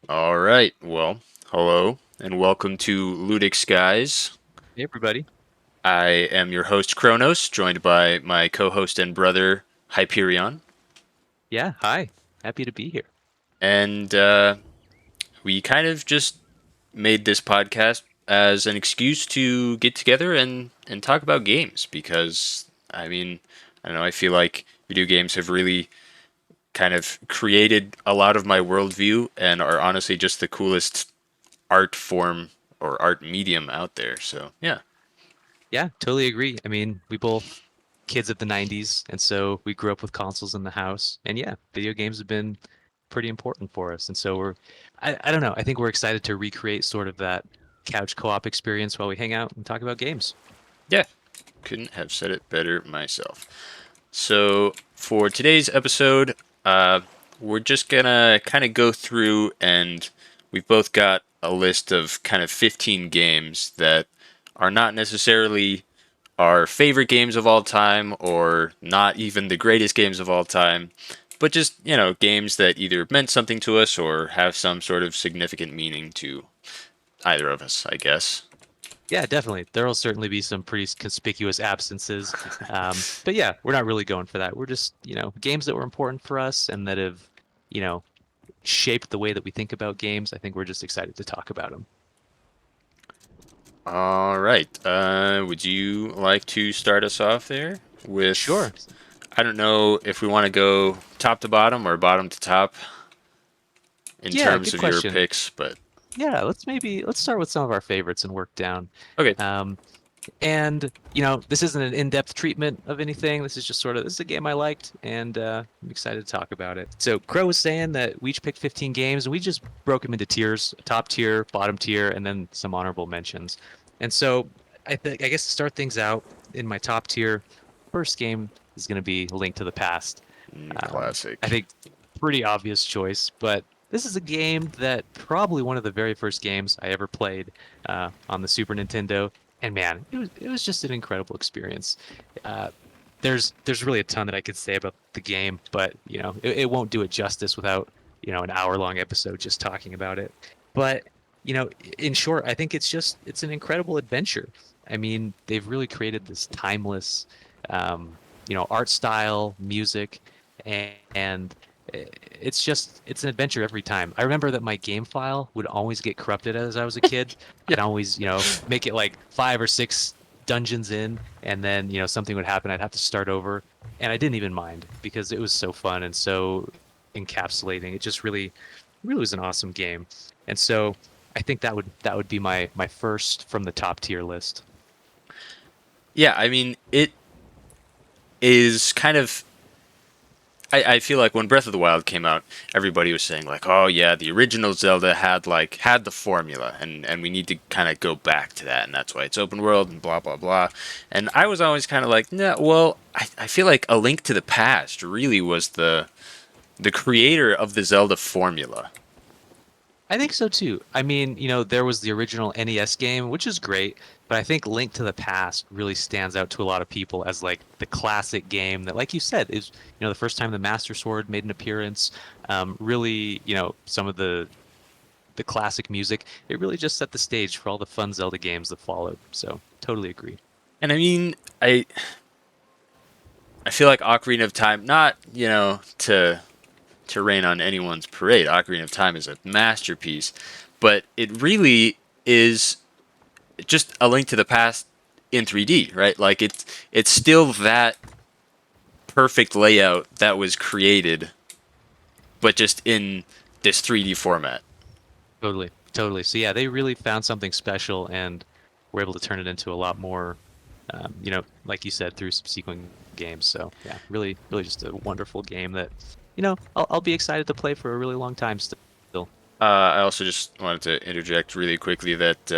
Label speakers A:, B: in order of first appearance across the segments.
A: All right. Well, hello and welcome to Ludic Skies.
B: Hey, everybody.
A: I am your host Kronos, joined by my co-host and brother Hyperion,
B: Yeah, hi. Happy to be here.
A: and we kind of just made this podcast as an excuse to get together and talk about games because I don't know. I feel like video games have really kind of created a lot of my worldview and are honestly just the coolest art form or art medium out there. So yeah.
B: Yeah, totally agree. I mean, we both kids of the 90s, and so we grew up with consoles in the house. And yeah, video games have been pretty important for us. And so I don't know, I think we're excited to recreate sort of that couch co-op experience while we hang out and talk about games.
A: Yeah, couldn't have said it better myself. So, for today's episode, uh, we're just gonna kind of go through, and we've both got a list of kind of 15 games that are not necessarily our favorite games of all time, or not even the greatest games of all time, but just, games that either meant something to us or have some sort of significant meaning to either of us, I guess.
B: Yeah, definitely. There'll certainly be some pretty conspicuous absences. But yeah, we're not really going for that. We're just, games that were important for us and that have, you know, shaped the way that we think about games. I think we're just excited to talk about them.
A: All right. Would you like to start us off there with?
B: Sure.
A: I don't know if we want to go top to bottom or bottom to top in
B: Yeah,
A: terms
B: good
A: of your
B: question.
A: picks, but
B: Yeah, let's start with some of our favorites and work down.
A: okay.
B: Um, and this isn't an in-depth treatment of anything. This is just sort of this is a game I liked, and I'm excited to talk about it. So Crow was saying that we each picked 15 games, and we just broke them into tiers: top tier, bottom tier, and then some honorable mentions. And so I guess to start things out in my top tier, first game is going to be Link to the Past. I
A: Classic.
B: think pretty obvious choice, but this is a game that probably one of the very first games I ever played on the Super Nintendo, and man, it was just an incredible experience. Uh, there's really a ton that I could say about the game, but it won't do it justice without an hour-long episode just talking about it. But in short, I think it's an incredible adventure. I mean, they've really created this timeless, art style, music, and it's an adventure every time. I remember that my game file would always get corrupted as I was a kid.
A: Yeah.
B: I'd always, make it like 5 or 6 dungeons in, and then, something would happen. I'd have to start over, and I didn't even mind because it was so fun and so encapsulating. It just really was an awesome game. And so I think that would be my first from the top tier list.
A: Yeah, I mean, it is kind of. I feel like when Breath of the Wild came out, everybody was saying like, "Oh yeah, the original Zelda had the formula, and we need to kind of go back to that, and that's why it's open world and blah blah blah." And I was always kind of like, "Nah, well, I feel like A Link to the Past really was the creator of the Zelda formula."
B: I think so too. I mean, there was the original NES game, which is great, but I think Link to the Past really stands out to a lot of people as like the classic game that, like you said, is the first time the Master Sword made an appearance. Really, some of the classic music. It really just set the stage for all the fun Zelda games that followed. So totally agree.
A: And I mean, I feel like Ocarina of Time, not to rain on anyone's parade. Ocarina of Time is a masterpiece, but it really is just A Link to the Past in 3D, right? Like it's still that perfect layout that was created, but just in this 3D format.
B: Totally, totally. So yeah, they really found something special and were able to turn it into a lot more, like you said, through subsequent games. So yeah, really just a wonderful game that, I'll be excited to play for a really long time still.
A: I also just wanted to interject really quickly that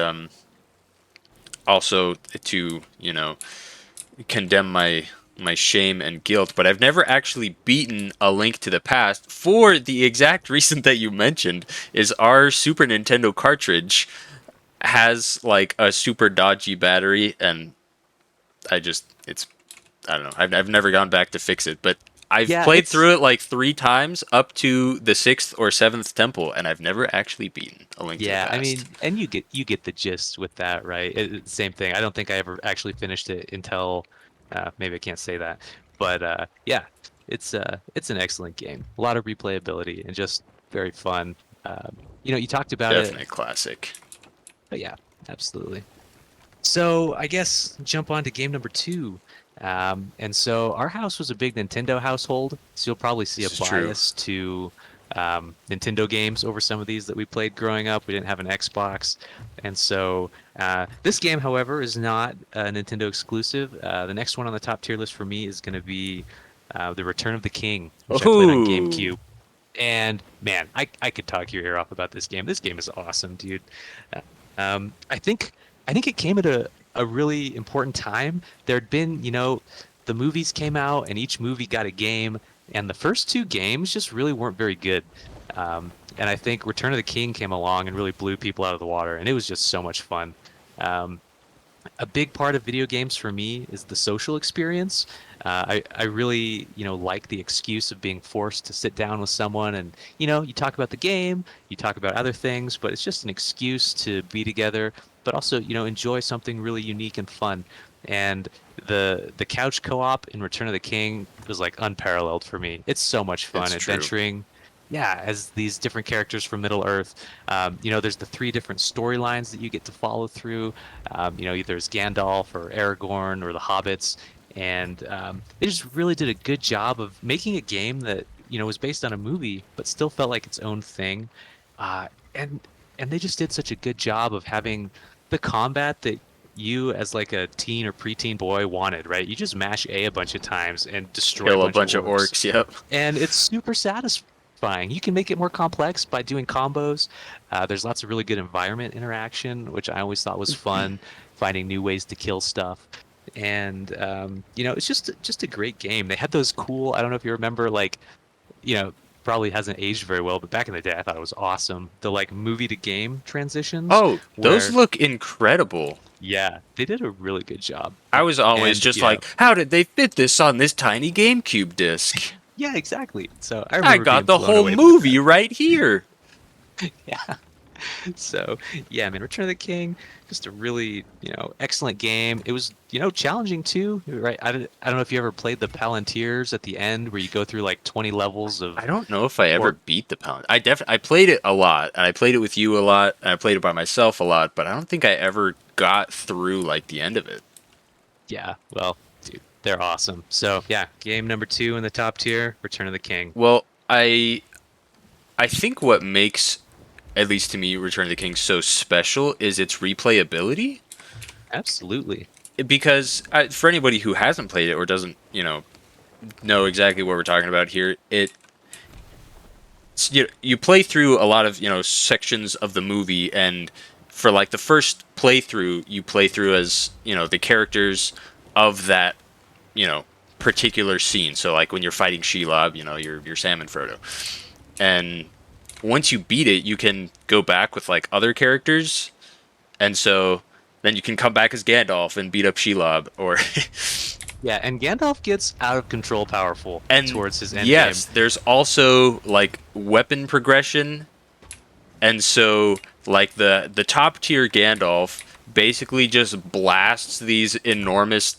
A: also to condemn my shame and guilt, but I've never actually beaten A Link to the Past for the exact reason that you mentioned. Is our Super Nintendo cartridge has like a super dodgy battery, and I just it's I don't know. I've never gone back to fix it, but I've
B: Yeah,
A: played
B: it's
A: through it like 3 times up to the 6th or 7th temple, and I've never actually beaten A Link to the
B: yeah. I
A: Past.
B: mean, and you get the gist with that, right? Same thing. I don't think I ever actually finished it until maybe I can't say that, but yeah, it's an excellent game. A lot of replayability and just very fun. You talked about it,
A: Definite classic.
B: but yeah, absolutely. So I guess jump on to game number two. And so our house was a big Nintendo household, so you'll probably see a
A: This is true.
B: bias to Nintendo games over some of these that we played growing up. We didn't have an Xbox, and so this game, however, is not a Nintendo exclusive. The next one on the top tier list for me is going to be The Return of the King, which I played on
A: Oh,
B: GameCube. And man, I could talk your ear off about this game. This game is awesome, dude. Uh, I think it came at a really important time. There'd been, the movies came out and each movie got a game, and the first two games just really weren't very good. And I think Return of the King came along and really blew people out of the water, and it was just so much fun. Um, a big part of video games for me is the social experience. I really like the excuse of being forced to sit down with someone and you talk about the game, you talk about other things, but it's just an excuse to be together, but also enjoy something really unique and fun. And the couch co-op in Return of the King was like unparalleled for me. It's so much fun
A: it's true.
B: adventuring. Yeah, as these different characters from Middle Earth, there's the three different storylines that you get to follow through. Either it's Gandalf or Aragorn or the Hobbits, and they just really did a good job of making a game that was based on a movie, but still felt like its own thing. Uh, and and they just did such a good job of having the combat that you as like a teen or preteen boy wanted, right? You just mash A bunch of times and destroy a
A: Kill a
B: bunch of
A: bunch of
B: orcs,
A: orcs. Yep.
B: and it's super satisfying. You can make it more complex by doing combos. There's lots of really good environment interaction, which I always thought was fun, finding new ways to kill stuff. And it's just a great game. They had those cool. I don't know if you remember, like you know, probably hasn't aged very well, but back in the day, I thought it was awesome. The like movie to game transitions,
A: Oh, those
B: where
A: look incredible.
B: yeah, they did a really good job.
A: I was always
B: And
A: just like, how did they fit this on this tiny GameCube disc?
B: yeah, exactly. So I
A: I
B: remember
A: got
B: being
A: the
B: blown
A: whole
B: away by
A: movie right here.
B: that. Yeah. So yeah, man, Return of the King, just a really excellent game. It was challenging too, right? I don't know if you ever played the Palantirs at the end where you go through like 20 levels
A: I
B: of
A: don't know if I ever
B: or
A: beat the Pound. I played it a lot, and I played it with you a lot, and I played it by myself a lot, but I don't think I ever got through like the end of it.
B: yeah, well, dude, they're awesome. So yeah, game number two in the top tier, Return of the King.
A: Well, I think what makes, at least to me, Return of the King so special is its replayability.
B: Absolutely.
A: Because for anybody who hasn't played it or doesn't, know exactly what we're talking about here, you play through a lot of sections of the movie, and for like the first playthrough, you play through as the characters of that you know particular scene. So like when you're fighting Shelob, you're Sam and Frodo, and once you beat it, you can go back with like other characters, and so then you can come back as Gandalf and beat up Shelob, or
B: Yeah, and Gandalf gets out of control powerful
A: and
B: towards his end game.
A: yes, there's also like weapon progression, and so like the top tier Gandalf basically just blasts these enormous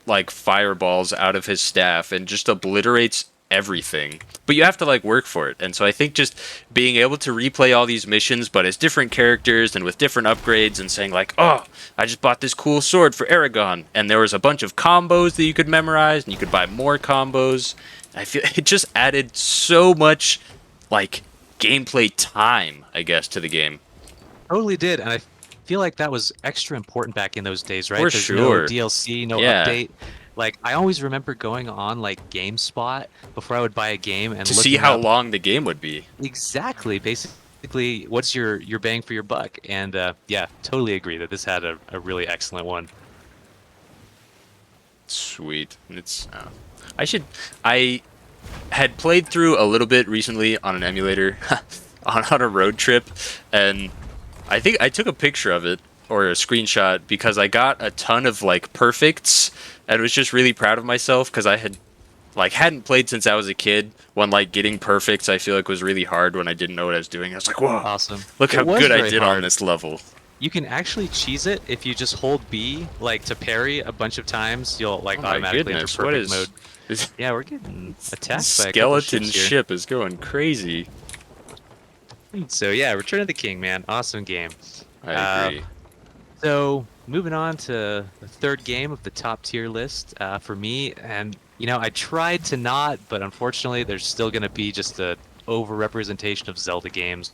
A: like fireballs out of his staff and just obliterates everything. But you have to like work for it. And so I think just being able to replay all these missions but as different characters and with different upgrades and saying like, "Oh, I just bought this cool sword for Aragon," and there was a bunch of combos that you could memorize and you could buy more combos. I feel it just added so much like gameplay time, I guess, to the game.
B: Totally did, and I feel like that was extra important back in those days, right?
A: For
B: There's no
A: sure.
B: DLC, no
A: Yeah.
B: update. Like I always remember going on like GameSpot before I would buy a game and
A: To see
B: looking
A: how
B: up
A: long the game would be.
B: exactly, basically, what's your bang for your buck. And yeah, totally agree that this had a really excellent one.
A: Sweet. It's I should I had played through a little bit recently on an emulator on a road trip, and I think I took a picture of it or a screenshot because I got a ton of like perfects and was just really proud of myself because I had like hadn't played since I was a kid. When like getting perfects, I feel like was really hard when I didn't know what I was doing. I was like, whoa,
B: Awesome.
A: look
B: It
A: how
B: was
A: good I
B: very
A: did on
B: hard.
A: this level.
B: You can actually cheese it if you just hold B, like to parry a bunch of times. You'll
A: Oh
B: like
A: my
B: automatically enter
A: goodness, what
B: perfect
A: is
B: mode.
A: this?
B: Yeah, we're getting attacked by a couple
A: Skeleton
B: ships here.
A: ship is going crazy.
B: So yeah, Return of the King, man, awesome game.
A: I
B: Uh,
A: agree.
B: so moving on to the third game of the top tier list for me, and I tried to not, but unfortunately, there's still going to be just a overrepresentation of Zelda games.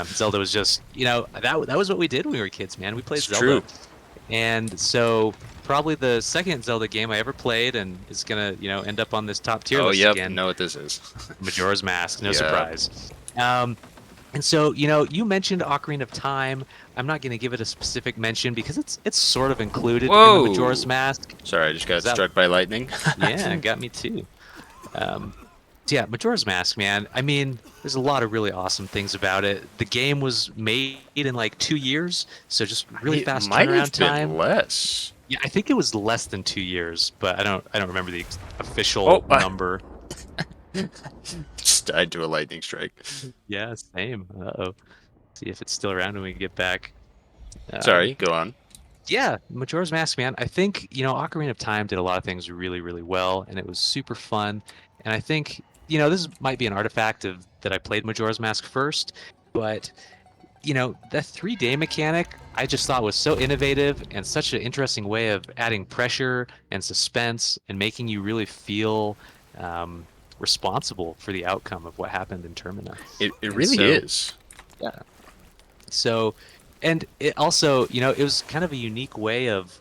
B: Zelda was just, that was what we did when we were kids, man. We played
A: It's true.
B: Zelda. And so probably the second Zelda game I ever played and is gonna, end up on this top tier
A: Oh,
B: list
A: yep.
B: again,
A: Know what this is.
B: Majora's Mask, no
A: Yep.
B: surprise. And so, you mentioned Ocarina of Time. I'm not gonna give it a specific mention because it's sort of included in the Majora's
A: Whoa!
B: Mask.
A: Sorry, I just got
B: Is that
A: struck by lightning.
B: yeah, it got me too. Um, so yeah, Majora's Mask, man. I mean, there's a lot of really awesome things about it. The game was made in like 2 years, so just really
A: It
B: fast
A: might
B: turnaround
A: have been
B: time.
A: less.
B: Yeah, I think it was less than 2 years, but I don't remember the
A: Oh,
B: official
A: I
B: number.
A: just died to a lightning strike.
B: Yeah, same. Uh-oh. See if it's still around when we get back. Um,
A: Sorry, go on.
B: yeah, Majora's Mask, man. I think, Ocarina of Time did a lot of things really, really well, and it was super fun. And I think, this might be an artifact of that I played Majora's Mask first, but that 3D mechanic I just thought was so innovative and such an interesting way of adding pressure and suspense and making you really feel responsible for the outcome of what happened in Termina.
A: It
B: And
A: really
B: so,
A: is.
B: yeah. So, and it also, it was kind of a unique way of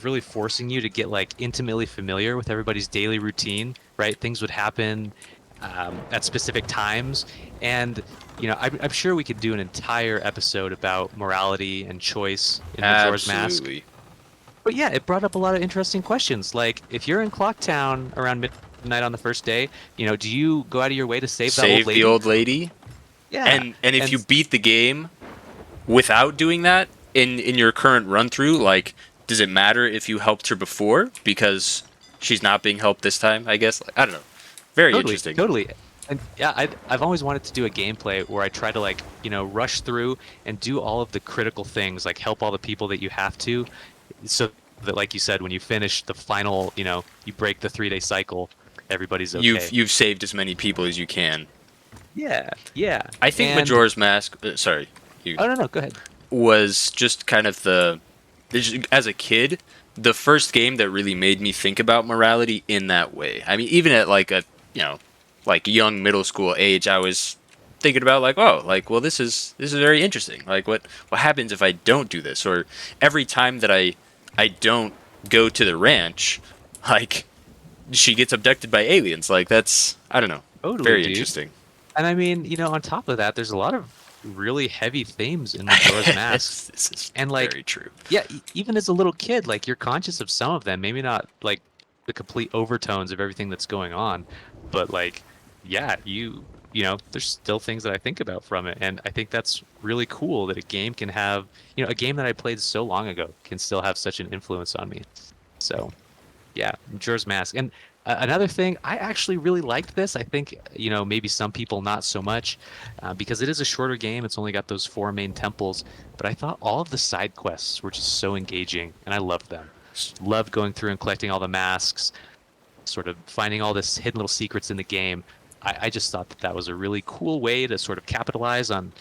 B: really forcing you to get like intimately familiar with everybody's daily routine, right? Things would happen at specific times, and I'm sure we could do an entire episode about morality and choice in Majora's Mask.
A: Absolutely.
B: But yeah, it brought up a lot of interesting questions. Like, if you're in Clocktown around midnight on the first day, do you go out of your way to save that old
A: Save the
B: lady?
A: old lady.
B: Yeah,
A: And if
B: and
A: you beat the game without doing that in your current run through, like, does it matter if you helped her before because she's not being helped this time? I guess. Like, I don't know. Very
B: totally,
A: interesting.
B: totally. And yeah, I've always wanted to do a gameplay where I try to like, rush through and do all of the critical things, like help all the people that you have to, so that, like you said, when you finish the final, you break the 3-day cycle, everybody's
A: You've
B: okay.
A: you've saved as many people as you can.
B: Yeah, yeah.
A: I think
B: And
A: Majora's Mask. Sorry, you
B: oh, no, go ahead.
A: was just kind of as a kid, the first game that really made me think about morality in that way. I mean, even at like a you know, like young middle school age, I was thinking about like, oh, like, well, this is very interesting. Like, what happens if I don't do this? Or every time that I don't go to the ranch, like she gets abducted by aliens. Like that's I don't know,
B: Totally,
A: very
B: dude.
A: interesting.
B: And I mean, on top of that, there's a lot of really heavy themes in Majora's Mask.
A: This is
B: And like,
A: very true.
B: yeah, even as a little kid, like you're conscious of some of them, maybe not like the complete overtones of everything that's going on, but like, yeah, there's still things that I think about from it. And I think that's really cool that a game can have, a game that I played so long ago can still have such an influence on me. So yeah, Majora's Mask. And another thing, I actually really liked this. I think, maybe some people not so much, because it is a shorter game. It's only got those four main temples, but I thought all of the side quests were just so engaging, and I loved them. Loved going through and collecting all the masks, sort of finding all this hidden little secrets in the game. I just thought that that was a really cool way to sort of capitalize on,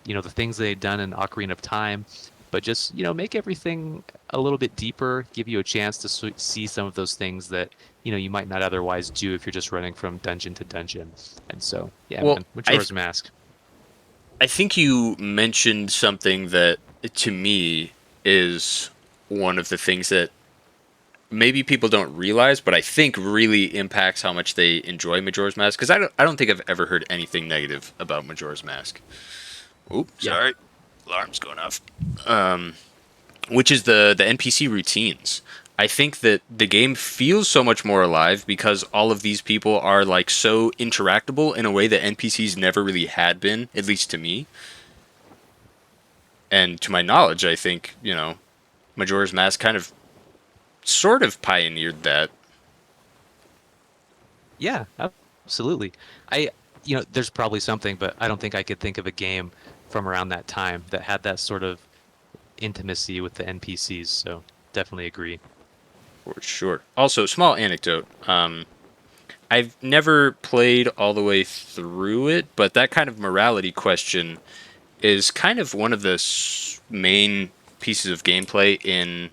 B: the things they'd done in Ocarina of Time, but just, make everything a little bit deeper, give you a chance to see some of those things that, you might not otherwise do if you're just running from dungeon to dungeon. And so, yeah,
A: Well,
B: man, Majora's Mask.
A: I think you mentioned something that to me is one of the things that maybe people don't realize, but I think really impacts how much they enjoy Majora's Mask. Because I don't think I've ever heard anything negative about Majora's Mask. Oop,
B: Yeah.
A: sorry, alarm's going off. Which is the NPC routines. I think that the game feels so much more alive because all of these people are like so interactable in a way that NPCs never really had been, at least to me. And to my knowledge, I think, Majora's Mask kind of sort of pioneered that.
B: Yeah, absolutely. I, there's probably something, but I don't think I could think of a game from around that time that had that sort of intimacy with the NPCs. So definitely agree.
A: For sure. Also, small anecdote. I've never played all the way through it, but that kind of morality question is kind of one of the main pieces of gameplay in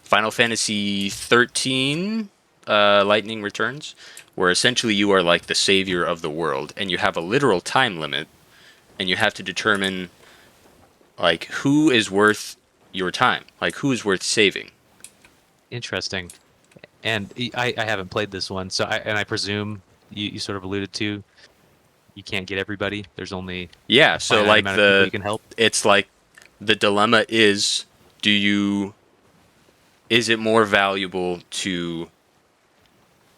A: Final Fantasy 13, Lightning Returns, where essentially you are like the savior of the world, and you have a literal time limit, and you have to determine like who is worth your time, like who is worth saving.
B: Interesting. And I haven't played this one, so I presume you sort of alluded to you can't get everybody. There's only
A: Yeah,
B: a
A: so
B: finite
A: like
B: amount of people you can help.
A: it's like the dilemma is, do you is it more valuable to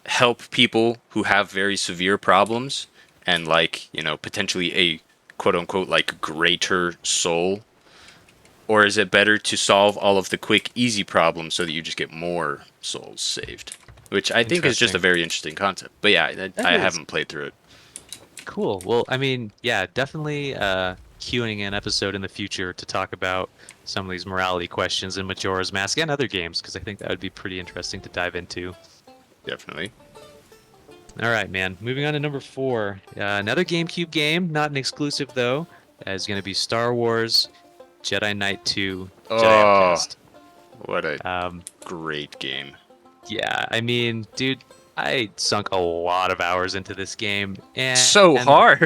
A: help people who have very severe problems and like, potentially a quote unquote like greater soul, or is it better to solve all of the quick easy problems so that you just get more souls saved? Which I think is just a
B: Interesting.
A: very interesting concept. But yeah,
B: That
A: I
B: is
A: haven't played through it.
B: cool. Well, I mean, yeah, definitely queuing an episode in the future to talk about some of these morality questions in Majora's Mask and other games, because I think that would be pretty interesting to dive into.
A: Definitely.
B: All right, man. Moving on to number four. Another GameCube game, not an exclusive though, is going to be Star Wars Jedi Knight 2 Jedi
A: Oh,
B: Outcast.
A: what a
B: Um,
A: great game.
B: yeah, I mean, dude, I sunk a lot of hours into this game,
A: So
B: and
A: hard.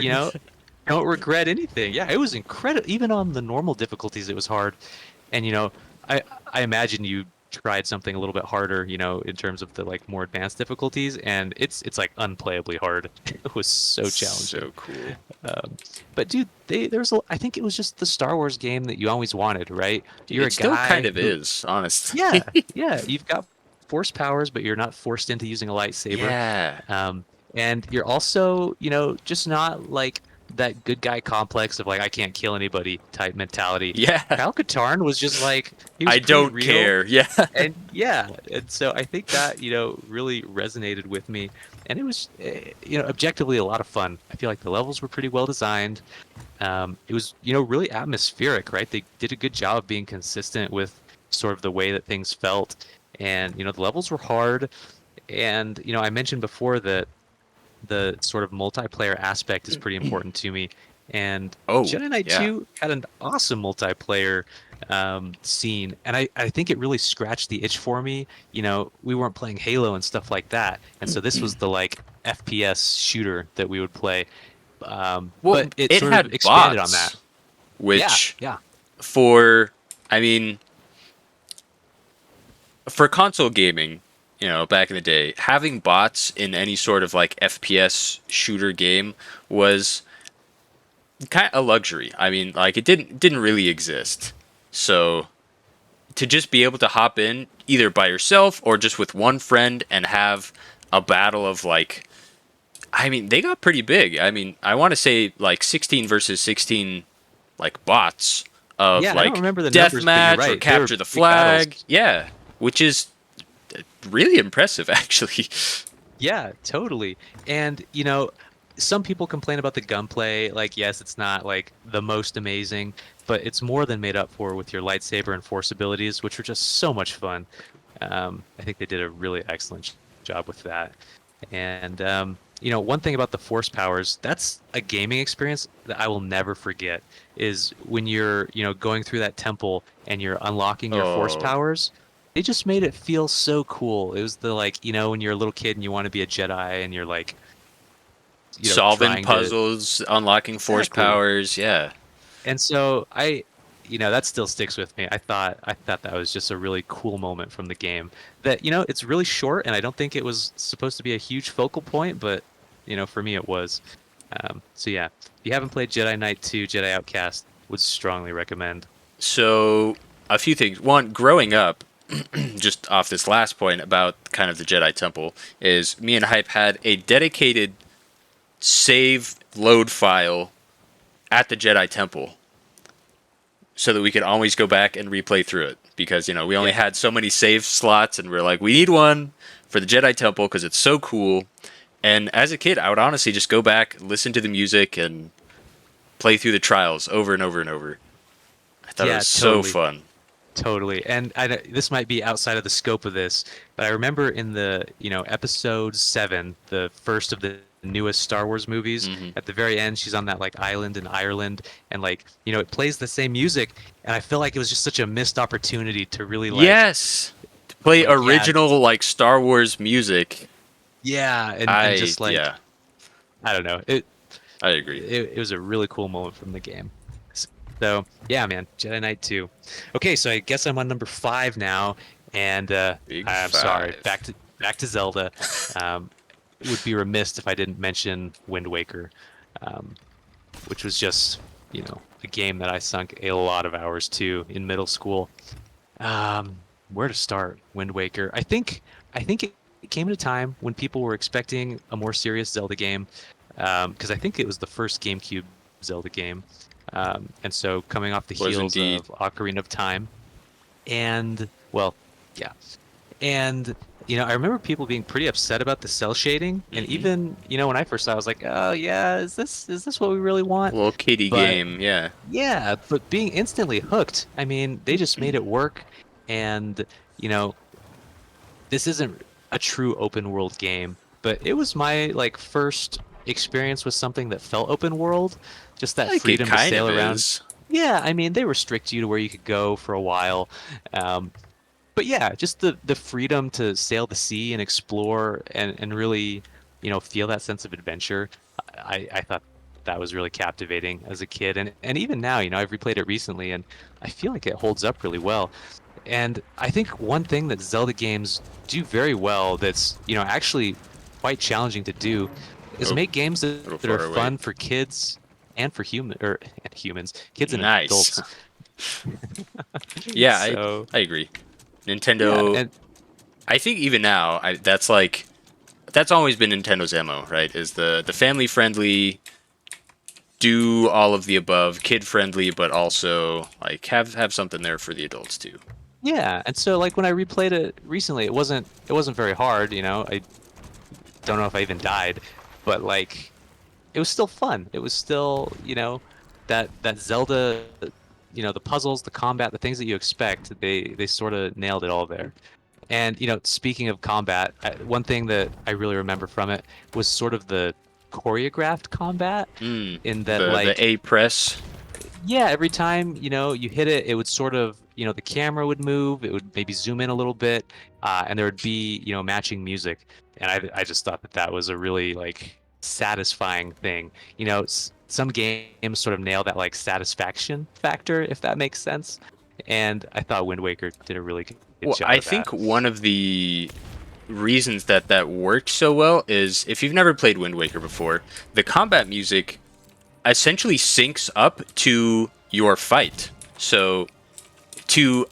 B: don't regret anything. Yeah, it was incredible. Even on the normal difficulties, it was hard. And I I imagine you tried something a little bit harder, in terms of the like more advanced difficulties, and it's like unplayably hard. It was so challenging.
A: So cool.
B: Um, but dude, I think it was just the Star Wars game that you always wanted, right? You're a
A: It still kind
B: guy
A: of
B: who,
A: is, honestly.
B: yeah, yeah, you've got force powers, but you're not forced into using a lightsaber.
A: Yeah.
B: Um, and you're also, just not like that good guy complex of like I can't kill anybody type mentality.
A: Yeah.
B: Kyle Katarn was just like he was
A: I
B: pretty
A: don't
B: real,
A: care. Yeah.
B: and yeah, and so I think that really resonated with me, and it was objectively a lot of fun. I feel like the levels were pretty well designed. It was really atmospheric, right? They did a good job of being consistent with sort of the way that things felt, and the levels were hard, and I mentioned before that the sort of multiplayer aspect is pretty important to me. And
A: Oh,
B: Jedi Knight
A: yeah.
B: 2 had an awesome multiplayer scene, and I think it really scratched the itch for me. We weren't playing Halo and stuff like that, and so this was the like FPS shooter that we would play.
A: Well,
B: But it
A: it
B: sort of
A: had
B: expanded on that.
A: bots,
B: Yeah,
A: which
B: yeah,
A: for, I mean, for console gaming, back in the day, having bots in any sort of like FPS shooter game was kind of a luxury. I mean, like it didn't really exist. So to just be able to hop in either by yourself or just with one friend and have a battle of like, I mean, they got pretty big. I mean, I want to say like 16 versus 16 like bots of
B: yeah. I don't
A: like
B: remember the numbers, but you're
A: deathmatch or
B: right. They were
A: capture the
B: big battles.
A: flag. Yeah, which is really impressive actually.
B: Yeah, totally. And some people complain about the gunplay. Like, yes, it's not like the most amazing, but it's more than made up for with your lightsaber and force abilities, which are just so much fun. I think they did a really excellent job with that. And one thing about the force powers, that's a gaming experience that I will never forget, is when you're, going through that temple and you're unlocking your force
A: Oh,
B: powers. They just made it feel so cool. It was the like, when you're a little kid and you want to be a Jedi and you're like,
A: solving
B: trying to
A: puzzles, unlocking force
B: exactly.
A: powers. Yeah.
B: And so that still sticks with me. I thought that was just a really cool moment from the game. That it's really short, and I don't think it was supposed to be a huge focal point, but for me it was. So yeah, if you haven't played Jedi Knight 2, Jedi Outcast, would strongly recommend.
A: So a few things. One, growing up, just off this last point about kind of the Jedi Temple, is me and Hype had a dedicated save load file at the Jedi Temple so that we could always go back and replay through it because we only
B: Yeah,
A: had so many save slots and we're like we need one for the Jedi Temple because it's so cool. And as a kid, I would honestly just go back, listen to the music, and play through the trials over and over and over. I thought it
B: Yeah,
A: was so
B: totally.
A: fun.
B: Totally. And this might be outside of the scope of this, but I remember in the, episode 7, the first of the newest Star Wars movies,
A: Hmm.
B: at the very end, she's on that like island in Ireland and like, it plays the same music. And I feel like it was just such a missed opportunity to really
A: Yes, to play
B: yeah,
A: original like Star Wars music.
B: yeah. And just like,
A: Yeah,
B: I don't know. It,
A: I agree.
B: it, it was a really cool moment from the game. So yeah, man, Jedi Knight 2. Okay, so I guess I'm on number 5 now, and
A: Big
B: I'm sorry.
A: five.
B: Back to Zelda. Would be remiss if I didn't mention Wind Waker, um, which was just a game that I sunk a lot of hours to in middle school. Um, where to start? Wind Waker. I think it came at a time when people were expecting a more serious Zelda game, because I think it was the first GameCube Zelda game, and so coming off the
A: Was
B: heels
A: indeed.
B: of Ocarina of Time, and well, yeah, and I remember people being pretty upset about the cell shading, and
A: Hmm.
B: even when I first saw, it, I was like, oh yeah, is this what we really
A: A
B: want?
A: little kiddie
B: But
A: game, yeah.
B: yeah, but being instantly hooked, I mean, they just made it work. And, you know, this isn't a true open world game, but it was my like first experience with something that felt open world, just that
A: Like it
B: freedom to
A: kind
B: sail
A: of
B: around.
A: is.
B: Yeah, I mean, they restrict you to where you could go for a while. Um, but yeah, just the freedom to sail the sea and explore and really, feel that sense of adventure. I thought that was really captivating as a kid, and even now, I've replayed it recently, and I feel like it holds up really well. And I think one thing that Zelda games do very well that's, actually quite challenging to do is
A: Oh,
B: make games
A: a little
B: that are
A: far away.
B: fun for kids and for and humans, kids and
A: Nice.
B: adults.
A: Yeah,
B: So,
A: I agree.
B: yeah,
A: Nintendo.
B: and
A: I think even now, that's like that's always been Nintendo's MO, right? Is the family friendly, do all of the above, kid friendly, but also like have something there for the adults too.
B: yeah, and so like when I replayed it recently, it wasn't very hard, I don't know if I even died, but like it was still fun. It was still, that Zelda, the puzzles, the combat, the things that you expect, they sort of nailed it all there. And speaking of combat, one thing that I really remember from it was sort of the choreographed combat,
A: Mm,
B: in that
A: the
B: like
A: A press.
B: yeah, every time you hit it, it would sort of the camera would move, it would maybe zoom in a little bit, and there would be matching music, and I just thought that was a really like satisfying thing. Some games sort of nail that like satisfaction factor, if that makes sense, and I thought Wind Waker did a really good
A: Well,
B: job
A: I
B: of that.
A: think one of the reasons that worked so well is if you've never played Wind Waker before, the combat music essentially syncs up to your fight. So to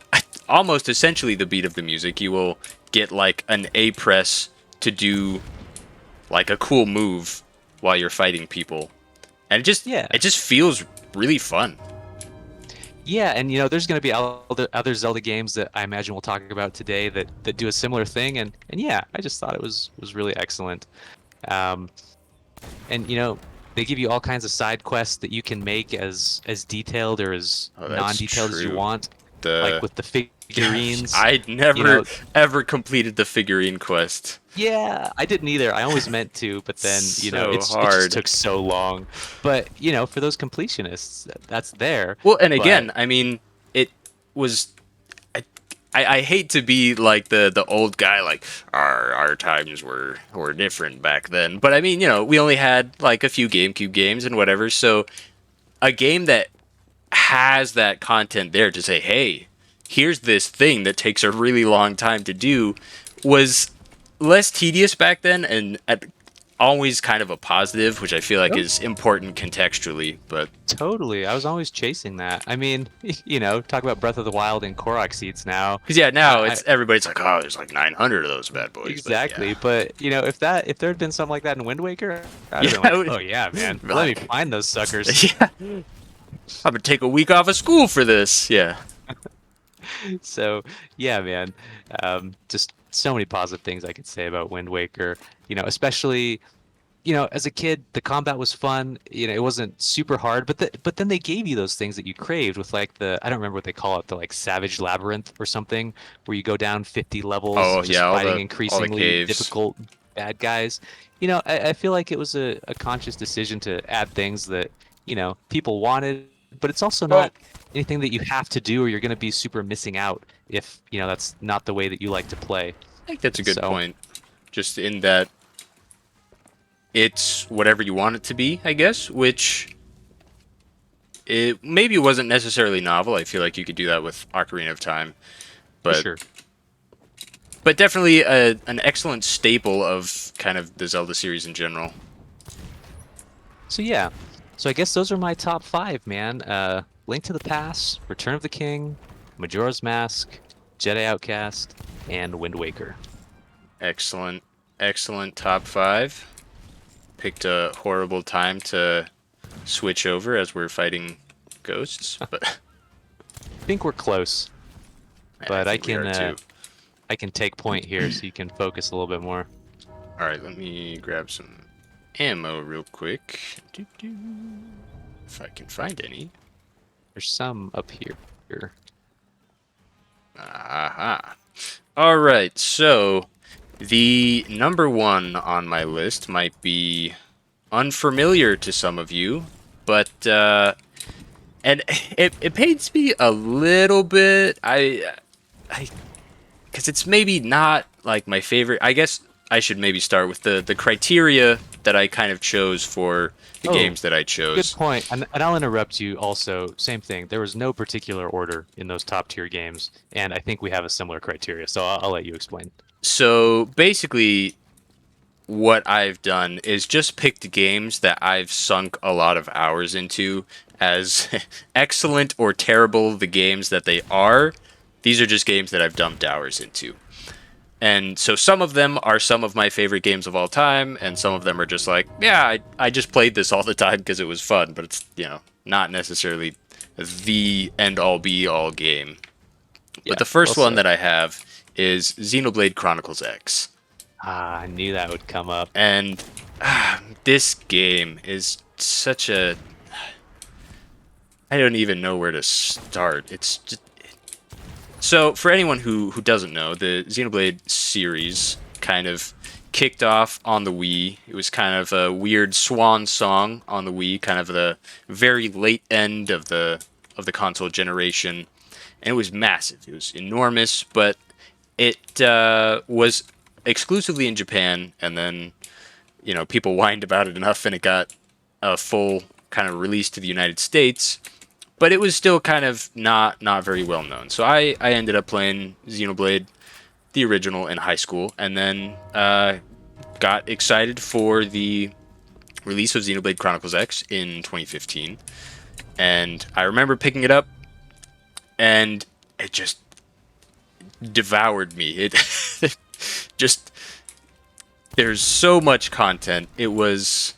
A: almost essentially the beat of the music, you will get like an A press to do like a cool move while you're fighting people, and
B: Yeah.
A: it just feels really fun.
B: Yeah, and there's going to be other Zelda games that I imagine we'll talk about today that do a similar thing, and yeah, I just thought it was really excellent. Um, and they give you all kinds of side quests that you can make as detailed or as
A: Oh, that's
B: non-detailed as you
A: true.
B: want, like
A: The
B: with the figurines.
A: I'd
B: You
A: never
B: know,
A: ever completed the figurine quest.
B: yeah, I didn't either. I always meant to, but then
A: So
B: it just
A: hard.
B: took so long. But for those completionists, that's there.
A: Well, and
B: But
A: again, I mean, it was. I, I hate to be like the old guy, like our times were different back then. But I mean, we only had like a few GameCube games and whatever. So a game that has that content there to say, hey, here's this thing that takes a really long time to do, was less tedious back then, and always kind of a positive, which I feel like is important contextually. But
B: totally. I was always chasing that. I mean, talk about Breath of the Wild and Korok seeds now.
A: because yeah, now
B: I
A: it's everybody's like, oh, there's like 900 of those bad boys. But yeah,
B: exactly. But, if there had been something like that in Wind Waker, I'd have
A: yeah,
B: been
A: I
B: like,
A: would
B: "Oh yeah, man.
A: be
B: Let me
A: like,
B: find those suckers."
A: yeah, I'm gonna take a week off of school for this. Yeah,
B: So, yeah, man. Just so many positive things I could say about Wind Waker. Especially as a kid, the combat was fun. It wasn't super hard, but then they gave you those things that you craved with like I don't remember what they call it, the like Savage Labyrinth or something, where you go down 50 levels
A: Oh yeah,
B: just fighting
A: all the
B: increasingly
A: caves.
B: difficult bad guys. I feel like it was a conscious decision to add things that, people wanted, but it's also
A: Well,
B: not anything that you have to do or you're going to be super missing out if, that's not the way that you like to play.
A: I think that's a good
B: So,
A: point. Just in that it's whatever you want it to be, I guess, which it maybe wasn't necessarily novel. I feel like you could do that with Ocarina of Time,
B: for
A: but
B: sure.
A: definitely an excellent staple of kind of the Zelda series in general.
B: So yeah. So I guess those are my top five, man. Link to the Past, Return of the King, Majora's Mask, Jedi Outcast, and Wind Waker.
A: Excellent, excellent top five. Picked a horrible time to switch over as we're fighting ghosts, but
B: I think we're close,
A: I
B: but I
A: think we
B: can
A: are
B: uh,
A: too.
B: I can take point here so you can focus a little bit more.
A: All right, let me grab some ammo real quick. If I can find any.
B: There's some up here.
A: Aha. All right, so the number one on my list might be unfamiliar to some of you, but and it pains me a little bit. I because it's maybe not like my favorite. I guess I should maybe start with the criteria that I kind of chose for the
B: Oh,
A: games that I
B: good
A: chose.
B: point. And I'll interrupt you also. Same thing. There was no particular order in those top tier games, and I think we have a similar criteria. So I'll let you explain.
A: So basically, what I've done is just picked games that I've sunk a lot of hours into. As excellent or terrible the games that they are, these are just games that I've dumped hours into. And so some of them are some of my favorite games of all time, and some of them are just like, yeah, I just played this all the time because it was fun, but it's, not necessarily the end all be all game. But
B: Yeah,
A: the
B: well
A: first one
B: said.
A: that I have is Xenoblade Chronicles X.
B: Ah, I knew that would come up.
A: And this game is such a. I don't even know where to start. It's just. So, for anyone who doesn't know, the Xenoblade series kind of kicked off on the Wii. It was kind of a weird swan song on the Wii, kind of the very late end of the console generation, and it was massive. It was enormous, but it was exclusively in Japan, and then people whined about it enough, and it got a full kind of release to the United States. But it was still kind of not very well known. So I ended up playing Xenoblade, the original, in high school, and then got excited for the release of Xenoblade Chronicles X in 2015. And I remember picking it up, and it just devoured me. It just there's so much content. It was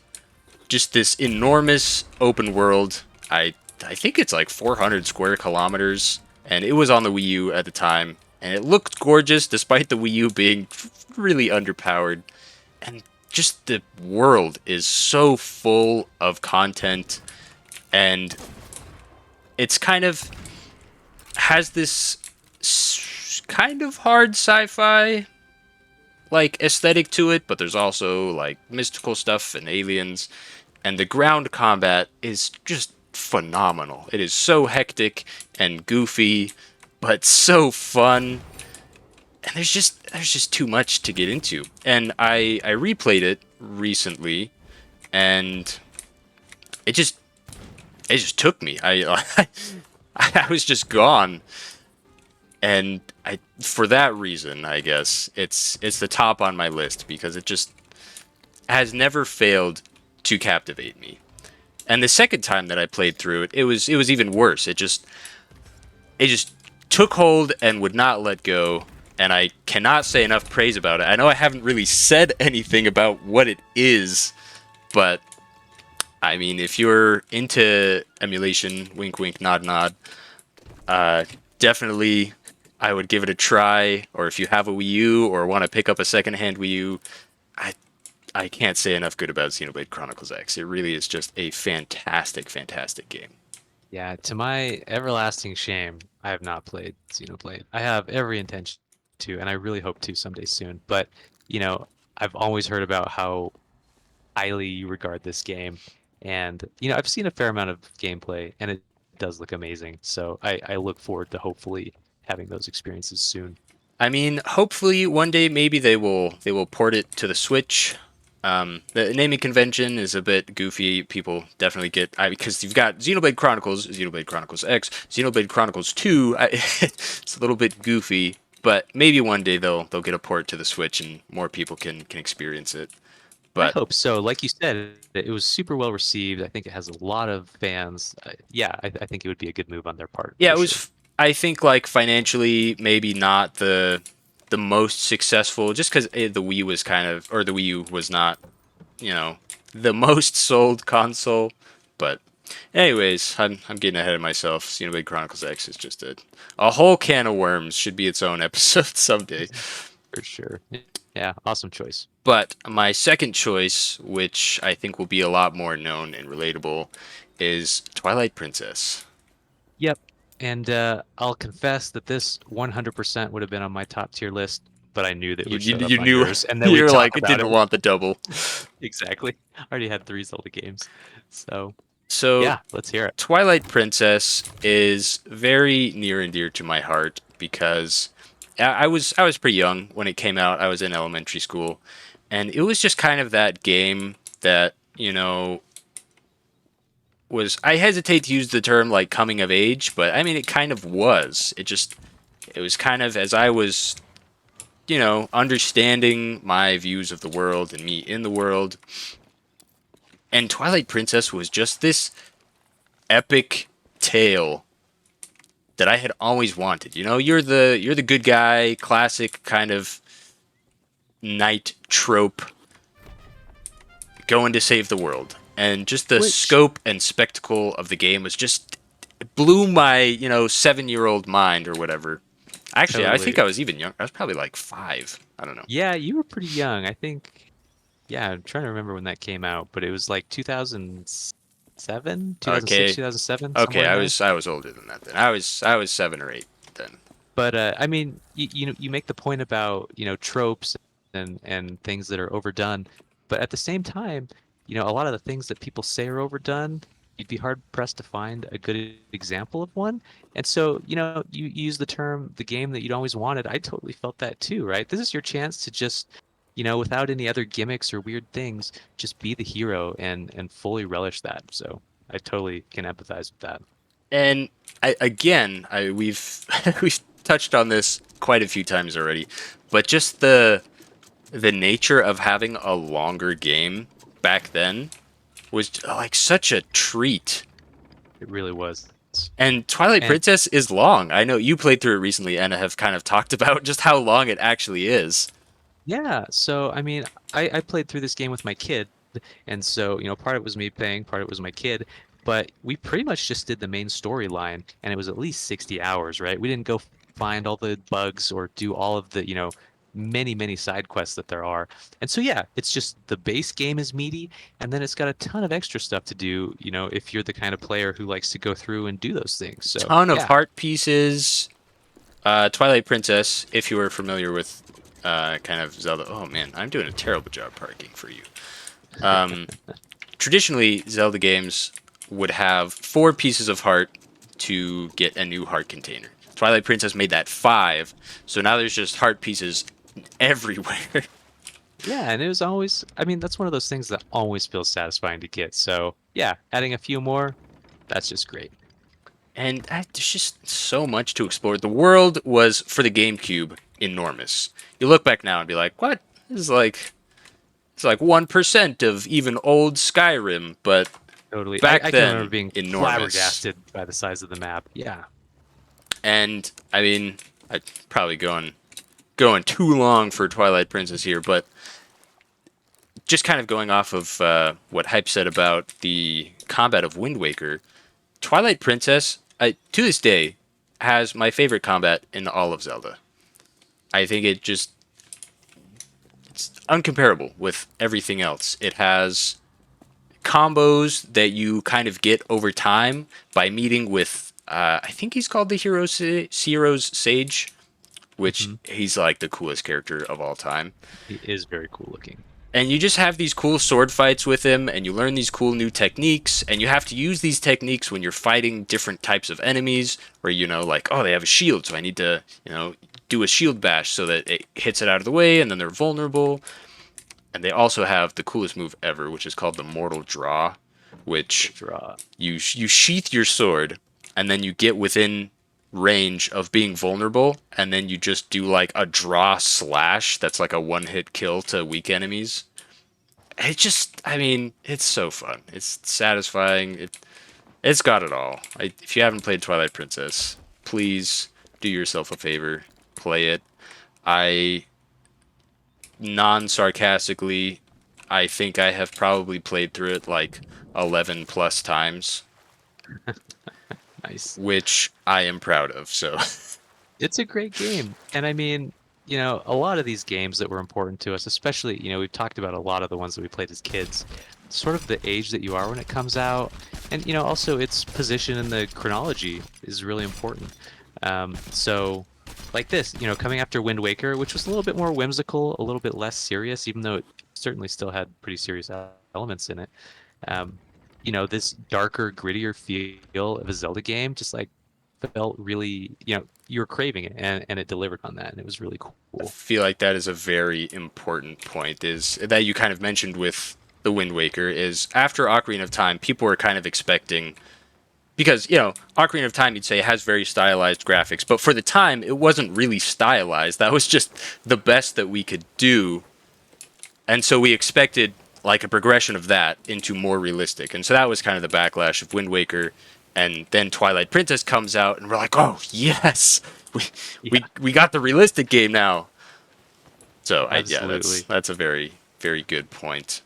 A: just this enormous open world. I think it's like 400 square kilometers, and it was on the Wii U at the time, and it looked gorgeous despite the Wii U being really underpowered. And just the world is so full of content, and it's kind of has this kind of hard sci-fi like aesthetic to it, but there's also like mystical stuff and aliens, and the ground combat is just phenomenal. It is so hectic and goofy, but so fun. And there's just too much to get into. And I replayed it recently, and it just it just took me. I was just gone, and I for that reason, I guess it's the top on my list because it just has never failed to captivate me. And the second time that I played through it, it was even worse. It just took hold and would not let go. And I cannot say enough praise about it. I know I haven't really said anything about what it is, but I mean, if you're into emulation, wink, wink, nod, nod, uh, definitely I would give it a try. Or if you have a Wii U or want to pick up a secondhand Wii U, I I can't say enough good about Xenoblade Chronicles X. It really is just a fantastic, fantastic game.
B: Yeah, to my everlasting shame, I have not played Xenoblade. I have every intention to, and I really hope to someday soon. But, you know, I've always heard about how highly you regard this game. And, I've seen a fair amount of gameplay, and it does look amazing. So I look forward to hopefully having those experiences soon.
A: I mean, hopefully one day maybe they will port it to the Switch. The naming convention is a bit goofy. People definitely get because you've got Xenoblade Chronicles, Xenoblade Chronicles X, Xenoblade Chronicles 2. It's a little bit goofy, but maybe one day they'll get a port to the Switch and more people can experience it.
B: I
A: But
B: hope so. Like you said, it was super well received. I think it has a lot of fans. Yeah, I think it would be a good move on their part
A: yeah,
B: for
A: it
B: sure.
A: was. I think like financially, maybe not the most successful, just because the Wii was kind of, or the Wii U was not, the most sold console. But anyways, I'm getting ahead of myself. Xenoblade Chronicles X is just a whole can of worms. Should be its own episode someday.
B: For sure. Yeah, awesome choice.
A: But my second choice, which I think will be a lot more known and relatable, is Twilight Princess.
B: Yep. And I'll confess that this 100% would have been on my top tier list, but I knew that it
A: You,
B: would
A: you,
B: show up
A: you
B: on
A: knew
B: yours, and then we
A: you're
B: talk
A: like
B: about
A: didn't
B: it.
A: want the double.
B: Exactly. I already had three Zelda games. So,
A: So
B: yeah, let's hear it.
A: Twilight Princess is very near and dear to my heart because I was pretty young when it came out. I was in elementary school, and it was just kind of that game that was, I hesitate to use the term like coming of age, but I mean it kind of was. It was kind of as I was understanding my views of the world and me in the world. And Twilight Princess was just this epic tale that I had always wanted. You're the good guy, classic kind of knight trope, going to save the world. And just the
B: Which
A: scope and spectacle of the game was just it blew my 7-year-old mind or whatever. Actually, I think
B: totally.
A: I was even young. I was probably like 5. I don't know.
B: Yeah, you were pretty young. I think, yeah, I'm trying to remember when that came out, but it was like 2007, 2006,
A: Okay,
B: 2007,
A: okay.
B: somewhere in
A: I
B: there.
A: was I was older than that then. I was 7 or 8 then.
B: But I mean, you make the point about, tropes and things that are overdone, but at the same time, a lot of the things that people say are overdone, you'd be hard pressed to find a good example of one. And so, you use the term the game that you'd always wanted. I totally felt that too, right? This is your chance to just, without any other gimmicks or weird things, just be the hero and fully relish that. So I totally can empathize with that.
A: And we've we've touched on this quite a few times already, but just the nature of having a longer game back then was like such a treat.
B: It really was.
A: And Twilight
B: And
A: Princess is long. I know you played through it recently and have kind of talked about just how long it actually is.
B: yeah, so I mean, I played through this game with my kid, and so, part of it was me playing, part of it was my kid, but we pretty much just did the main storyline, and it was at least 60 hours, right? We didn't go find all the bugs or do all of the, many, many side quests that there are. And so, yeah, it's just the base game is meaty, and then it's got a ton of extra stuff to do, if you're the kind of player who likes to go through and do those things. So,
A: Ton of
B: yeah,
A: heart pieces. Twilight Princess, if you were familiar with kind of Zelda. Oh man, I'm doing a terrible job parking for you. Um, Traditionally, Zelda games would have 4 pieces of heart to get a new heart container. Twilight Princess made that 5, so now there's just heart pieces everywhere.
B: yeah, and it was always, I mean, that's one of those things that always feels satisfying to get. So, yeah, adding a few more, that's just great.
A: And there's just so much to explore. The world was, for the GameCube, enormous. You look back now and be like, what? It's like 1% of even old Skyrim, but
B: Totally. I,
A: back
B: I can remember
A: then,
B: being
A: enormous.
B: flabbergasted by the size of the map. Yeah.
A: And I mean, I probably going too long for Twilight Princess here, but just kind of going off of what Hype said about the combat of Wind Waker, Twilight Princess, to this day, has my favorite combat in all of Zelda. I think it's uncomparable with everything else. It has combos that you kind of get over time by meeting with I think he's called the Hero's Sage, which
B: Hmm.
A: he's like the coolest character of all time.
B: He is very cool looking.
A: And you just have these cool sword fights with him, and you learn these cool new techniques, and you have to use these techniques when you're fighting different types of enemies, where like, oh, they have a shield, so I need to, do a shield bash so that it hits it out of the way, and then they're vulnerable. And they also have the coolest move ever, which is called the Mortal Draw,
B: We'll
A: which
B: draw.
A: you sheath your sword, and then you get within range of being vulnerable, and then you just do like a draw slash that's like a one hit kill to weak enemies. I mean, it's so fun. It's satisfying. It's got it all. If you haven't played Twilight Princess, please do yourself a favor, play it. I non-sarcastically, I think I have probably played through it like 11 plus times,
B: Nice.
A: which I am proud of. So,
B: It's a great game. And I mean, a lot of these games that were important to us, especially, we've talked about a lot of the ones that we played as kids, sort of the age that you are when it comes out. And, also its position in the chronology is really important. So, like this, coming after Wind Waker, which was a little bit more whimsical, a little bit less serious, even though it certainly still had pretty serious elements in it. Um, this darker, grittier feel of a Zelda game just like felt really, you were craving it, and it delivered on that, and it was really
A: I
B: cool.
A: feel like that is a very important point is that you kind of mentioned with the Wind Waker is after Ocarina of Time, people were kind of expecting because Ocarina of Time, you'd say has very stylized graphics, but for the time it wasn't really stylized. That was just the best that we could do, and so we expected like a progression of that into more realistic, and so that was kind of the backlash of Wind Waker. And then Twilight Princess comes out, and we're like, "Oh yes, we
B: Yeah,
A: we got the realistic game now." So yeah,
B: absolutely.
A: that's a very very good point.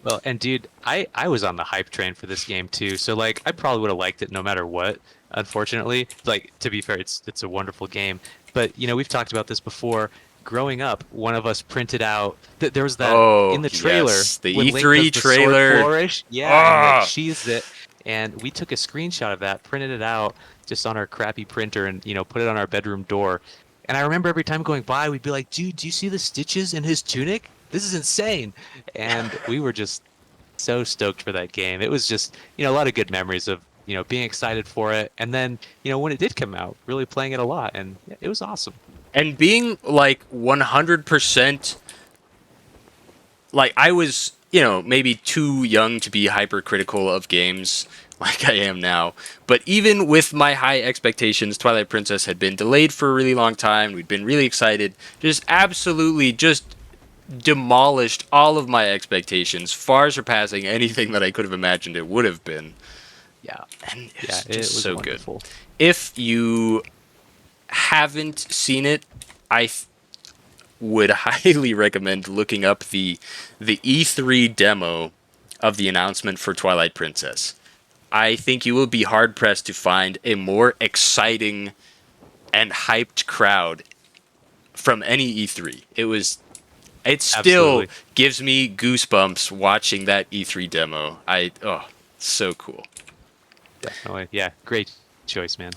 B: Well, and dude, I was on the hype train for this game too. So like I probably would have liked it no matter what. Unfortunately, like to be fair, it's a wonderful game. But we've talked about this before. Growing up, one of us printed out that there was that in
A: Oh
B: the trailer
A: yes, the
B: when Link
A: E3
B: does the sword
A: trailer.
B: flourish. Yeah, and he like
A: Ah,
B: sheathes it. And we took a screenshot of that, printed it out just on our crappy printer, and put it on our bedroom door. And I remember every time going by, we'd be like, "Dude, do you see the stitches in his tunic? This is insane!" And we were just so stoked for that game. It was just, a lot of good memories of, being excited for it. And then, when it did come out, really playing it a lot. And yeah, it was awesome.
A: and being like 100% like I was, maybe too young to be hypercritical of games like I am now. But even with my high expectations, Twilight Princess had been delayed for a really long time. We'd been really excited. Just absolutely just demolished all of my expectations, far surpassing anything that I could have imagined it would have been.
B: Yeah.
A: And
B: Yeah,
A: it's
B: it
A: just
B: was
A: so good.
B: wonderful.
A: If you haven't seen it, I would highly recommend looking up the E3 demo of the announcement for Twilight Princess. I think you will be hard pressed to find a more exciting and hyped crowd from any E3. It still
B: Absolutely.
A: gives me goosebumps watching that E3 demo. So cool.
B: Definitely. Yeah. Great choice, man.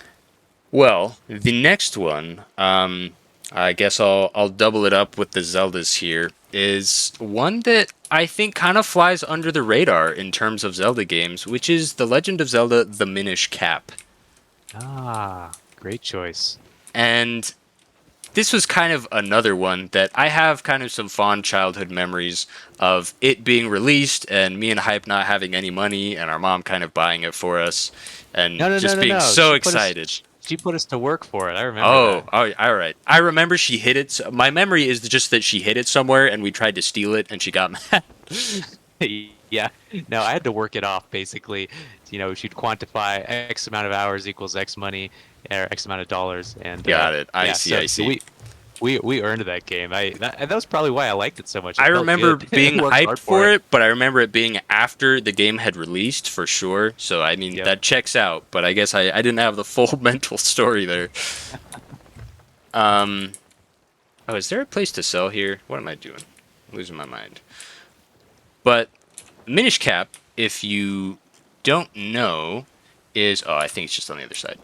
A: Well, the next one, I guess I'll double it up with the Zeldas here, is one that I think kind of flies under the radar in terms of Zelda games, which is The Legend of Zelda: The Minish Cap.
B: Great choice.
A: And this was kind of another one that I have kind of some fond childhood memories of it being released and me and Hype not having any money and our mom kind of buying it for us and
B: No, no, no,
A: just
B: no,
A: being
B: no.
A: so excited.
B: She put us to work for it. I remember
A: Oh,
B: that.
A: oh, all right. I remember she hid it. My memory is just that she hid it somewhere, and we tried to steal it, and she got mad.
B: Yeah. No, I had to work it off basically. She'd quantify X amount of hours equals X money or X amount of dollars. And
A: Got it. I
B: yeah,
A: see. I
B: so
A: see.
B: We earned that game. That was probably why I liked it so much.
A: I
B: It felt
A: remember
B: good.
A: being
B: Worked
A: hyped
B: hard for
A: for
B: it.
A: it, but I remember it being after the game had released for sure. So I mean
B: Yep.
A: that checks out, but I guess I didn't have the full mental story there. Um, oh, is there a place to sell here? What am I doing? I'm losing my mind. But Minish Cap, if you don't know, is I think it's just on the other side.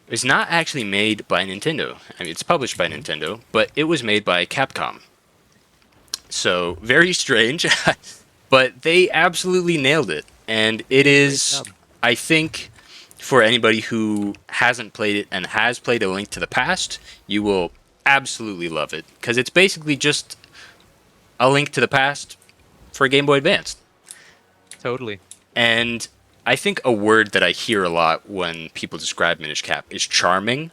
A: It's not actually made by Nintendo. I mean, it's published by
B: Mhm.
A: Nintendo, but it was made by Capcom. So very strange, but they absolutely nailed it. And
B: They
A: it
B: did a great
A: is,
B: job.
A: I think, for anybody who hasn't played it and has played A Link to the Past, you will absolutely love it because it's basically just A Link to the Past for Game Boy Advance.
B: Totally.
A: And I think a word that I hear a lot when people describe Minish Cap is charming,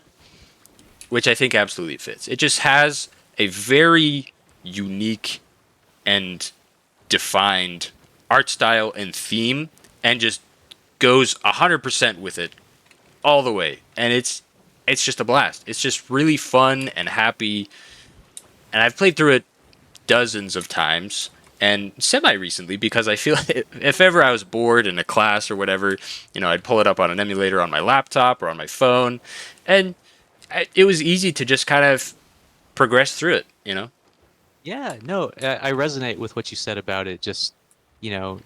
A: which I think absolutely fits. It just has a very unique and defined art style and theme and just goes 100% with it all the way. And it's just a blast. It's just really fun and happy. And I've played through it dozens of times and semi recently because I feel if ever I was bored in a class or whatever, I'd pull it up on an emulator on my laptop or on my phone, and it was easy to just kind of progress through it.
B: Yeah, no, I resonate with what you said about it. Just, you know,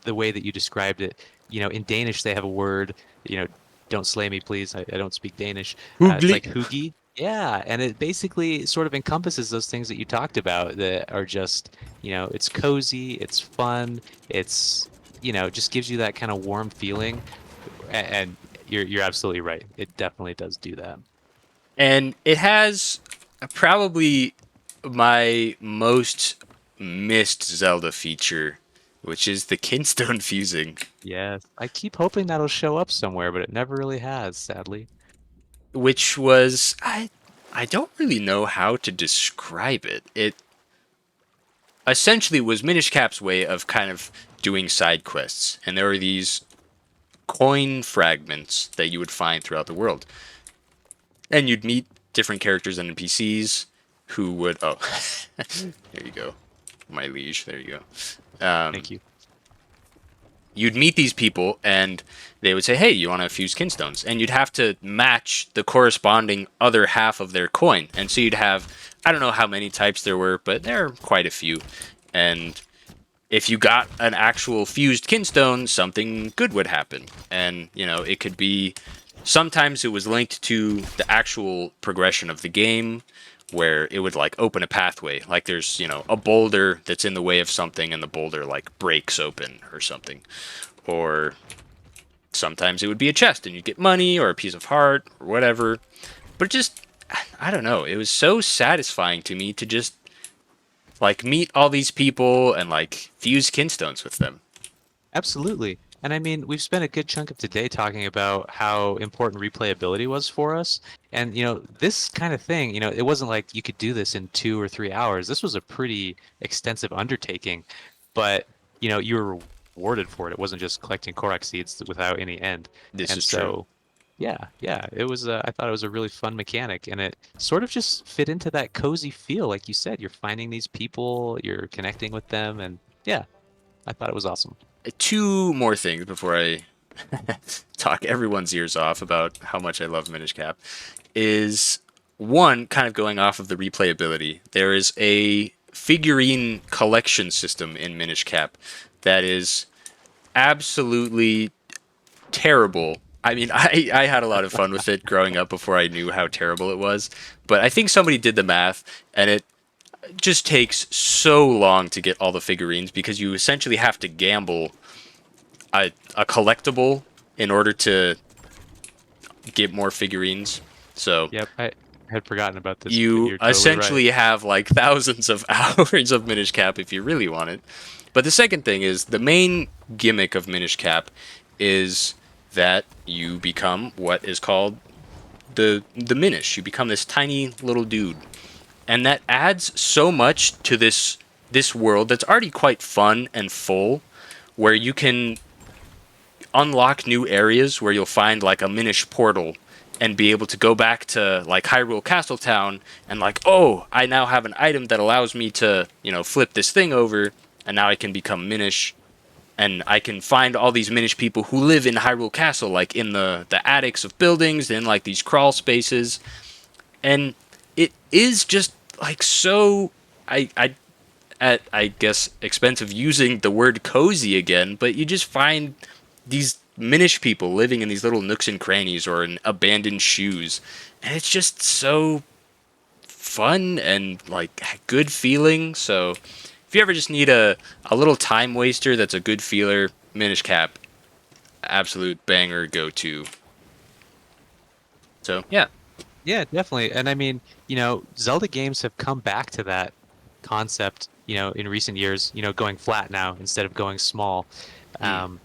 B: the way that you described it. In Danish they have a word, you know, don't slay me, please. I don't speak Danish. It's
A: Hoogly.
B: like hoogie. Yeah, and it basically sort of encompasses those things that you talked about that are just, it's cozy, it's fun, it's, just gives you that kind of warm feeling. And you're absolutely right. It definitely does do that.
A: And it has probably my most missed Zelda feature, which is the kinstone fusing,
B: Yes. I keep hoping that'll show up somewhere, but it never really has, sadly.
A: which was I don't really know how to describe it. It essentially was Minish Cap's way of kind of doing side quests, and there were these coin fragments that you would find throughout the world, and you'd meet different characters and NPCs who would there you go, my liege, there you go.
B: Thank you.
A: You'd meet these people and they would say, hey, you want to fuse kinstones, and you'd have to match the corresponding other half of their coin, and so you'd have, I don't know how many types there were, but there are quite a few. And if you got an actual fused kinstone, something good would happen. And, it could be, sometimes it was linked to the actual progression of the game, where it would like open a pathway. Like there's, a boulder that's in the way of something and the boulder like breaks open or something. Or sometimes it would be a chest and you'd get money or a piece of heart or whatever. But it just, I don't know. It was so satisfying to me to just like meet all these people and like fuse kinstones with them.
B: Absolutely. And I mean, we've spent a good chunk of today talking about how important replayability was for us. And, this kind of thing, it wasn't like you could do this in 2 or 3 hours. This was a pretty extensive undertaking, but, you were rewarded for it. It wasn't just collecting Korok seeds without any end.
A: This
B: And
A: is true.
B: so, yeah, it was, I thought it was a really fun mechanic, and it sort of just fit into that cozy feel. Like you said, you're finding these people, you're connecting with them, and yeah, I thought it was awesome.
A: Two more things before I talk everyone's ears off about how much I love Minish Cap is one, kind of going off of the replayability. There is a figurine collection system in Minish Cap that is absolutely terrible. I mean, I had a lot of fun with it growing up before I knew how terrible it was. But I think somebody did the math, and it just takes so long to get all the figurines because you essentially have to gamble a collectible in order to get more figurines. So
B: Yep, I had forgotten about this, but
A: you
B: you're totally right.
A: essentially have like thousands of hours of Minish Cap if you really want it. But the second thing is the main gimmick of Minish Cap is that you become what is called the Minish. You become this tiny little dude, and that adds so much to this world that's already quite fun and full, where you can unlock new areas where you'll find like a Minish portal, and be able to go back to like Hyrule Castletown and like, oh, I now have an item that allows me to, flip this thing over, and now I can become Minish, and I can find all these Minish people who live in Hyrule Castle, like in the attics of buildings, in like these crawl spaces, and it is just like so. I at I guess expense of using the word cozy again, but you just find these Minish people living in these little nooks and crannies or in abandoned shoes, and it's just so fun and like good feeling. So if you ever just need a little time waster that's a good feeler, Minish Cap, absolute banger go to. So yeah.
B: Yeah, definitely. And I mean, Zelda games have come back to that concept, in recent years, going flat now instead of going small,
A: Mm.
B: um,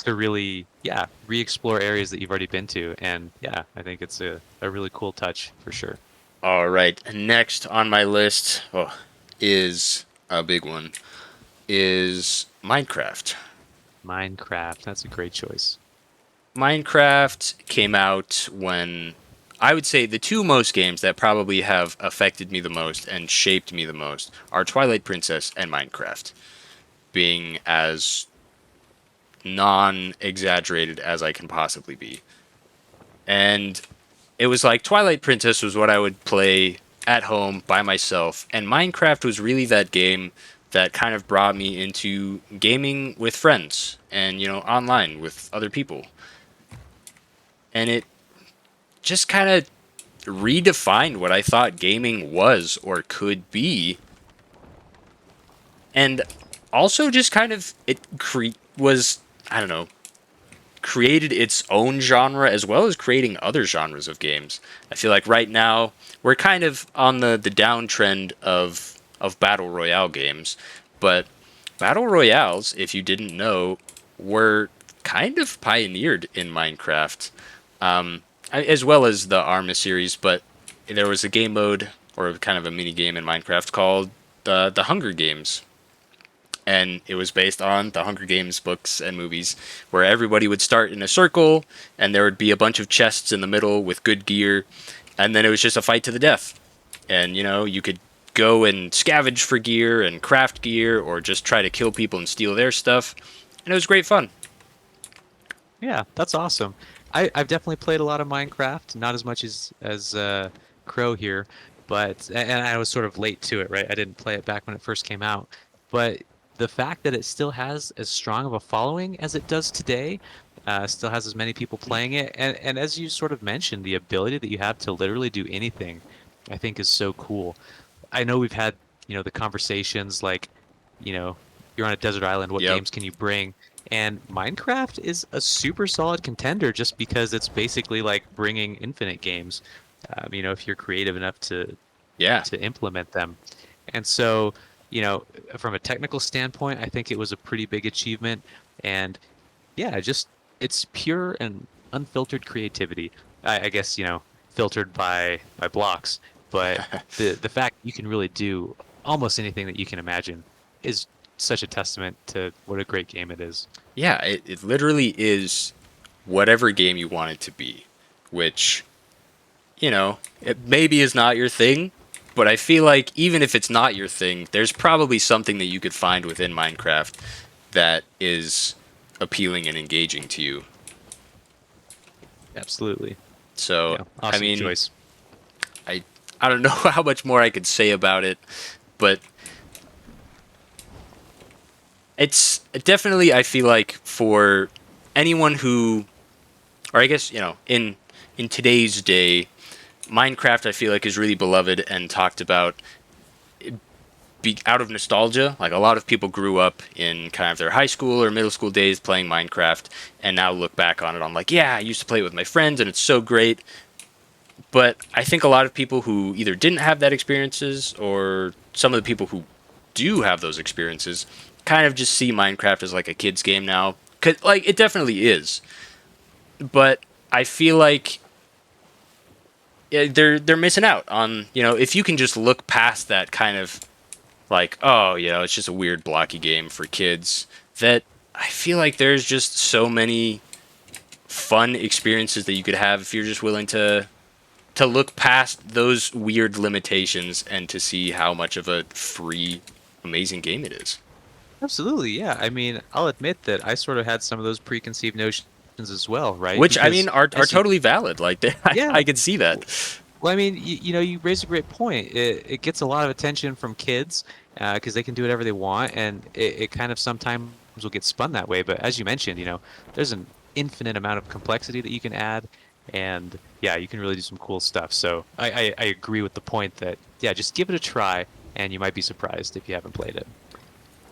B: to really, yeah, re-explore areas that you've already been to. And yeah, I think it's a really cool touch for sure.
A: All right, next on my list, is a big one, is Minecraft.
B: Minecraft, that's a great choice.
A: Minecraft came out when I would say the two most games that probably have affected me the most and shaped me the most are Twilight Princess and Minecraft, being as non exaggerated as I can possibly be. And it was like Twilight Princess was what I would play at home by myself, and Minecraft was really that game that kind of brought me into gaming with friends and, online with other people. And it just kind of redefined what I thought gaming was or could be, and also just kind of was, I don't know, created its own genre as well as creating other genres of games. I feel like right now we're kind of on the downtrend of battle royale games, but battle royales, if you didn't know, were kind of pioneered in Minecraft, as well as the Arma series. But there was a game mode or kind of a mini game in Minecraft called the Hunger Games, and it was based on the Hunger Games books and movies, where everybody would start in a circle, and there would be a bunch of chests in the middle with good gear, and then it was just a fight to the death. And you could go and scavenge for gear and craft gear, or just try to kill people and steal their stuff, and it was great fun.
B: Yeah, that's awesome. I've definitely played a lot of Minecraft, not as much as Crow here, but and I was sort of late to it, right? I didn't play it back when it first came out, but the fact that it still has as strong of a following as it does today, still has as many people playing it, and as you sort of mentioned, the ability that you have to literally do anything, I think is so cool. I know we've had, the conversations like, you know, you're on a desert island, what
A: Yep.
B: games can you bring? And Minecraft is a super solid contender just because it's basically like bringing infinite games, if you're creative enough to
A: Yeah.
B: implement them. And so, from a technical standpoint, I think it was a pretty big achievement. And yeah, just it's pure and unfiltered creativity. I guess, filtered by blocks, but the fact you can really do almost anything that you can imagine is such a testament to what a great game it is.
A: Yeah, it literally is whatever game you want it to be, which, it maybe is not your thing, but I feel like even if it's not your thing, there's probably something that you could find within Minecraft that is appealing and engaging to you.
B: Absolutely.
A: So,
B: Yeah,
A: I
B: awesome
A: mean,
B: choice.
A: I I don't know how much more I could say about it, but it's definitely, I feel like, for anyone who, or I guess, in today's day, Minecraft I feel like is really beloved and talked about out of nostalgia. Like a lot of people grew up in kind of their high school or middle school days playing Minecraft, and now look back on it on like, yeah, I used to play it with my friends and it's so great. But I think a lot of people who either didn't have that experiences, or some of the people who do have those experiences, kind of just see Minecraft as like a kid's game now. 'Cause, like, it definitely is. But I feel like, yeah, they're missing out on, if you can just look past that kind of like, oh, it's just a weird blocky game for kids, that I feel like there's just so many fun experiences that you could have if you're just willing to look past those weird limitations and to see how much of a free, amazing game it is.
B: Absolutely, yeah. I mean, I'll admit that I sort of had some of those preconceived notions as well, right?
A: Which I mean
B: Because
A: are
B: as you,
A: totally valid. Like
B: yeah.
A: I can see that.
B: Well, I mean, you raise a great point. It gets a lot of attention from kids because they can do whatever they want, and it kind of sometimes will get spun that way. But as you mentioned, there's an infinite amount of complexity that you can add, and yeah, you can really do some cool stuff. So I agree with the point that yeah, just give it a try, and you might be surprised if you haven't played it.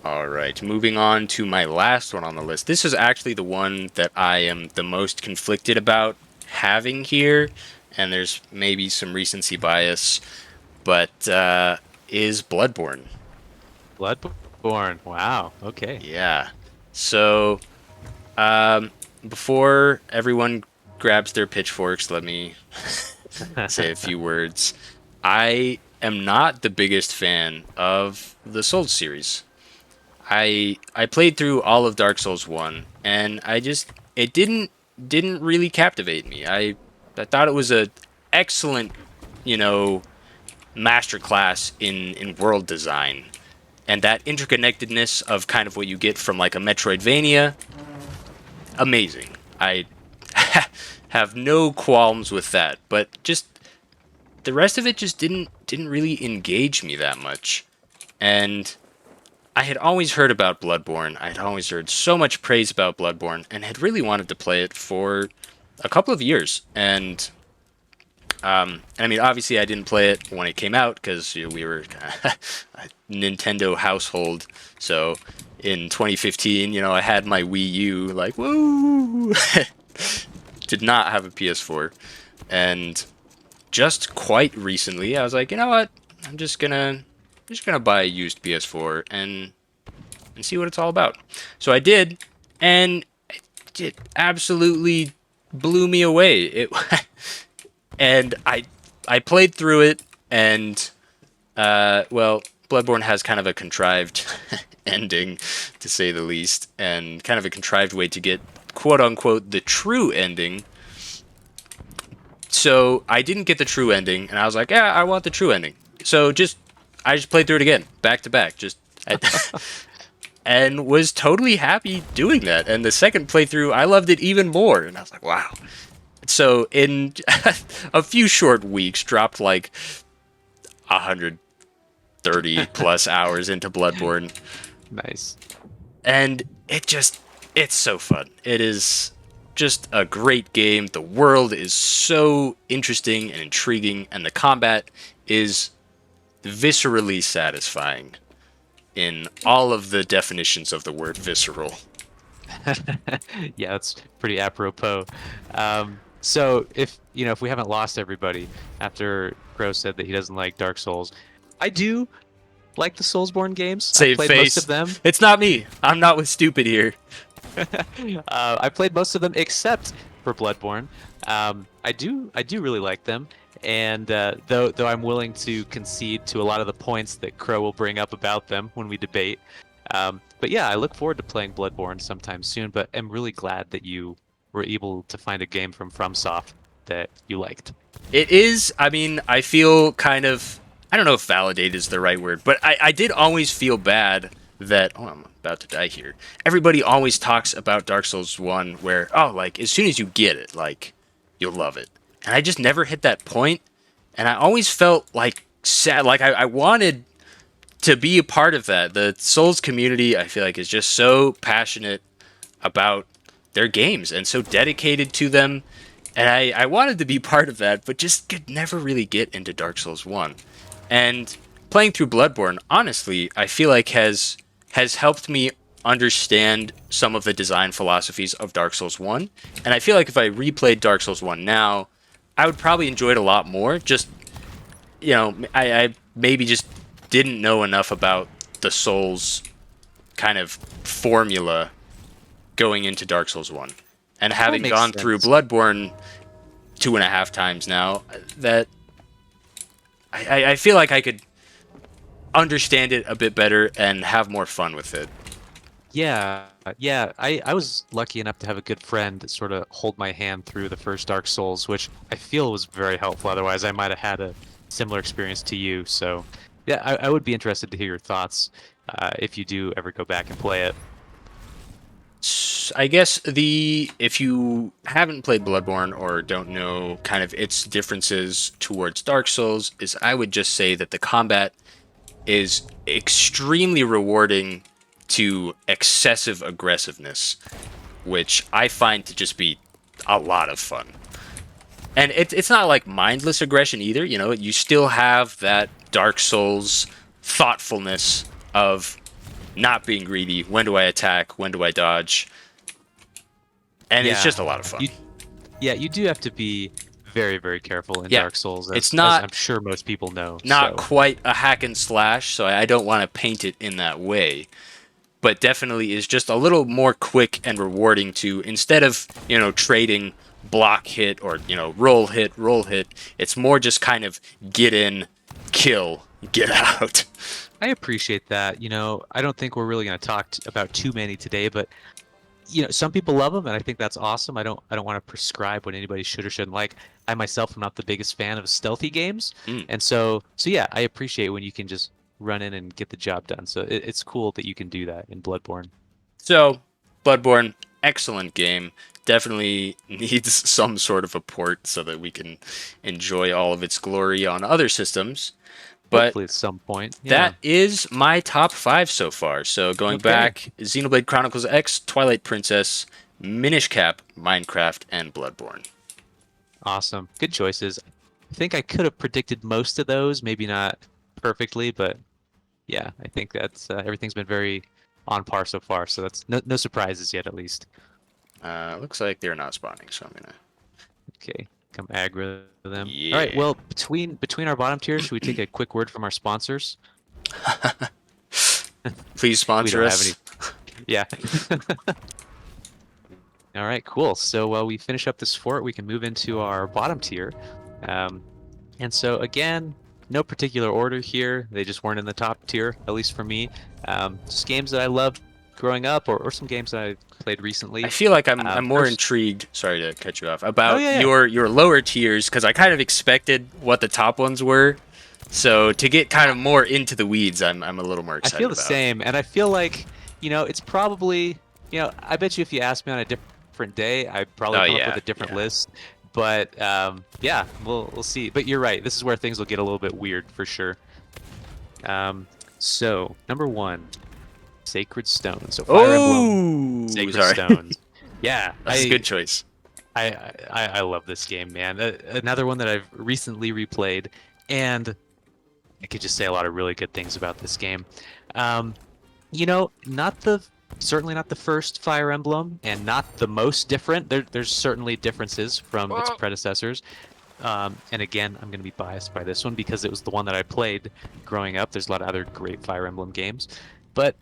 A: All right, moving on to my last one on the list. This is actually the one that I am the most conflicted about having here, and there's maybe some recency bias, but is Bloodborne.
B: Bloodborne. Wow. Okay.
A: Yeah. So, um, before everyone grabs their pitchforks, let me say a few words. I am not the biggest fan of the Souls series. I played through all of Dark Souls 1 and it didn't really captivate me. I thought it was a excellent, you know, masterclass in world design and that interconnectedness of kind of what you get from like a Metroidvania, amazing. I have no qualms with that, but just the rest of it just didn't really engage me that much. And I had always heard about Bloodborne. I had always heard so much praise about Bloodborne and had really wanted to play it for a couple of years. And I mean, obviously, I didn't play it when it came out because we were a Nintendo household. So in 2015, I had my Wii U, like, woo! Did not have a PS4. And just quite recently, I was like, you know what? I'm just gonna buy a used PS4 and see what it's all about. So I did, and it absolutely blew me away. It and I played through it, and well, Bloodborne has kind of a contrived ending, to say the least, and kind of a contrived way to get quote unquote the true ending. So I didn't get the true ending, and I was like, yeah, I want the true ending. So I just played through it again, back to back, and was totally happy doing that. And the second playthrough, I loved it even more, and I was like, wow. So in a few short weeks, dropped like 130 plus hours into Bloodborne,
B: Nice.
A: and it's so fun. It is just a great game. The world is so interesting and intriguing, and the combat is viscerally satisfying in all of the definitions of the word visceral.
B: Yeah, that's pretty apropos. So if we haven't lost everybody after Crow said that he doesn't like Dark Souls, I do like the Soulsborne games. I've
A: Save
B: played most of
A: face.
B: them.
A: It's not me. I'm not with stupid here.
B: I played most of them except for Bloodborne. I do really like them, and though I'm willing to concede to a lot of the points that Crow will bring up about them when we debate. But yeah, I look forward to playing Bloodborne sometime soon. But I'm really glad that you were able to find a game from FromSoft that you liked.
A: It is, I mean, I feel kind of, I don't know if validated is the right word, but I did always feel bad that, oh, I'm about to die here. Everybody always talks about Dark Souls 1 where, oh, like, as soon as you get it, like, you'll love it. And I just never hit that point, and I always felt, like, sad. Like, I wanted to be a part of that. The Souls community, I feel like, is just so passionate about their games and so dedicated to them. And I wanted to be part of that, but just could never really get into Dark Souls 1. And playing through Bloodborne, honestly, I feel like has helped me understand some of the design philosophies of Dark Souls 1. And I feel like if I replayed Dark Souls 1 now, I would probably enjoy it a lot more. Just, I maybe just didn't know enough about the Souls kind of formula going into Dark Souls 1. And
B: That
A: having
B: makes
A: gone through
B: sense.
A: Bloodborne 2.5 times now, that I feel like I could understand it a bit better and have more fun with it.
B: Yeah, Yeah, I was lucky enough to have a good friend sort of hold my hand through the first Dark Souls, which I feel was very helpful. Otherwise, I might have had a similar experience to you. So, yeah, I would be interested to hear your thoughts if you do ever go back and play it.
A: I guess the if you haven't played Bloodborne or don't know kind of its differences towards Dark Souls, is I would just say that the combat is extremely rewarding to excessive aggressiveness, which I find to just be a lot of fun. And it's not like mindless aggression either. You know, you still have that Dark Souls thoughtfulness of not being greedy. When do I attack? When do I dodge? And it's
B: Yeah,
A: just a lot of fun.
B: you yeah, you do have to be very, very careful in
A: Yeah,
B: Dark Souls,
A: it's
B: as
A: not
B: I'm sure most people know.
A: not
B: So,
A: quite a hack and slash, so I don't want to paint it in that way. But definitely is just a little more quick and rewarding to instead of trading block hit or roll hit. It's more just kind of get in, kill, get out.
B: I appreciate that. I don't think we're really going to talk about too many today, but some people love them, and I think that's awesome. I don't want to prescribe what anybody should or shouldn't like. I myself am not the biggest fan of stealthy games,
A: Mm.
B: and so yeah, I appreciate when you can just run in and get the job done. So it's cool that you can do that in Bloodborne.
A: So, Bloodborne, excellent game. Definitely needs some sort of a port so that we can enjoy all of its glory on other systems. But
B: Hopefully at some point.
A: that
B: Yeah.
A: is my top five so far. So going
B: Okay.
A: back, Xenoblade Chronicles X, Twilight Princess, Minish Cap, Minecraft, and Bloodborne.
B: Awesome. Good choices. I think I could have predicted most of those, maybe not perfectly, but yeah, I think that's everything's been very on par so far. So that's no surprises yet, at least.
A: Looks like they're not spawning, so I'm gonna.
B: Okay, come aggro them. All right.
A: Yeah.
B: Well, between our bottom tiers, should we take a quick word from our sponsors?
A: Please
B: We
A: sponsor
B: don't have
A: us.
B: any. Yeah. All right. Cool. So while we finish up this fort, we can move into our bottom tier. Um, and so again, no particular order here. They just weren't in the top tier, at least for me. Just games that I loved growing up, or some games that I played
A: I
B: recently.
A: feel like I'm more
B: First,
A: intrigued. Sorry to cut you off.
B: oh
A: About
B: yeah, yeah.
A: your lower tiers because I kind of expected what the top ones were. So to get kind of more into the weeds, I'm a little more
B: I feel
A: excited
B: the
A: about.
B: same, and I feel like, it's probably, I bet you if you asked me on a different day, I'd probably
A: Oh
B: come up with
A: yeah,
B: a different
A: yeah.
B: list. But yeah, we'll see. But you're right. This is where things will get a little bit weird for sure. So number one, Sacred Stones. So Fire Emblem,
A: Oh,
B: Sacred
A: sorry.
B: Stones. Yeah,
A: That's a good choice.
B: I love this game, man. Another one that I've recently replayed, and I could just say a lot of really good things about this game. Um, not the certainly not the first Fire Emblem, and not the most different. There's certainly differences from its
A: Oh.
B: predecessors. And again, I'm going to be biased by this one because it was the one that I played growing up. There's a lot of other great Fire Emblem games, but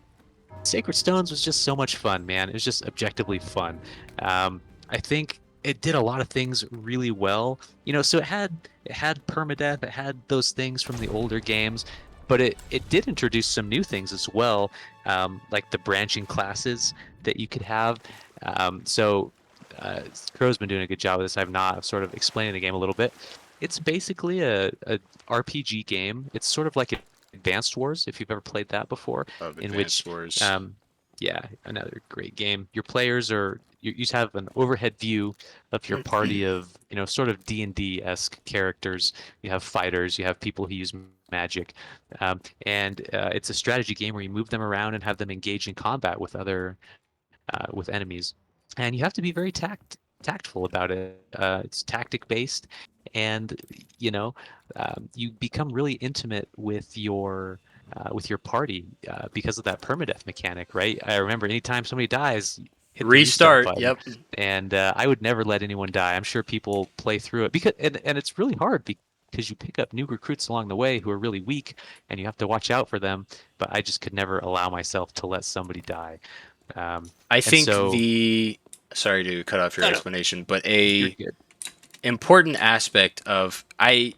B: Sacred Stones was just so much fun, man. It was just objectively fun. I think it did a lot of things really well. So it had permadeath, it had those things from the older games, but it did introduce some new things as well, like the branching classes that you could have. So Crow's been doing a good job of this. I've not. I've sort of explaining the game a little bit. It's basically a RPG game. It's sort of like Advanced Wars, if you've ever played that before,
A: Of
B: in
A: Advanced
B: which,
A: Wars.
B: um, yeah, another great game. Your players are you just have an overhead view of your party of sort of D&D esque characters. You have fighters, you have people who use magic, and it's a strategy game where you move them around and have them engage in combat with other with enemies, and you have to be very tactful about it. It's tactic based, and you know you become really intimate with your party because of that permadeath mechanic, right? I remember anytime somebody dies, hit the restart
A: Restart.
B: button,
A: Yep.
B: and I would never let anyone die. I'm sure people play through it because and it's really hard because you pick up new recruits along the way who are really weak, and you have to watch out for them. But I just could never allow myself to let somebody die. Um,
A: I
B: and
A: think
B: so,
A: the sorry to cut off your
B: no, no,
A: explanation, but
B: you're
A: a
B: good.
A: important aspect of I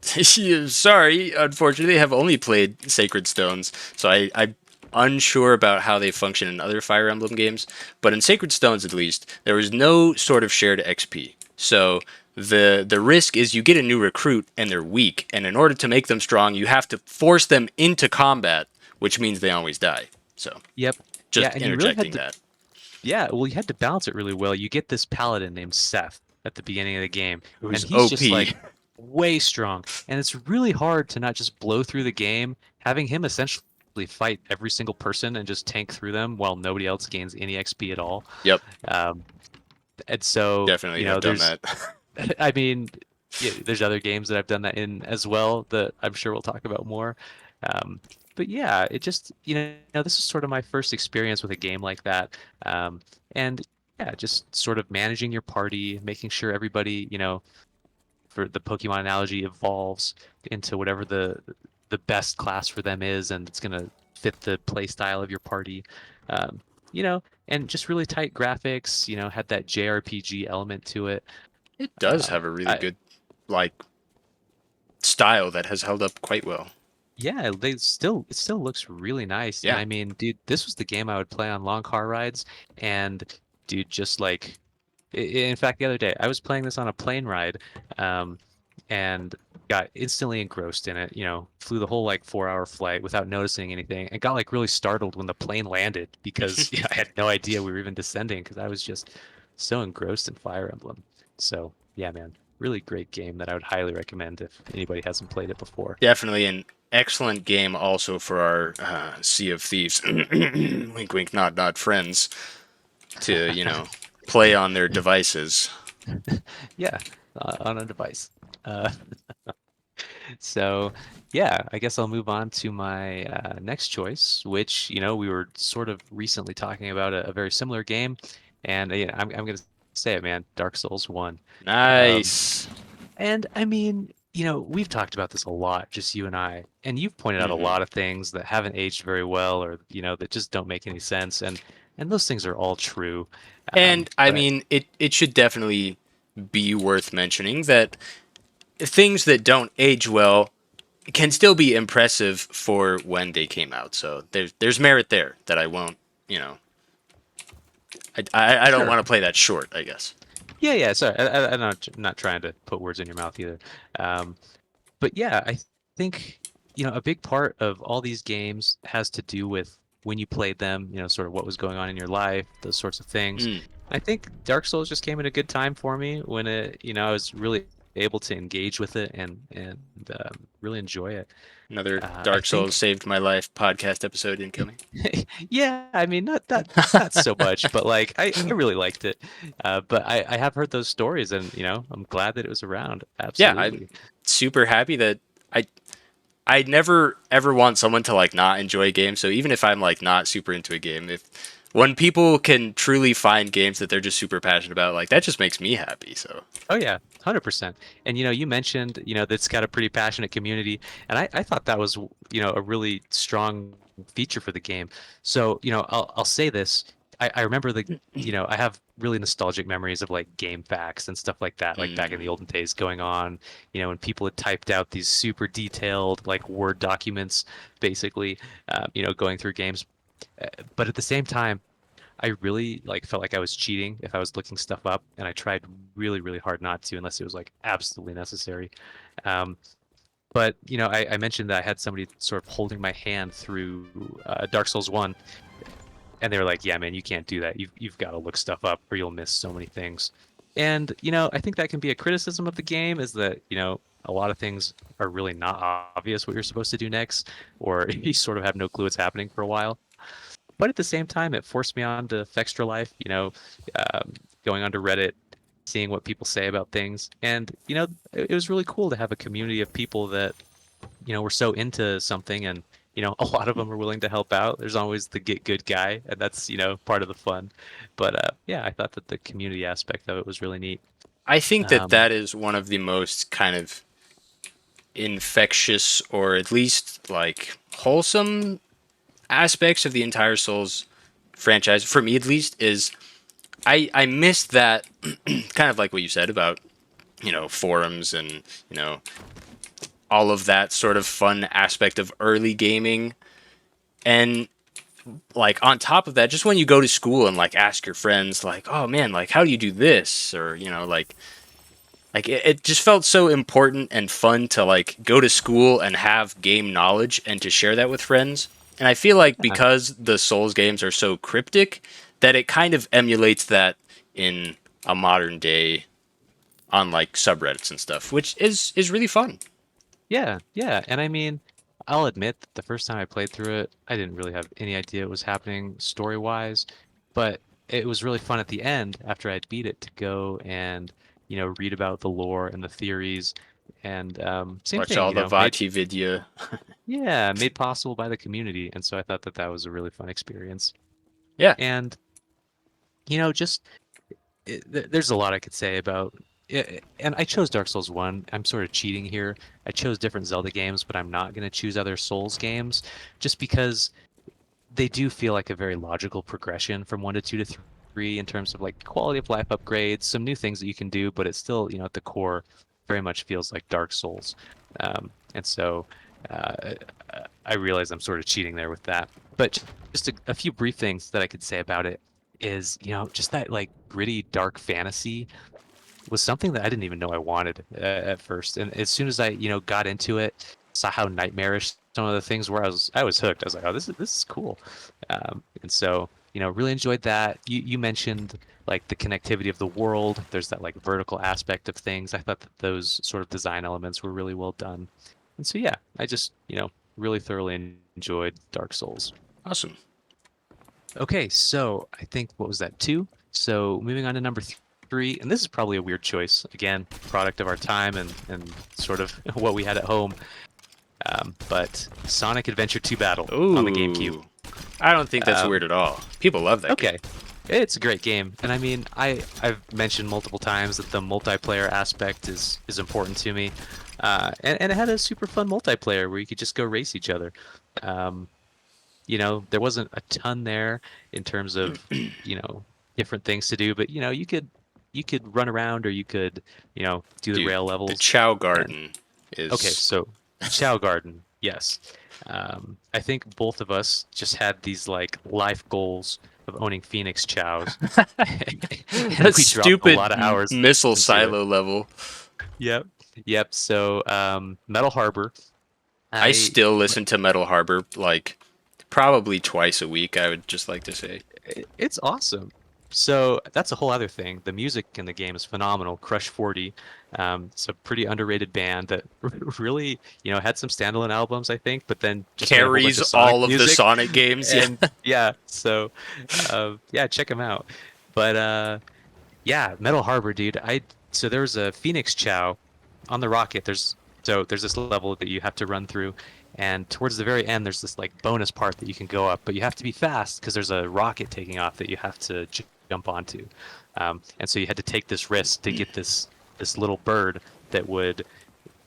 A: sorry, unfortunately, have only played Sacred Stones, so I unsure about how they function in other Fire Emblem games, but in Sacred Stones at least, there was no sort of shared XP. So the risk is you get a new recruit and they're weak, and in order to make them strong, you have to force them into combat, which means they always die. So
B: Yep. Yeah,
A: just
B: and you really had
A: interjecting
B: to.
A: that.
B: Yeah, well, you had to balance it really well. You get this paladin named Seth at the beginning of the game, and
A: Who's
B: he's just
A: OP.
B: like way strong. And it's really hard to not just blow through the game, having him essentially fight every single person and just tank through them while nobody else gains any XP at all.
A: Yep,
B: Um, and so,
A: definitely have done
B: there's,
A: that.
B: I mean, yeah, there's other games that I've done that in as well that I'm sure we'll talk about more. Um, but yeah, it just, this is sort of my first experience with a game like that. And yeah, just sort of managing your party, making sure everybody, for the Pokemon analogy, evolves into whatever the best class for them is, and it's gonna fit the play style of your party. Um, and just really tight graphics, had that JRPG element to it.
A: It does
B: Uh,
A: have a really
B: I,
A: good like style that has held up quite well.
B: Yeah, it still looks really nice. And
A: Yeah.
B: I mean, dude, this was the game I would play on long car rides. And dude, just like in fact, the other day I was playing this on a plane ride, um, and got instantly engrossed in it. Flew the whole like 4 hour flight without noticing anything, and got like really startled when the plane landed because yeah, I had no idea we were even descending because I was just so engrossed in Fire Emblem. So yeah, man, really great game that I would highly recommend if anybody hasn't played it before.
A: Definitely an excellent game also for our Sea of Thieves. Wink, wink, nod, nod friends to, play on their devices.
B: Yeah, on a device. Uh, so, yeah, I guess I'll move on to my next choice, which, we were sort of recently talking about a very similar game. And I'm going to say it, man, Dark Souls 1. Um,
A: Nice.
B: and I mean, we've talked about this a lot, just you and I, and you've pointed out a
A: Hmm.
B: lot of things that haven't aged very well or, that just don't make any sense. And those things are all true.
A: And I
B: But
A: mean, it should definitely be worth mentioning that things that don't age well can still be impressive for when they came out. So there's merit there that I won't, you know, I don't
B: sure.
A: want to play that short, I guess.
B: Yeah, yeah. Sorry, I'm not trying to put words in your mouth either. Um, but yeah, I think a big part of all these games has to do with when you played them. Sort of what was going on in your life, those sorts of things.
A: Mm,
B: I think Dark Souls just came at a good time for me when I was really able to engage with it and really enjoy it.
A: another
B: I
A: Dark Souls
B: think
A: saved my life podcast episode incoming.
B: Yeah, I mean, not so much, but like I really liked it. But I have heard those stories, and I'm glad that it was around.
A: Yeah, I'm
B: Absolutely.
A: super happy that I I never ever want someone to like not enjoy a game. So even if I'm like not super into a game, if when people can truly find games that they're just super passionate about, like that just makes me happy. So
B: Oh yeah, 100%. And you mentioned that's got a pretty passionate community, and I thought that was a really strong feature for the game. So I'll say this. I remember I have really nostalgic memories of like game facts and stuff like that, like back in the
A: mm,
B: olden days going on, when people had typed out these super detailed like Word documents, basically, going through games. But at the same time, I really like felt like I was cheating if I was looking stuff up, and I tried really, really hard not to unless it was like absolutely necessary. Um, but I mentioned that I had somebody sort of holding my hand through Dark Souls 1, and they were like, "Yeah, man, you can't do that. You've got to look stuff up, or you'll miss so many things." And I think that can be a criticism of the game is that a lot of things are really not obvious what you're supposed to do next, or you sort of have no clue what's happening for a while. But at the same time, it forced me on to Fextra Life, um, going onto Reddit, seeing what people say about things. And, it was really cool to have a community of people that, were so into something and, a lot of them are willing to help out. There's always the get good guy, and that's, part of the fun. But yeah, I thought that the community aspect of it was really neat.
A: I think that
B: Um,
A: that is one of the most kind of infectious or at least like wholesome aspects of the entire Souls franchise, for me at least, is I missed that kind of like what you said about, forums and, you know, all of that sort of fun aspect of early gaming. And like on top of that, just when you go to school and like ask your friends, like, oh man, like how do you do this, or like it just felt so important and fun to like go to school and have game knowledge and to share that with friends. And I feel like
B: Yeah.
A: because the Souls games are so cryptic, that it kind of emulates that in a modern day on like subreddits and stuff, which is really fun.
B: Yeah, yeah. And I mean, I'll admit that the first time I played through it, I didn't really have any idea what was happening story-wise, but it was really fun at the end after I'd beat it to go and, read about the lore and the theories. And same
A: Watch
B: thing,
A: all the
B: made
A: Vati video.
B: yeah, made possible by the community. And so I thought that that was a really fun experience.
A: Yeah,
B: And, just there's a lot I could say about and I chose Dark Souls 1. I'm sort of cheating here. I chose different Zelda games, but I'm not going to choose other Souls games just because they do feel like a very logical progression from 1 to 2 to 3 in terms of like quality of life upgrades, some new things that you can do, but it's still, at the core very much feels like Dark Souls. And so uh, I realize I'm sort of cheating there with that. But just a few brief things that I could say about it is, just that like gritty dark fantasy was something that I didn't even know I wanted at first. And as soon as I, got into it, saw how nightmarish some of the things were, I was hooked. I was like, oh, this is cool. And so, really enjoyed that. You mentioned like the connectivity of the world. There's that like vertical aspect of things. I thought that those sort of design elements were really well done. And so yeah, I just, really thoroughly enjoyed Dark Souls.
A: awesome.
B: Okay, so I think what was that, two? So moving on to number three, and this is probably a weird choice. Again, product of our time and sort of what we had at home. But Sonic Adventure 2 Battle on the GameCube.
A: Ooh, I don't think that's
B: Um,
A: weird at all. People love that game.
B: okay, it's a great game, and I mean, I've mentioned multiple times that the multiplayer aspect is important to me, and it had a super fun multiplayer where you could just go race each other. Um, there wasn't a ton there in terms of, you know, different things to do, but you could run around or you could, do the
A: Dude,
B: rail
A: the
B: levels.
A: Chow
B: And
A: Garden
B: okay,
A: is
B: so Chow Garden, yes. I think both of us just had these like life goals of owning Phoenix Chows, and
A: a
B: we dropped a
A: stupid
B: lot of hours
A: missile
B: into it.
A: silo level.
B: Yep, yep. So Metal Harbor,
A: I
B: I
A: still listen to Metal Harbor like probably twice a week, I would just like to say.
B: It's awesome. So that's a whole other thing. The music in the game is phenomenal. Crush 40, it's a pretty underrated band that really, had some standalone albums, I think, but then just made a whole bunch
A: Carries
B: of Sonic
A: all of the
B: music.
A: Sonic games. Yeah.
B: And yeah, so yeah, check them out. But yeah, Metal Harbor, dude. So there's a Phoenix Chow on the rocket. There's this level that you have to run through, and towards the very end, there's this like bonus part that you can go up, but you have to be fast because there's a rocket taking off that you have to jump onto. And so you had to take this risk to get this little bird that would.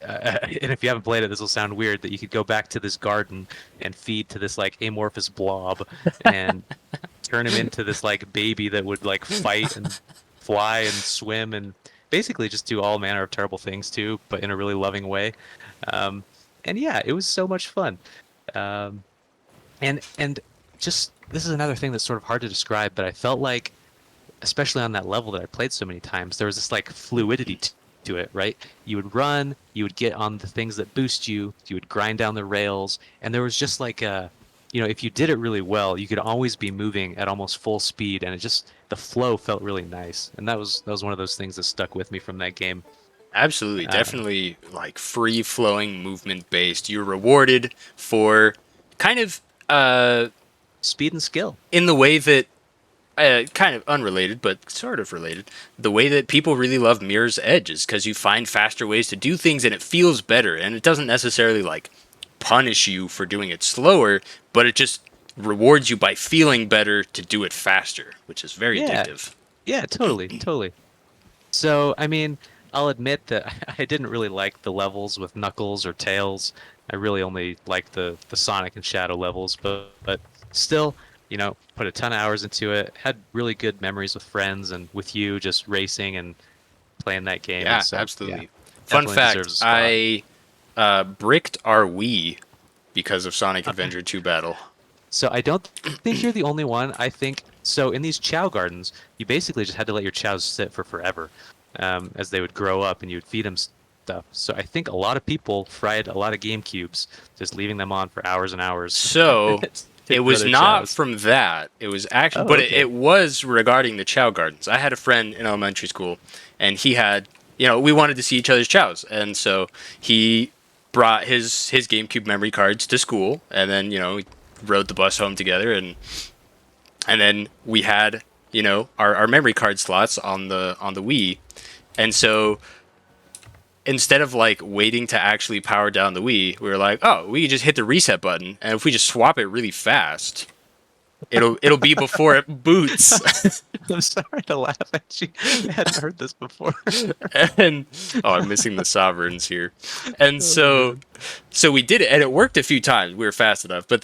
B: And if you haven't played it, this will sound weird. That you could go back to this garden and feed to this like amorphous blob, and turn him into this like baby that would like fight and fly and swim and basically just do all manner of terrible things too, but in a really loving way. Um, and yeah, it was so much fun. Um, and just this is another thing that's sort of hard to describe, but I felt like, especially on that level that I played so many times, there was this like fluidity to it, right? You would run, you would get on the things that boost you, you would grind down the rails, and there was just like a, if you did it really well, you could always be moving at almost full speed, and it just the flow felt really nice, and that was one of those things that stuck with me from that game.
A: Absolutely,
B: Uh,
A: definitely like free flowing movement based. You're rewarded for kind of
B: Speed and skill.
A: in the way that kind of unrelated, but sort of related. The way that people really love Mirror's Edge is because you find faster ways to do things and it feels better. And it doesn't necessarily like punish you for doing it slower, but it just rewards you by feeling better to do it faster, which is very
B: Yeah,
A: addictive.
B: yeah, totally, totally. So, I mean, I'll admit that I didn't really like the levels with Knuckles or Tails. I really only liked the Sonic and Shadow levels, but still, put a ton of hours into it. Had really good memories with friends and with you just racing and playing that game. And
A: Yeah,
B: so, yeah,
A: absolutely. Fun
B: definitely
A: fact
B: deserves a spot.
A: I bricked our Wii because of Sonic Adventure 2 Battle.
B: So I don't think you're the only one. I think so. In these chow gardens, you basically just had to let your chows sit for forever, as they would grow up, and you would feed them stuff. So I think a lot of people fried a lot of Game Cubes, just leaving them on for hours and hours
A: So
B: to
A: it
B: grow
A: was
B: their
A: not
B: chows.
A: from that. It was actually,
B: Oh,
A: but
B: okay.
A: it was regarding the chow gardens. I had a friend in elementary school, and he had, we wanted to see each other's chows, and so he brought his GameCube memory cards to school, and then we rode the bus home together, and then we had our memory card slots on the Wii, and so instead of like waiting to actually power down the Wii, we were like, oh, we could just hit the reset button, and if we just swap it really fast, it'll be before it boots.
B: I'm sorry to laugh at you. I hadn't heard this before.
A: And I'm missing the sovereigns here, and
B: Oh
A: so
B: man,
A: so we did it, and it worked a few times. We were fast enough, but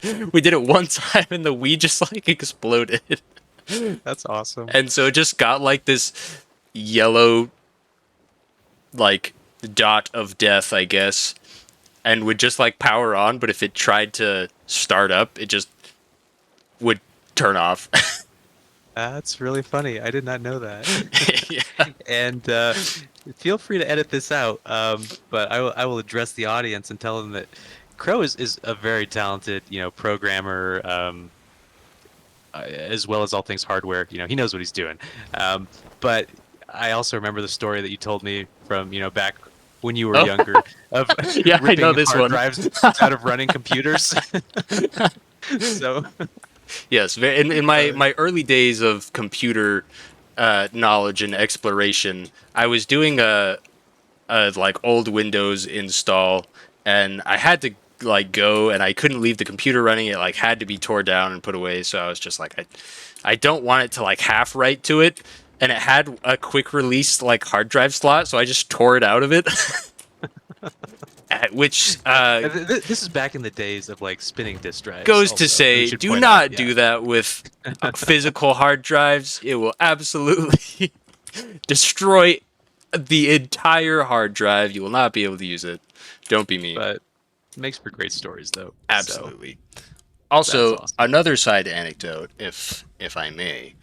A: then we did it one time, and the Wii just like exploded,
B: that's awesome.
A: and so it just got like this yellow like dot of death, I guess, and would just like power on, but if it tried to start up, it just would turn off.
B: That's really funny. I did not know that.
A: Yeah.
B: And feel free to edit this out. But I will address the audience and tell them that Crow is a very talented, programmer, as well as all things hardware. He knows what he's doing. But I also remember the story that you told me from, back when you were
A: Oh,
B: younger of
A: yeah, I know
B: ripping
A: this
B: hard
A: one.
B: drives out of running computers. So,
A: Yes, in my
B: uh,
A: my early days of computer knowledge and exploration, I was doing a like old Windows install, and I had to like go, and I couldn't leave the computer running. It like had to be tore down and put away. So I was just like, I don't want it to like half write to it, and it had a quick release like hard drive slot, so I just tore it out of it. Which
B: this is back in the days of like spinning disk drives.
A: goes to
B: Also, we
A: say,
B: should
A: do
B: point out.
A: not
B: Yeah.
A: do that with physical hard drives. It will absolutely destroy the entire hard drive. You will not be able to use it. Don't be me.
B: But it makes for great stories though. So
A: Absolutely.
B: that's
A: Also,
B: awesome.
A: another side anecdote, if I may,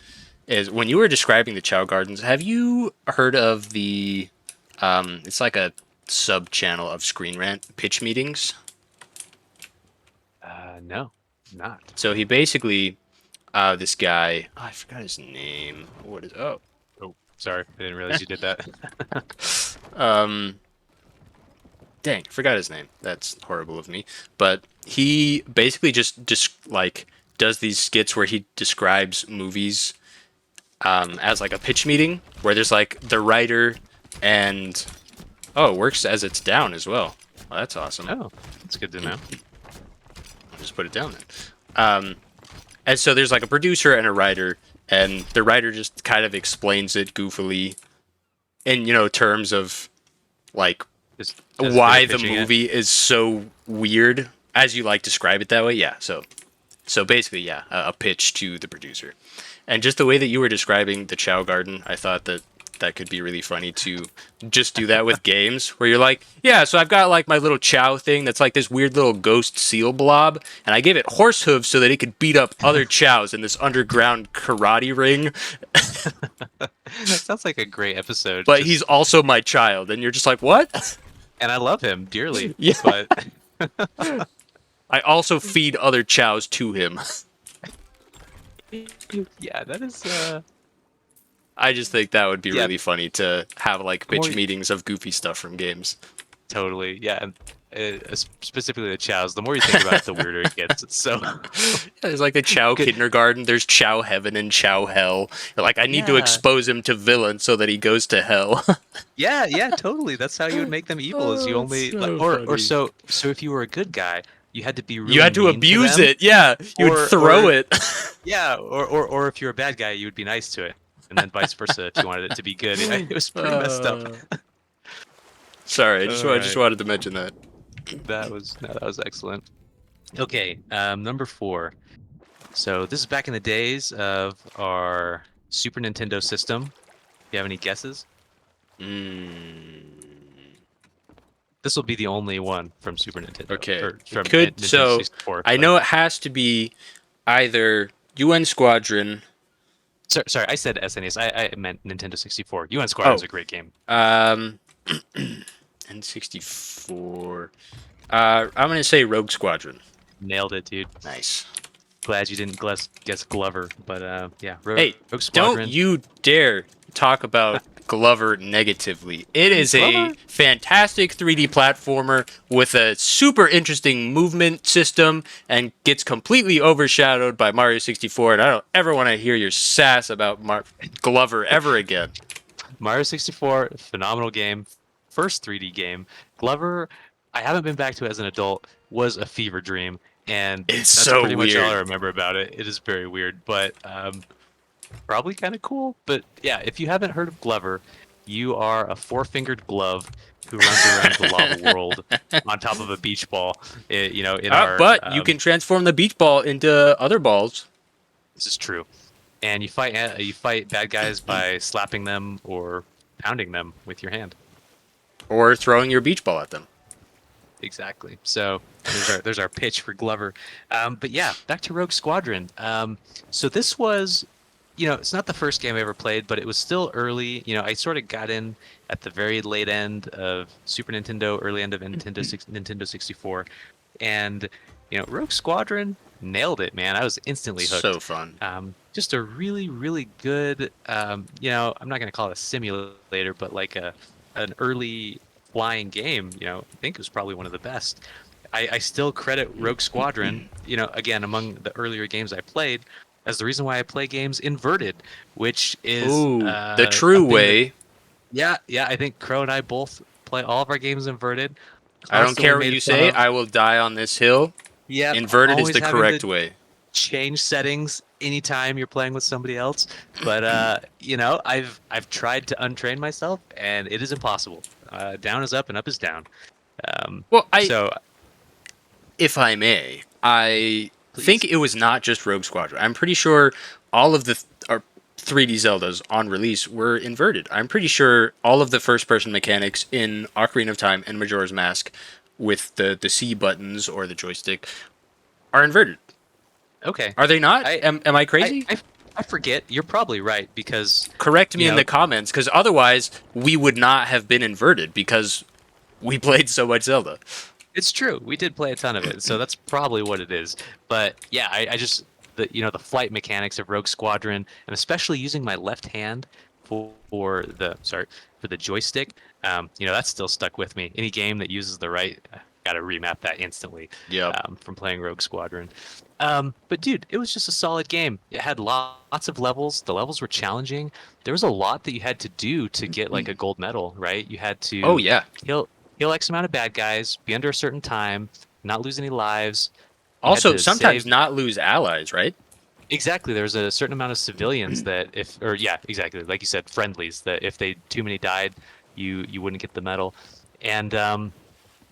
A: is when you were describing the Chow Gardens, have you heard of the it's like a sub channel of Screen Rant pitch meetings?
B: No, not.
A: So he basically this guy, oh, I forgot his name. What is
B: Oh, sorry, I didn't realize you did that.
A: um dang, forgot his name. That's horrible of me. But he basically just like does these skits where he describes movies as like a pitch meeting where there's like the writer and it works as it's down as well. Well, that's awesome.
B: Oh, that's good to know.
A: I'll just put it down then. Um, and so there's like a producer and a writer, and the writer just kind of explains it goofily in terms of like
B: Just as if they were
A: why the
B: pitching it.
A: movie is so weird as you like describe it that way. Yeah. So basically, yeah, a pitch to the producer, and just the way that you were describing the Chow Garden, I thought that could be really funny to just do that with games where you're like, yeah, so I've got like my little Chow thing that's like this weird little ghost seal blob, and I gave it horse hooves so that it could beat up other Chows in this underground karate ring,
B: That sounds like a great episode.
A: but he's
B: Just
A: also my child, and you're just like, what?
B: and I love him dearly,
A: Yeah.
B: but
A: I also feed other Chows to him.
B: yeah, that is
A: I just think that would be
B: yeah,
A: really funny to have like
B: more
A: pitch meetings of goofy stuff from games.
B: totally. Yeah, and specifically the chows. The more you think about it, the weirder it gets. So
A: There's like the Chow
B: good.
A: kindergarten, there's Chow heaven and Chow hell. You're like, I need to
B: Yeah.
A: expose him to villain so that he goes to hell.
B: Yeah, yeah, totally. That's how you would make them evil. Is you
A: Oh, it's
B: only like,
A: so
B: or
A: funny.
B: so if you were a good guy, you had to be
A: You
B: really
A: had to
B: mean to
A: abuse
B: them,
A: it, yeah. You would throw
B: or
A: it.
B: yeah, or if you're a bad guy, you would be nice to it, and then vice versa if you wanted it to be good. It was pretty messed up.
A: Uh, Sorry,
B: All
A: I just
B: right,
A: wanted to mention that.
B: that was excellent. Okay, number 4. So this is back in the days of our Super Nintendo system. Do you have any guesses?
A: Mm,
B: This will be the only one from Super Nintendo
A: Okay,
B: or
A: it
B: from
A: could.
B: Nintendo
A: So
B: 64.
A: I
B: But
A: know it has to be either UN Squadron.
B: sorry, I said SNES. I meant Nintendo 64. UN Squadron is
A: Oh,
B: a great game.
A: um, N64. I'm gonna say Rogue Squadron.
B: Nailed it, dude.
A: Nice.
B: Glad you didn't guess Glover, but yeah, Rogue
A: Hey, don't
B: Squadron.
A: you dare talk about Glover negatively. It is a
B: Glover.
A: fantastic 3D platformer with a super interesting movement system and gets completely overshadowed by Mario 64. And I don't ever want to hear your sass about Glover ever again.
B: Mario 64, phenomenal game. First 3D game. Glover, I haven't been back to it as an adult, was a fever dream. And
A: It's
B: that's
A: so
B: pretty much all I
A: weird.
B: remember about it. It is very weird, but probably kind of cool. But yeah, if you haven't heard of Glover, you are a four-fingered glove who runs around the lava world on top of a beach ball. In our
A: But you can transform the beach ball into other balls
B: this is true. And you fight bad guys by slapping them or pounding them with your hand.
A: or throwing your beach ball at them.
B: Exactly. So there's our pitch for Glover. But yeah, back to Rogue Squadron. So this was, it's not the first game I ever played, but it was still early. I sort of got in at the very late end of Super Nintendo, early end of Nintendo 64, and Rogue Squadron nailed it, man. I was instantly
A: So
B: hooked.
A: fun.
B: Just a really, really good. I'm not gonna call it a simulator, but like an early flying game. I think it was probably one of the best. I still credit Rogue Squadron, again, among the earlier games I played, as the reason why I play games inverted, which is
A: Ooh, the
B: a
A: true
B: thing that,
A: way.
B: yeah, yeah, I think Crow and I both play all of our games inverted,
A: I don't
B: constantly
A: care what
B: made
A: you
B: fun
A: say.
B: of.
A: I will die on this hill.
B: Yep,
A: Inverted is
B: always
A: the
B: having to
A: correct way.
B: change settings anytime you're playing with somebody else. But I've tried to untrain myself, and it is impossible. Down is up, and up is down.
A: Well,
B: So
A: if I may, I think
B: please.
A: it was not just Rogue Squadron. I'm pretty sure all of the 3D Zeldas on release were inverted. I'm pretty sure all of the first-person mechanics in Ocarina of Time and Majora's Mask, with the C buttons or the joystick, are inverted.
B: Okay.
A: Are they not?
B: I,
A: Am I
B: I
A: crazy?
B: I I forget. You're probably right because
A: Correct me
B: you
A: in
B: know
A: the comments, because otherwise we would not have been inverted because we played so much Zelda.
B: it's true. We did play a ton of it, so that's probably what it is. But yeah, I just the flight mechanics of Rogue Squadron, and especially using my left hand for the joystick. That's still stuck with me. Any game that uses the right, got to remap that instantly
A: Yep.
B: from playing Rogue Squadron. But dude, it was just a solid game. It had lots of levels. The levels were challenging. There was a lot that you had to do to get like a gold medal, right? You had
A: Oh
B: to
A: yeah.
B: kill X amount of bad guys, be under a certain time, not lose any lives. You had
A: Also,
B: to
A: sometimes
B: save.
A: not lose allies, right?
B: Exactly. There's a certain amount of civilians that yeah, exactly, like you said, friendlies that if they too many died, you wouldn't get the medal. And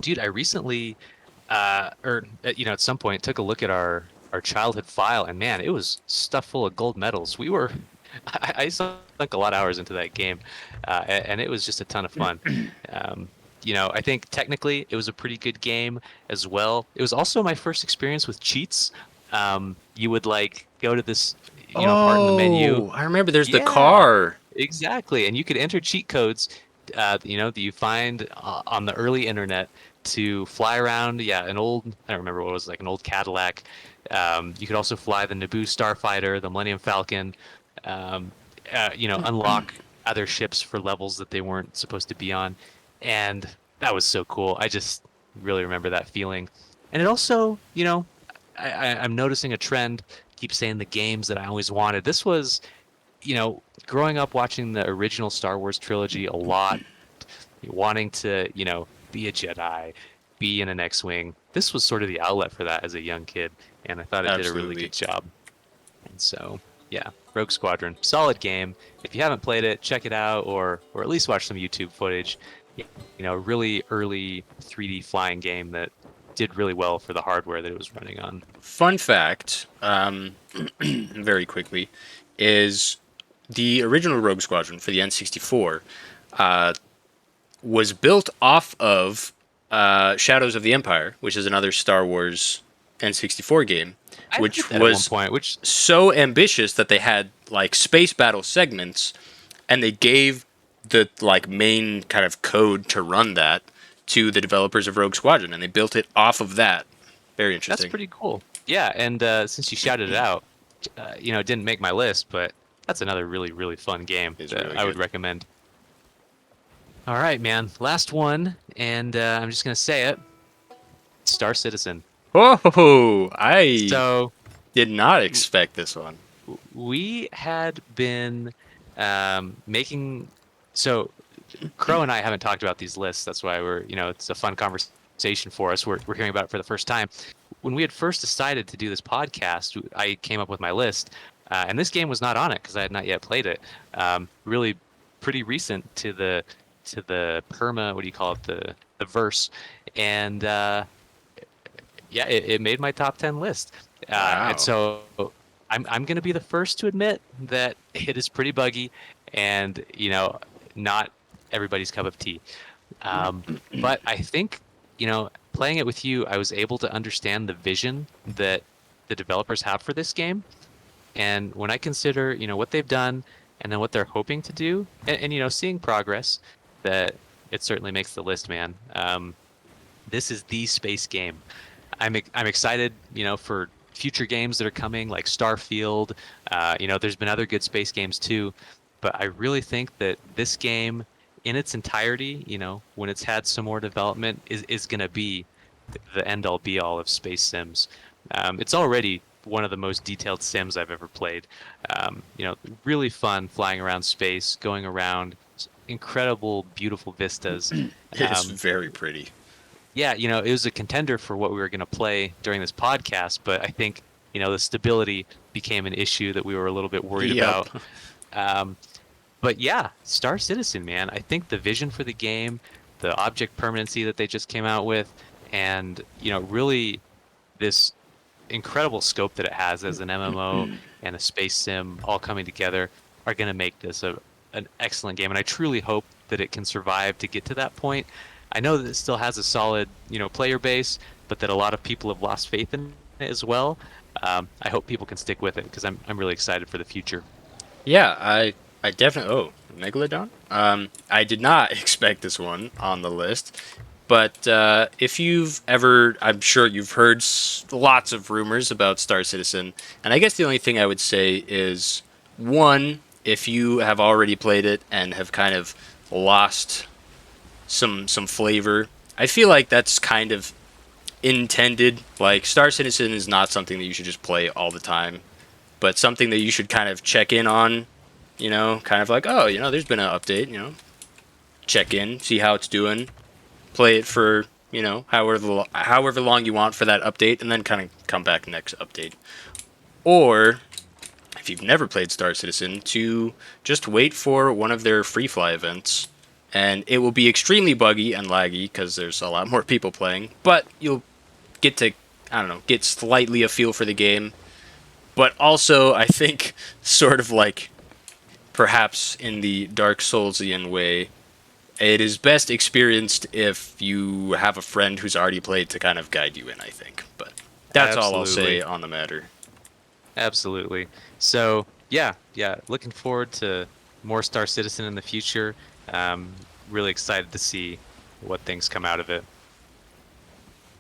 B: dude, I recently, at some point, took a look at our childhood file, and man, it was stuffed full of gold medals. I sunk a lot of hours into that game, and it was just a ton of fun. I think technically it was a pretty good game as well. It was also my first experience with cheats. You would like go to this, part in the menu.
A: Oh, I remember there's the
B: Yeah,
A: car.
B: exactly. And you could enter cheat codes, that you find on the early internet to fly around. Yeah, I don't remember what it was, like an old Cadillac. You could also fly the Naboo Starfighter, the Millennium Falcon. Um, unlock other ships for levels that they weren't supposed to be on, and that was so cool. I just really remember that feeling. And it also, I'm noticing a trend. Keep saying the games that I always wanted. This was, growing up watching the original Star Wars trilogy a lot, wanting to, be a Jedi, be in an X-wing. This was sort of the outlet for that as a young kid, and I thought it did a really
A: Absolutely.
B: good job. And so, yeah, Rogue Squadron, solid game. If you haven't played it, check it out, or at least watch some YouTube footage. Really early 3D flying game that did really well for the hardware that it was running on.
A: Fun fact, very quickly, is the original Rogue Squadron for the N64 uh, was built off of Shadows of the Empire, which is another Star Wars N64 game,
B: I played
A: which
B: that at one
A: was
B: point, which
A: so ambitious that they had like space battle segments, and they gave the like main kind of code to run that to the developers of Rogue Squadron, and they built it off of that. Very
B: that's
A: interesting.
B: pretty cool. Yeah, and since you shouted it out, it didn't make my list, but that's another really, really fun game
A: It's
B: that
A: really
B: I would
A: good.
B: recommend. All right, man. Last one, and I'm just gonna say it: Star Citizen.
A: Oh, I
B: So
A: did not expect this one.
B: we had been making. So Crow and I haven't talked about these lists. That's why it's a fun conversation for us. We're hearing about it for the first time. When we had first decided to do this podcast, I came up with my list, and this game was not on it because I had not yet played it. Really, pretty recent to the perma. What do you call it? The verse, and yeah, it made my top 10 list. And
A: Wow.
B: so I'm going to be the first to admit that it is pretty buggy and, not everybody's cup of tea. Um, but I think, playing it with you, I was able to understand the vision that the developers have for this game. And when I consider, what they've done and then what they're hoping to do and seeing progress, that it certainly makes the list, man. This is the space game. I'm excited, for future games that are coming, like Starfield. There's been other good space games too, but I really think that this game, in its entirety, when it's had some more development, is going to be the end all be all of space sims. It's already one of the most detailed sims I've ever played. Really fun flying around space, going around incredible, beautiful vistas.
A: It is
B: Um,
A: very pretty.
B: yeah, it was a contender for what we were going to play during this podcast, but I think, the stability became an issue that we were a little bit worried
A: Yep.
B: about. Um, but yeah, Star Citizen, man, I think the vision for the game, the object permanency that they just came out with, and, really this incredible scope that it has as an MMO and a space sim all coming together are going to make this an excellent game. And I truly hope that it can survive to get to that point. I know that it still has a solid, player base, but that a lot of people have lost faith in it as well. I hope people can stick with it because I'm really excited for the future.
A: Yeah, I definitely. Oh, Megalodon. I did not expect this one on the list, but if you've ever, I'm sure you've heard lots of rumors about Star Citizen, and I guess the only thing I would say is one, if you have already played it and have kind of lost some flavor, I feel like that's kind of intended. Like Star Citizen is not something that you should just play all the time, but something that you should kind of check in on, kind of like, oh, there's been an update, check in, see how it's doing, play it for, however long you want for that update, and then kind of come back next update. Or if you've never played Star Citizen, to just wait for one of their free fly events. And it will be extremely buggy and laggy because there's a lot more people playing, but you'll get to, I don't know, get slightly a feel for the game. But also, I think, sort of like perhaps in the Dark Soulsian way, it is best experienced if you have a friend who's already played to kind of guide you in, I think. But that's all I'll say
B: Absolutely.
A: on the matter.
B: Absolutely. So yeah, yeah, looking forward to more Star Citizen in the future. Really excited to see what things come out of it.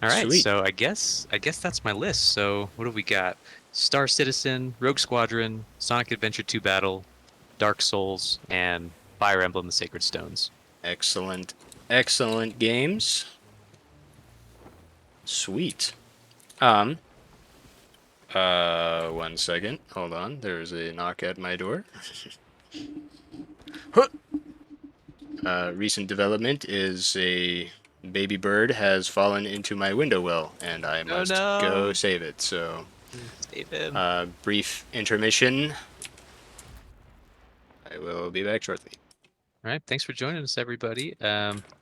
B: All right,
A: Sweet.
B: so I guess that's my list. So what have we got? Star Citizen, Rogue Squadron, Sonic Adventure 2 Battle, Dark Souls, and Fire Emblem: The Sacred Stones.
A: Excellent. Excellent games. Sweet. Um, 1 second. Hold on. There's a knock at my door. Recent development is a baby bird has fallen into my window well, and I
B: Oh
A: must go
B: no!
A: save it. So,
B: Save him.
A: brief intermission. I will be back shortly.
B: All right, thanks for joining us, everybody.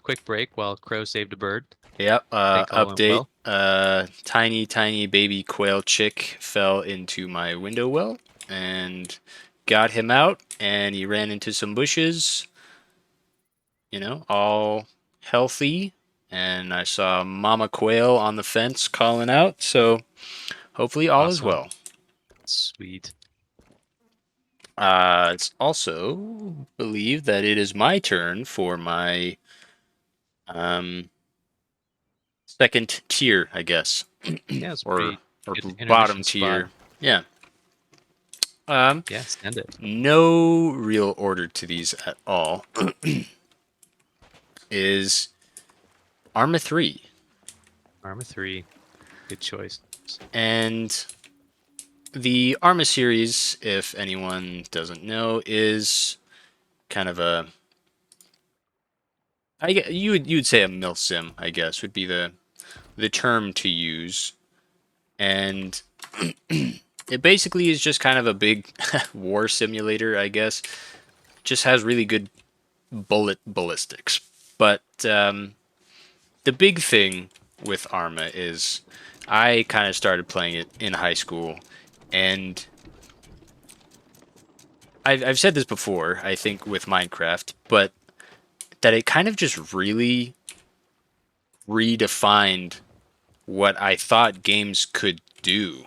B: Quick break while Crow saved a bird.
A: Yep.
B: Think all went
A: Update.
B: well.
A: Tiny baby quail chick fell into my window well and got him out, and he ran into some bushes. All healthy and I saw Mama Quail on the fence calling out, so hopefully all is
B: Awesome.
A: well.
B: Sweet.
A: It's also believed that it is my turn for my um, second tier, I guess,
B: Yeah, it's
A: or
B: pretty
A: or
B: good
A: bottom
B: intermission spot.
A: tier. Yeah. Um,
B: Yeah, send it.
A: no real order to these at all. Is Arma 3.
B: Arma 3. Good choice.
A: And the Arma series, if anyone doesn't know, is kind of a you would say a mil sim, I guess, would be the term to use. And it basically is just kind of a big war simulator, I guess. Just has really good bullet ballistics. But the big thing with Arma is I kind of started playing it in high school, and I've said this before, I think, with Minecraft, but that it kind of just really redefined what I thought games could do.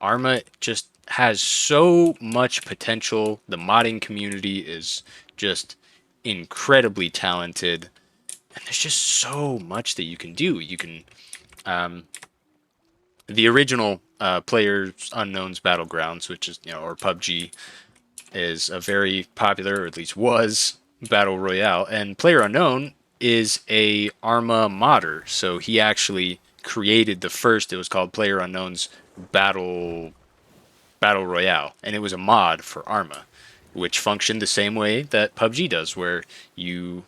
A: Arma just has so much potential. The modding community is just incredibly talented, and there's just so much that you can do. You can um, the original Players Unknown's Battlegrounds, which is or PUBG, is a very popular, or at least was, battle royale, and Player Unknown is a Arma modder. So he actually created the first. It was called Player Unknown's Battle Royale, and it was a mod for Arma, which functioned the same way that PUBG does, where you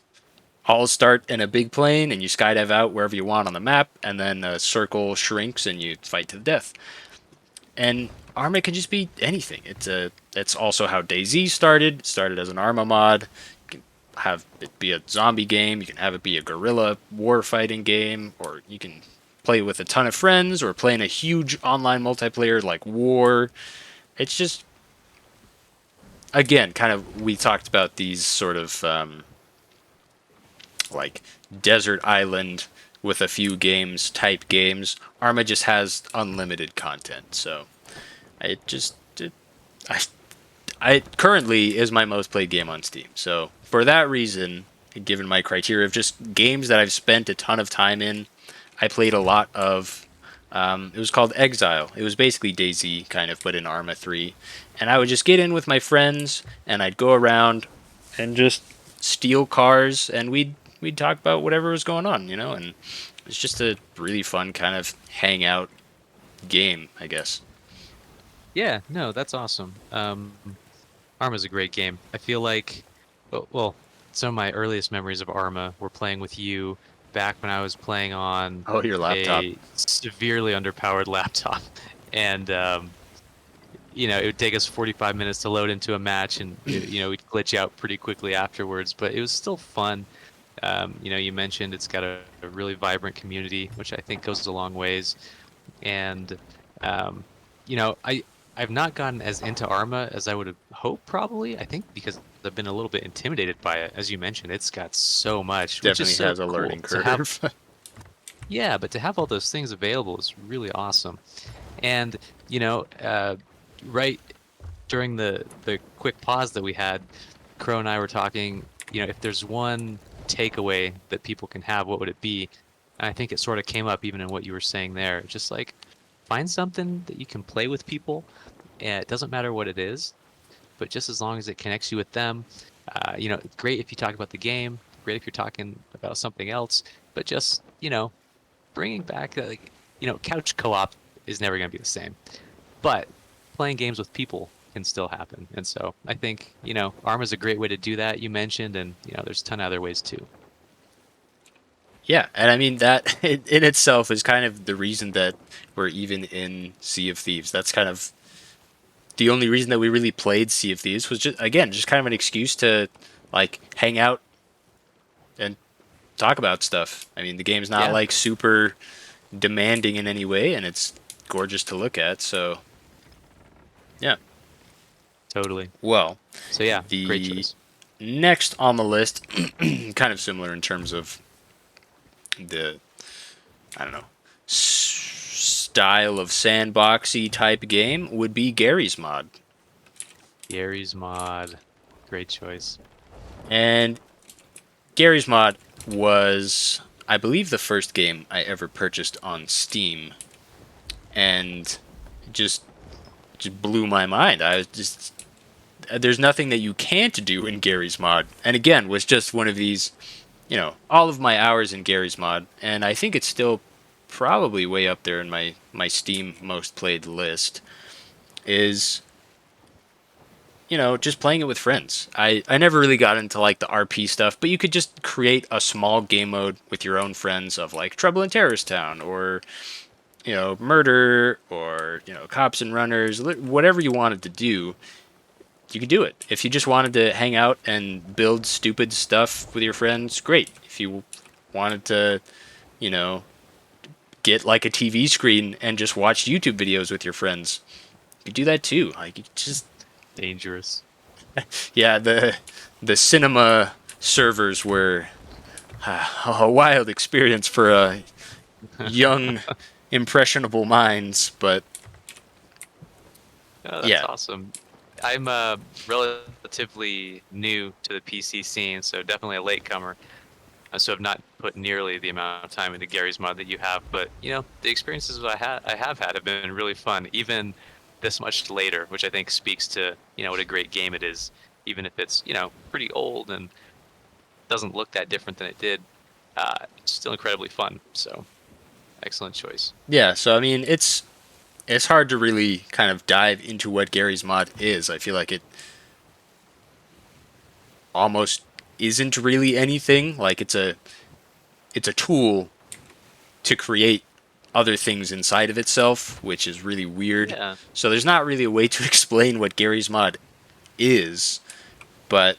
A: all start in a big plane and you skydive out wherever you want on the map, and then a circle shrinks and you fight to the death. And Arma can just be anything. It's also how DayZ started. It started as an Arma mod. You can have it be a zombie game. You can have it be a guerrilla war fighting game, or you can play with a ton of friends, or play in a huge online multiplayer like War. It's just again kind of we talked about these sort of like desert island with a few games type games. Arma just has unlimited content, so it just I I currently is my most played game on Steam. So for that reason, given my criteria of just games that I've spent a ton of time in, I played a lot of. It was called Exile. It was basically DayZ kind of, but in Arma 3. And I would just get in with my friends, and I'd go around and just steal cars, and we'd talk about whatever was going on, and it's just a really fun kind of hangout game, I guess.
B: Yeah, no, that's awesome. Arma's a great game. I feel like, well, some of my earliest memories of Arma were playing with you back when I was playing on
A: Oh, your laptop.
B: a severely underpowered laptop, and it would take us 45 minutes to load into a match, and we'd glitch out pretty quickly afterwards. But it was still fun. You mentioned it's got a really vibrant community, which I think goes a long ways. And um, I've not gotten as into Arma as I would have hoped, probably. I think because I've been a little bit intimidated by it. As you mentioned, it's got so much, which is
A: Definitely
B: so
A: has a
B: cool
A: learning
B: to have.
A: curve.
B: Yeah, but to have all those things available is really awesome. And you know, uh, right during the quick pause that we had, Crow and I were talking. If there's one takeaway that people can have, what would it be? And I think it sort of came up even in what you were saying there. Just like find something that you can play with people. And it doesn't matter what it is, but just as long as it connects you with them. Great if you talk about the game. Great if you're talking about something else. But just bringing back couch co-op is never going to be the same. But playing games with people can still happen. And so I think, ARM is a great way to do that, you mentioned, and there's a ton of other ways too.
A: Yeah, and I mean that in itself is kind of the reason that we're even in Sea of Thieves. That's kind of the only reason that we really played Sea of Thieves was just kind of an excuse to like hang out and talk about stuff. I mean, the game's not
B: Yeah,
A: like super demanding in any way, and it's gorgeous to look at. So yeah.
B: totally.
A: Well,
B: So yeah, great
A: the
B: choice.
A: next on the list, kind of similar in terms of the I don't know style of sandboxy type game would be Gary's Mod.
B: Gary's Mod. Great choice.
A: And Gary's Mod was, I believe, the first game I ever purchased on Steam, and it just blew my mind. I was just there's nothing that you can't do in Gary's Mod, and again was just one of these, all of my hours in Gary's Mod, and I think it's still probably way up there in my Steam most played list. Is just playing it with friends. I never really got into like the RP stuff, but you could just create a small game mode with your own friends of like Trouble in Terrorist Town or, murder or, cops and runners, whatever you wanted to do, you could do it. If you just wanted to hang out and build stupid stuff with your friends, great. If you wanted to, you know, get like a TV screen and just watch YouTube videos with your friends, you could do that too. Like, you just
B: Dangerous.
A: yeah, the cinema servers were a wild experience for young, impressionable minds. But
B: Oh, that's
A: yeah,
B: awesome. I'm relatively new to the PC scene, so definitely a latecomer. So I've not put nearly the amount of time into Gary's Mod that you have, but the experiences I have had have been really fun, even this much later, which I think speaks to what a great game it is, even if it's pretty old and doesn't look that different than it did. It's still incredibly fun. So excellent choice.
A: yeah. So I mean, it's hard to really kind of dive into what Gary's Mod is. I feel like it almost isn't really anything. Like it's a tool to create other things inside of itself, which is really weird.
B: Yeah,
A: So there's not really a way to explain what Gary's Mod is, but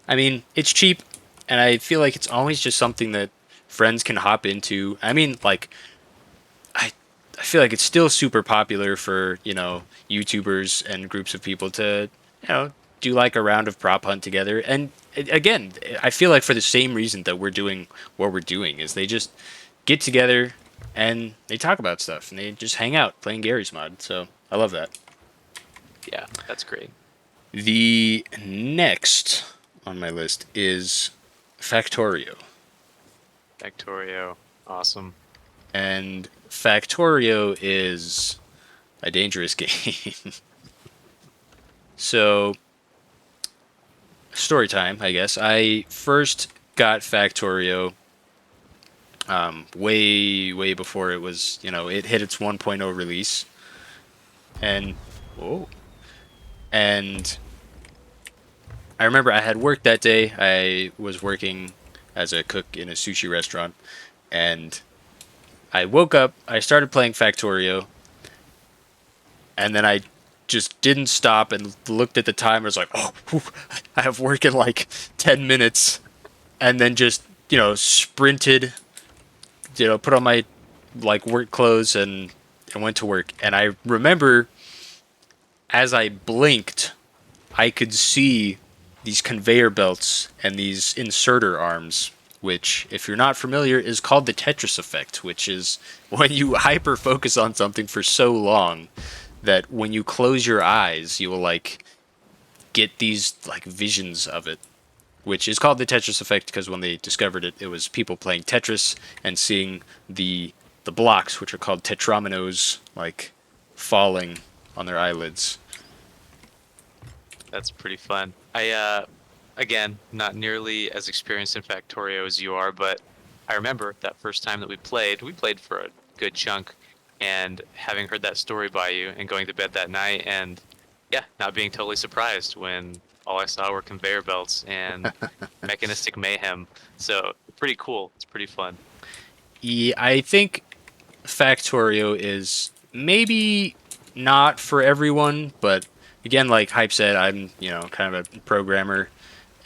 A: I mean, it's cheap, and I feel like it's always just something that friends can hop into. I mean, like, I I feel like it's still super popular for, YouTubers and groups of people to, do like a round of prop hunt together. And again, I feel like for the same reason that we're doing what we're doing is they just get together and they talk about stuff and they just hang out playing Gary's Mod. So I love that.
B: yeah, that's great.
A: The next on my list is Factorio.
B: Factorio, awesome.
A: And Factorio is a dangerous game. So, story time, I guess. I first got Factorio way, way before it was, it hit its 1.0 release. And, whoa. And I remember I had work that day. I was working as a cook in a sushi restaurant. And I woke up, I started playing Factorio, and then I just didn't stop and looked at the time. I was like, oh, whew, I have work in like 10 minutes. And then just, sprinted, put on my like work clothes and went to work. And I remember as I blinked, I could see these conveyor belts and these inserter arms, which, if you're not familiar, is called the Tetris effect, which is when you hyper focus on something for so long that when you close your eyes, you will like get these like visions of it, which is called the Tetris effect because when they discovered it, it was people playing Tetris and seeing the blocks, which are called tetrominos, like falling on their eyelids.
B: That's pretty fun. I again, not nearly as experienced in Factorio as you are, but I remember that first time that we played for a good chunk, and having heard that story by you and going to bed that night and yeah, not being totally surprised when all I saw were conveyor belts and mechanistic mayhem. So pretty cool. It's pretty fun.
A: Yeah, I think Factorio is maybe not for everyone, but again, like Hype said, I'm, kind of a programmer,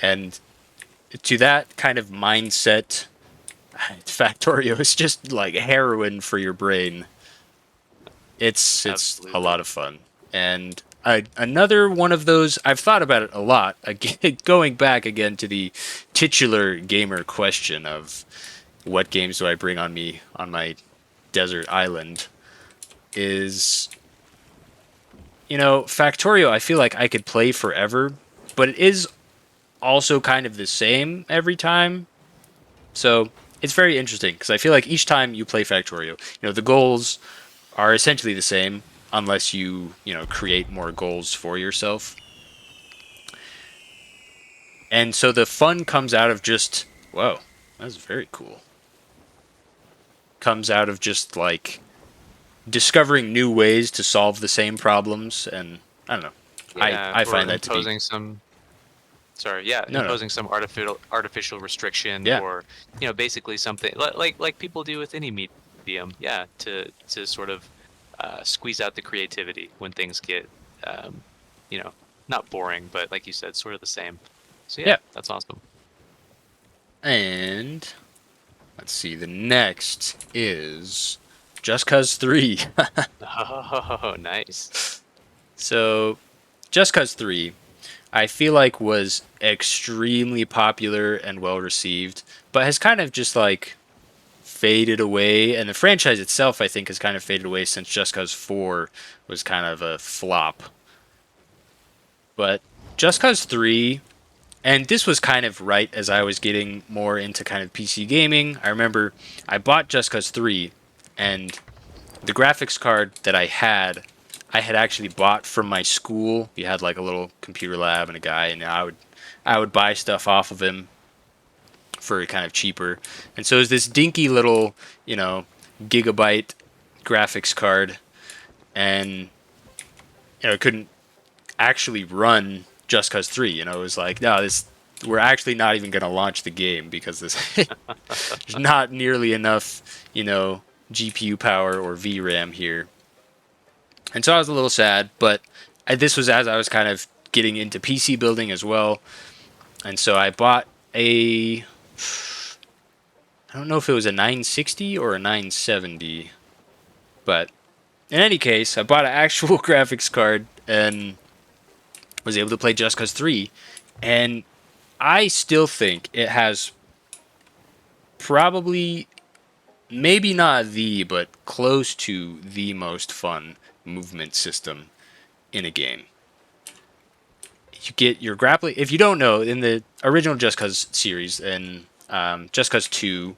A: and to that kind of mindset, Factorio is just like heroin for your brain. It's a
B: Absolutely.
A: lot of fun. And another one of those, I've thought about it a lot. Again, going back again to the titular gamer question of what games do I bring on me on my desert island is, Factorio, I feel like I could play forever, but it is also kind of the same every time. So it's very interesting because I feel like each time you play Factorio, the goals are essentially the same unless you create more goals for yourself. And so the fun comes out of just, whoa, that's very cool. Comes out of just like discovering new ways to solve the same problems, and I don't know. I
B: Yeah,
A: I
B: or
A: find that to be
B: imposing some sorry, yeah,
A: no no
B: imposing some artificial restriction,
A: yeah
B: or basically something like people do with any medium, yeah, to sort of squeeze out the creativity when things get um, you know not boring, but like you said, sort of the same. So yeah,
A: yeah.
B: that's awesome.
A: And let's see. The next is Just Cause 3.
B: Oh, nice.
A: So Just Cause 3, I feel like was extremely popular and well received, but has kind of just like faded away, and the franchise itself, I think, has kind of faded away since Just Cause 4 was kind of a flop. But Just Cause 3, and this was kind of right as I was getting more into kind of PC gaming. I remember I bought Just Cause 3, and the graphics card that I had actually bought from my school. We had like a little computer lab and a guy, and I would buy stuff off of him for kind of cheaper. And so it was this dinky little, gigabyte graphics card, and it couldn't actually run Just Cause 3. It was like, no, this we're actually not even going to launch the game because this there's not nearly enough, GPU power or VRAM here. And so I was a little sad, but this was as I was kind of getting into PC building as well. And so I bought a, I don't know if it was a 960 or a 970, but in any case, I bought an actual graphics card and was able to play Just Cause 3. And I still think it has probably, maybe not but close to the most fun movement system in a game. You get your grappling. If you don't know, in the original Just Cause series, and Just Cause 2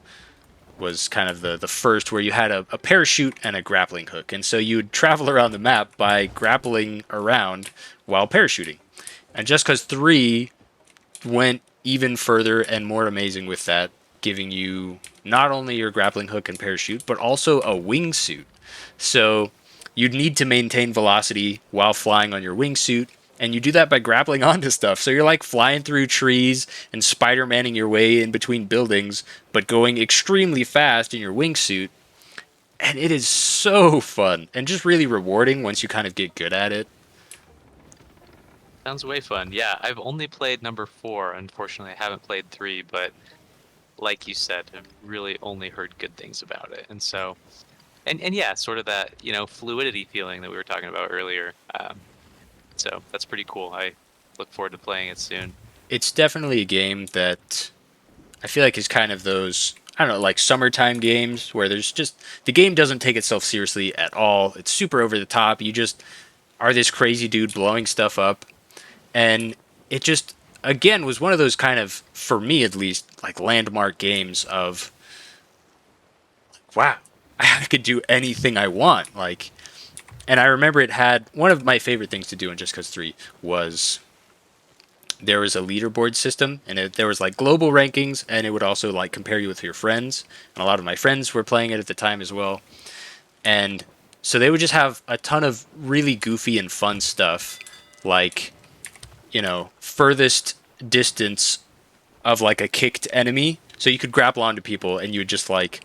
A: was kind of the first where you had a parachute and a grappling hook. And so you would travel around the map by grappling around while parachuting. And Just Cause 3 went even further and more amazing with that, giving you not only your grappling hook and parachute, but also a wingsuit. So you'd need to maintain velocity while flying on your wingsuit, and you do that by grappling onto stuff. So you're like flying through trees and Spider-Manning your way in between buildings, but going extremely fast in your wingsuit. And it is so fun and just really rewarding once you kind of get good at it.
B: Sounds way fun. Yeah, I've only played number 4. Unfortunately, I haven't played 3, but like you said, I've really only heard good things about it. And so, and yeah, sort of that, fluidity feeling that we were talking about earlier. So that's pretty cool. I look forward to playing it soon.
A: It's definitely a game that I feel like is kind of those, I don't know, like summertime games where there's just the game doesn't take itself seriously at all. It's super over the top. You just are this crazy dude blowing stuff up, and it just again was one of those kind of, for me at least, like landmark games of wow, I could do anything I want. Like, and I remember it had one of my favorite things to do in Just Cause 3 was there was a leaderboard system, and there was like global rankings, and it would also like compare you with your friends, and a lot of my friends were playing it at the time as well. And so they would just have a ton of really goofy and fun stuff, like, furthest distance of like a kicked enemy, so you could grapple onto people and you would just like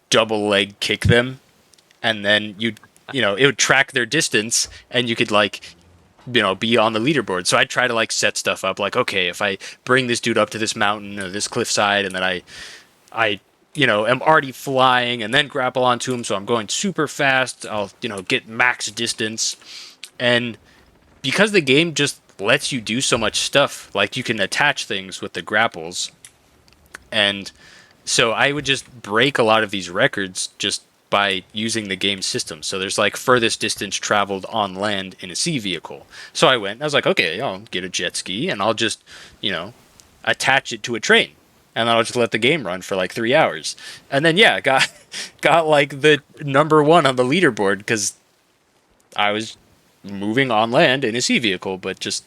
A: double leg kick them, and then it would track their distance, and you could like be on the leaderboard. So I'd try to like set stuff up like, okay, if I bring this dude up to this mountain or this cliffside, and then I am already flying and then grapple onto him, so I'm going super fast, I'll get max distance. And because the game just lets you do so much stuff, like you can attach things with the grapples, and So I would just break a lot of these records just by using the game system. So there's like furthest distance traveled on land in a sea vehicle. So I went and I was like, okay, I'll get a jet ski and I'll just, you know, attach it to a train. And then I'll just let the game run for like 3 hours. And then yeah, got got like the number one on the leaderboard because I was moving on land in a sea vehicle, but just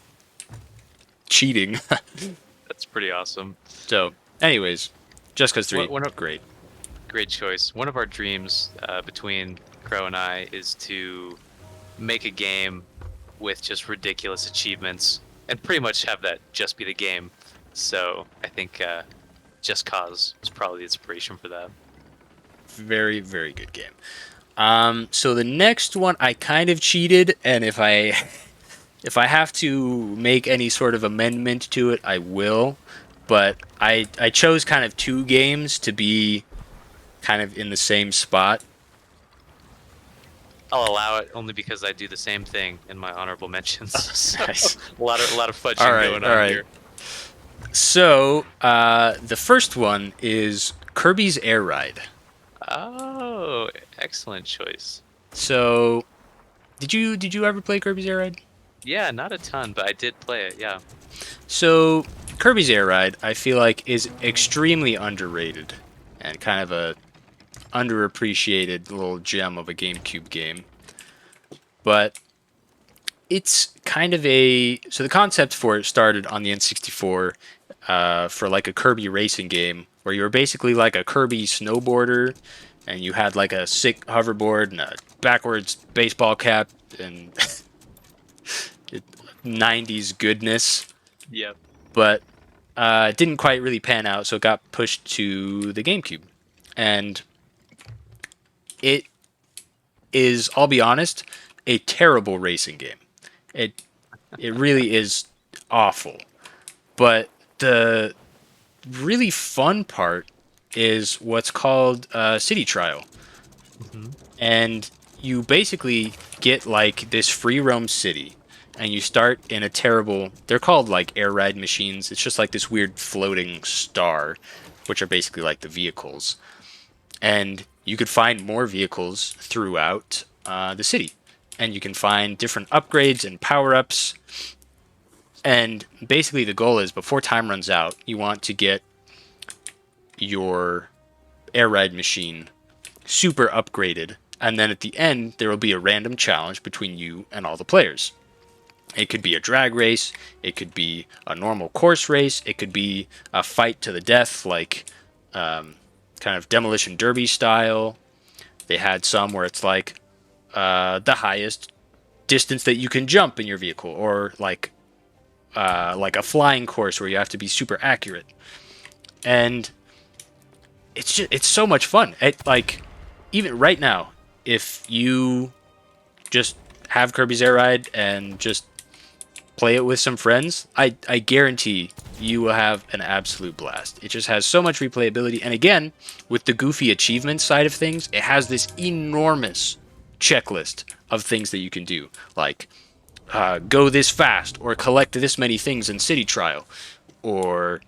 A: cheating.
B: That's pretty awesome.
A: So, anyways, just cause
B: One,
A: 3,
B: one of,
A: great.
B: Great choice. One of our dreams between Crow and I is to make a game with just ridiculous achievements and pretty much have that just be the game. So I think Just Cause is probably the inspiration for that.
A: Very, very good game. So the next one I kind of cheated, and if I have to make any sort of amendment to it, I will. But I chose kind of two games to be kind of in the same spot.
B: I'll allow it only because I do the same thing in my honorable mentions. So
A: Nice.
B: a lot of
A: All
B: fudging
A: right,
B: going
A: all
B: on
A: right.
B: here.
A: So the first one is Kirby's Air Ride.
B: Oh, excellent choice.
A: So did you ever play Kirby's Air Ride?
B: Yeah, not a ton, but I did play it. Yeah.
A: So Kirby's Air Ride, I feel like, is extremely underrated and kind of a underappreciated little gem of a GameCube game. But it's kind of a so the concept for it started on the N64 for like a Kirby racing game where you were basically like a Kirby snowboarder and you had like a sick hoverboard and a backwards baseball cap and 90s goodness,
B: Yep.
A: but it didn't quite really pan out, so it got pushed to the GameCube. And it is, I'll be honest, a terrible racing game. It it really is awful. But the really fun part is what's called City Trial,
B: Hmm.
A: and you basically get like this free roam city, and you start in a terrible. They're called like air ride machines. It's just like this weird floating star, which are basically like the vehicles, and you could find more vehicles throughout the city, and you can find different upgrades and power ups. And basically, the goal is before time runs out, you want to get your air ride machine super upgraded. And then at the end, there will be a random challenge between you and all the players. It could be a drag race, it could be a normal course race, it could be a fight to the death, like kind of demolition derby style. They had some where it's the highest distance that you can jump in your vehicle, or like a flying course where you have to be super accurate. And it's so much fun. Like even right now, if you just have Kirby's Air Ride and just play it with some friends, I guarantee you will have an absolute blast. It just has so much replayability, and again, with the goofy achievement side of things, it has this enormous checklist of things that you can do, like go this fast, or collect this many things in City Trial, or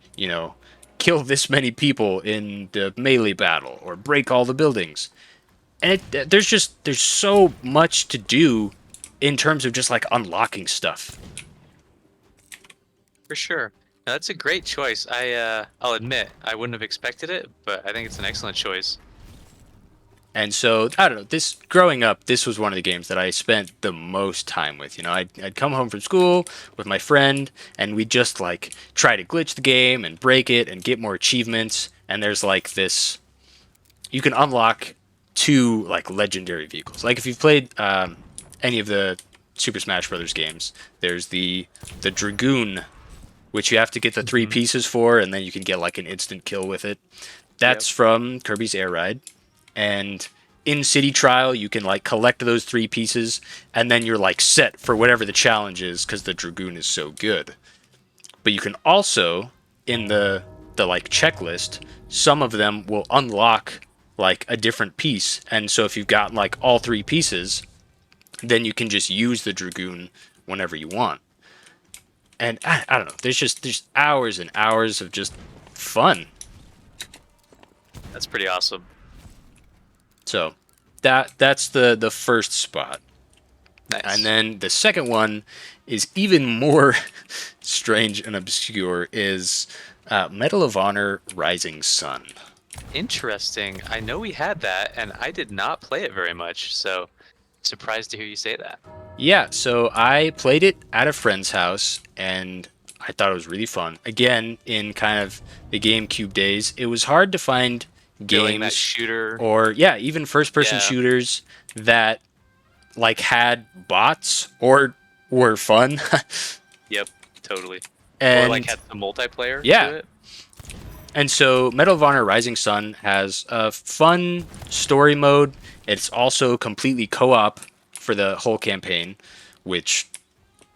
A: kill this many people in the melee battle, or break all the buildings. And there's so much to do in terms of just like unlocking stuff.
B: For sure. Now, that's a great choice. I'll admit I wouldn't have expected it, but I think it's an excellent choice.
A: And so I don't know. This growing up, this was one of the games that I spent the most time with. I'd come home from school with my friend, and we'd just like try to glitch the game and break it and get more achievements. And there's like this, you can unlock two like legendary vehicles. Like if you've played any of the Super Smash Brothers games, there's the Dragoon, which you have to get the three
B: Hmm.
A: pieces for, and then you can get like an instant kill with it.
B: Yep.
A: That's from Kirby's Air Ride. And in City Trial, you can like collect those three pieces, and then you're like set for whatever the challenge is because the Dragoon is so good. But you can also, in the like checklist, some of them will unlock like a different piece, and so if you've got like all three pieces, then you can just use the Dragoon whenever you want. And I don't know. There's hours and hours of just fun.
B: That's pretty awesome.
A: So that's the first spot. And
B: Nice.
A: then the second one is even more strange and obscure is Medal of Honor Rising Sun.
B: Interesting. I know we had that, and I did not play it very much, so surprised to hear you say that.
A: Yeah, so I played it at a friend's house and I thought it was really fun. Again, in kind of the GameCube days, it was hard to find
B: Feeling that
A: games
B: shooter.
A: or yeah, even first person
B: Yeah.
A: shooters that like had bots or were fun.
B: Yep. Totally. Or like
A: And
B: had some multiplayer to
A: yeah,
B: it.
A: and so Medal of Honor Rising Sun has a fun story mode. It's also completely co-op for the whole campaign, which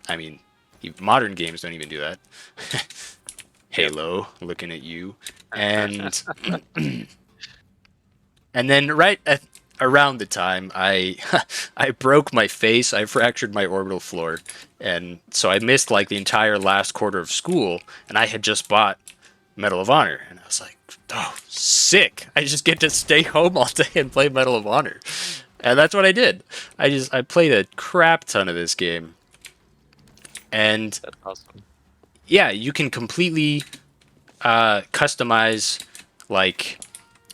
A: I mean, modern games don't even do that.
B: Yep.
A: Halo, looking at you, and and then around the time I I broke my face, I fractured my orbital floor, and so I missed like the entire last quarter of school, and I had just bought Medal of Honor, and I was like, oh, sick! I just get to stay home all day and play Medal of Honor, and that's what I did. I played a crap ton of this game, and
B: That's awesome.
A: yeah, you can completely customize like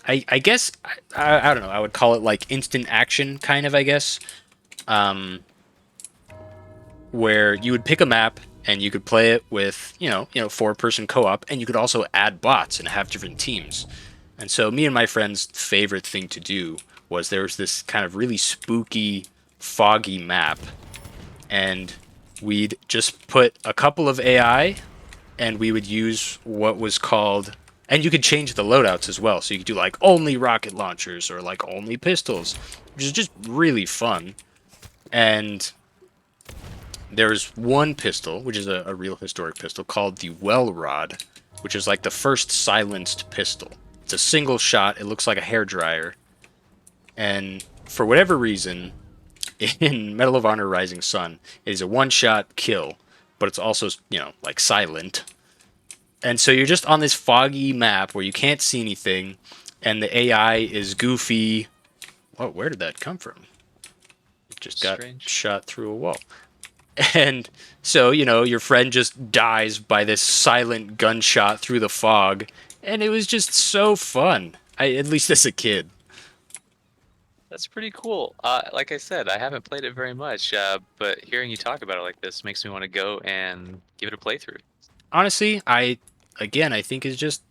A: I guess I don't know. I would call it like instant action kind of. I guess where you would pick a map and you could play it with four-person co-op, and you could also add bots and have different teams. And so me and my friend's favorite thing to do was there was this kind of really spooky, foggy map, and we'd just put a couple of AI and we would use what was called, and you could change the loadouts as well, so you could do like only rocket launchers or like only pistols, which is just really fun. And there's one pistol, which is a real historic pistol, called the Well Rod, which is like the first silenced pistol. It's a single shot, it looks like a hairdryer, and for whatever reason, in Medal of Honor Rising Sun, it is a one-shot kill, but it's also, like silent. And so you're just on this foggy map where you can't see anything, and the AI is goofy. Whoa, where did that come from? It just got
B: Strange.
A: shot through a wall. And so, your friend just dies by this silent gunshot through the fog, and it was just so fun. At least as a kid.
B: That's pretty cool. Like I said, I haven't played it very much, but hearing you talk about it like this makes me want to go and give it a playthrough.
A: Honestly, I think is just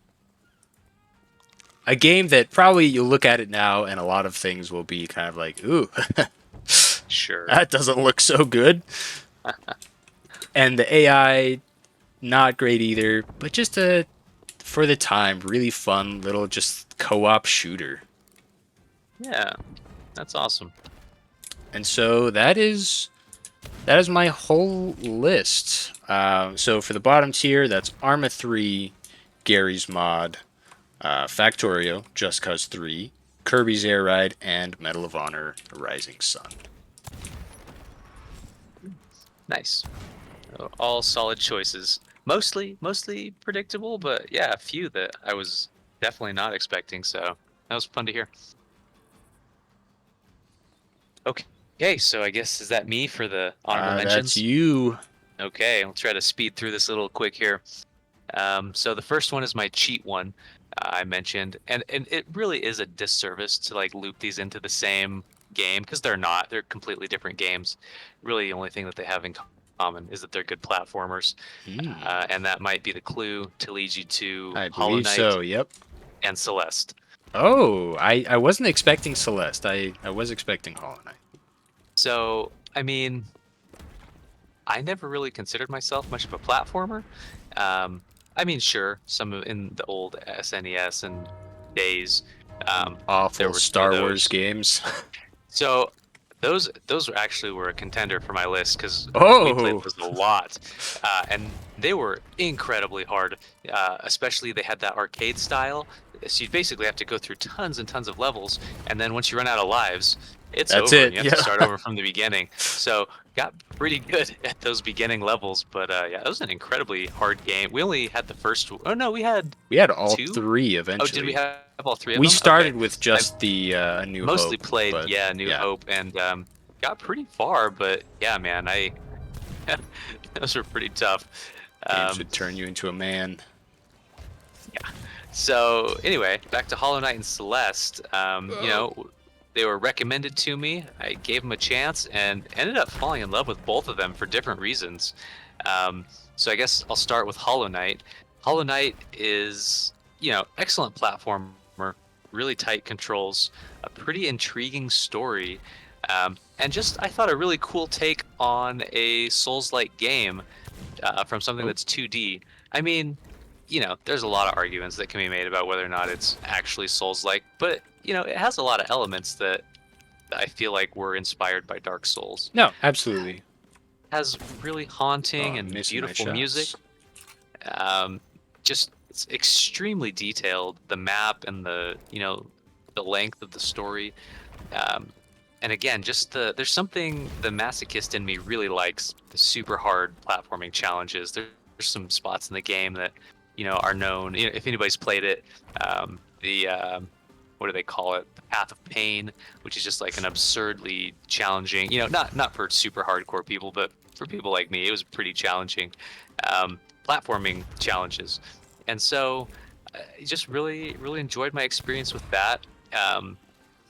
A: a game that probably you'll look at it now and a lot of things will be kind of like, ooh,
B: Sure.
A: that doesn't look so good. And the AI, not great either, but just for the time, really fun little just co-op shooter.
B: Yeah, that's awesome.
A: And so that is my whole list. So for the bottom tier, that's Arma 3, Gary's Mod, Factorio, Just Cause 3, Kirby's Air Ride, and Medal of Honor Rising Sun.
B: Nice. All solid choices. Mostly predictable, but yeah, a few that I was definitely not expecting. So that was fun to hear. Okay, so I guess is that me for the honorable
A: That's
B: mentions?
A: you.
B: Okay, I'll try to speed through this a little quick here. So the first one is my cheat one I mentioned, and it really is a disservice to like loop these into the same game because they're not. They're completely different games. Really, the only thing that they have in common is that they're good platformers, and that might be the clue to lead you to
A: I
B: Hollow
A: believe
B: Knight
A: so, yep.
B: and Celeste.
A: Oh, I wasn't expecting Celeste. I was expecting Hollow Knight.
B: So, I mean, I never really considered myself much of a platformer. I mean, sure, in the old SNES and days, there
A: Awful
B: were some of
A: Star Wars
B: those.
A: games.
B: So those actually were a contender for my list because we played
A: Oh,
B: those a lot, and they were incredibly hard. Especially they had that arcade style. So you basically have to go through tons and tons of levels, and then once you run out of lives, it's
A: That's
B: over, and
A: it.
B: you have to
A: Yeah.
B: start over from the beginning. So got pretty good at those beginning levels, but yeah, it was an incredibly hard game. We only had the first. Oh no, we had
A: We had all
B: two.
A: three
B: Oh, did we
A: eventually.
B: have all three of
A: We
B: them? Okay.
A: started with
B: I
A: just the A New
B: mostly
A: Hope,
B: played,
A: but
B: yeah, New
A: yeah,
B: Hope, and got pretty far, but yeah, man, I those were pretty tough.
A: games
B: Um,
A: would turn you into a man.
B: yeah. So anyway, back to Hollow Knight and Celeste. They were recommended to me. I gave them a chance and ended up falling in love with both of them for different reasons. So I guess I'll start with Hollow Knight. Hollow Knight is, excellent platformer, really tight controls, a pretty intriguing story, and just I thought a really cool take on a Souls-like game from something
A: Oh,
B: that's 2D. I mean, there's a lot of arguments that can be made about whether or not it's actually Souls-like, but it has a lot of elements that I feel like were inspired by Dark Souls.
A: no, absolutely.
B: Has really
A: Oh,
B: haunting
A: I'm
B: and
A: missing my
B: beautiful music.
A: shots.
B: Um, just it's extremely detailed. The map and the length of the story. Um, and again, just there's something the masochist in me really likes, the super hard platforming challenges. There's some spots in the game that are known. If anybody's played it, the what do they call it? The Path of Pain, which is just like an absurdly challenging. Not for super hardcore people, but for people like me, it was pretty challenging platforming challenges. And so, I just really really enjoyed my experience with that. Um,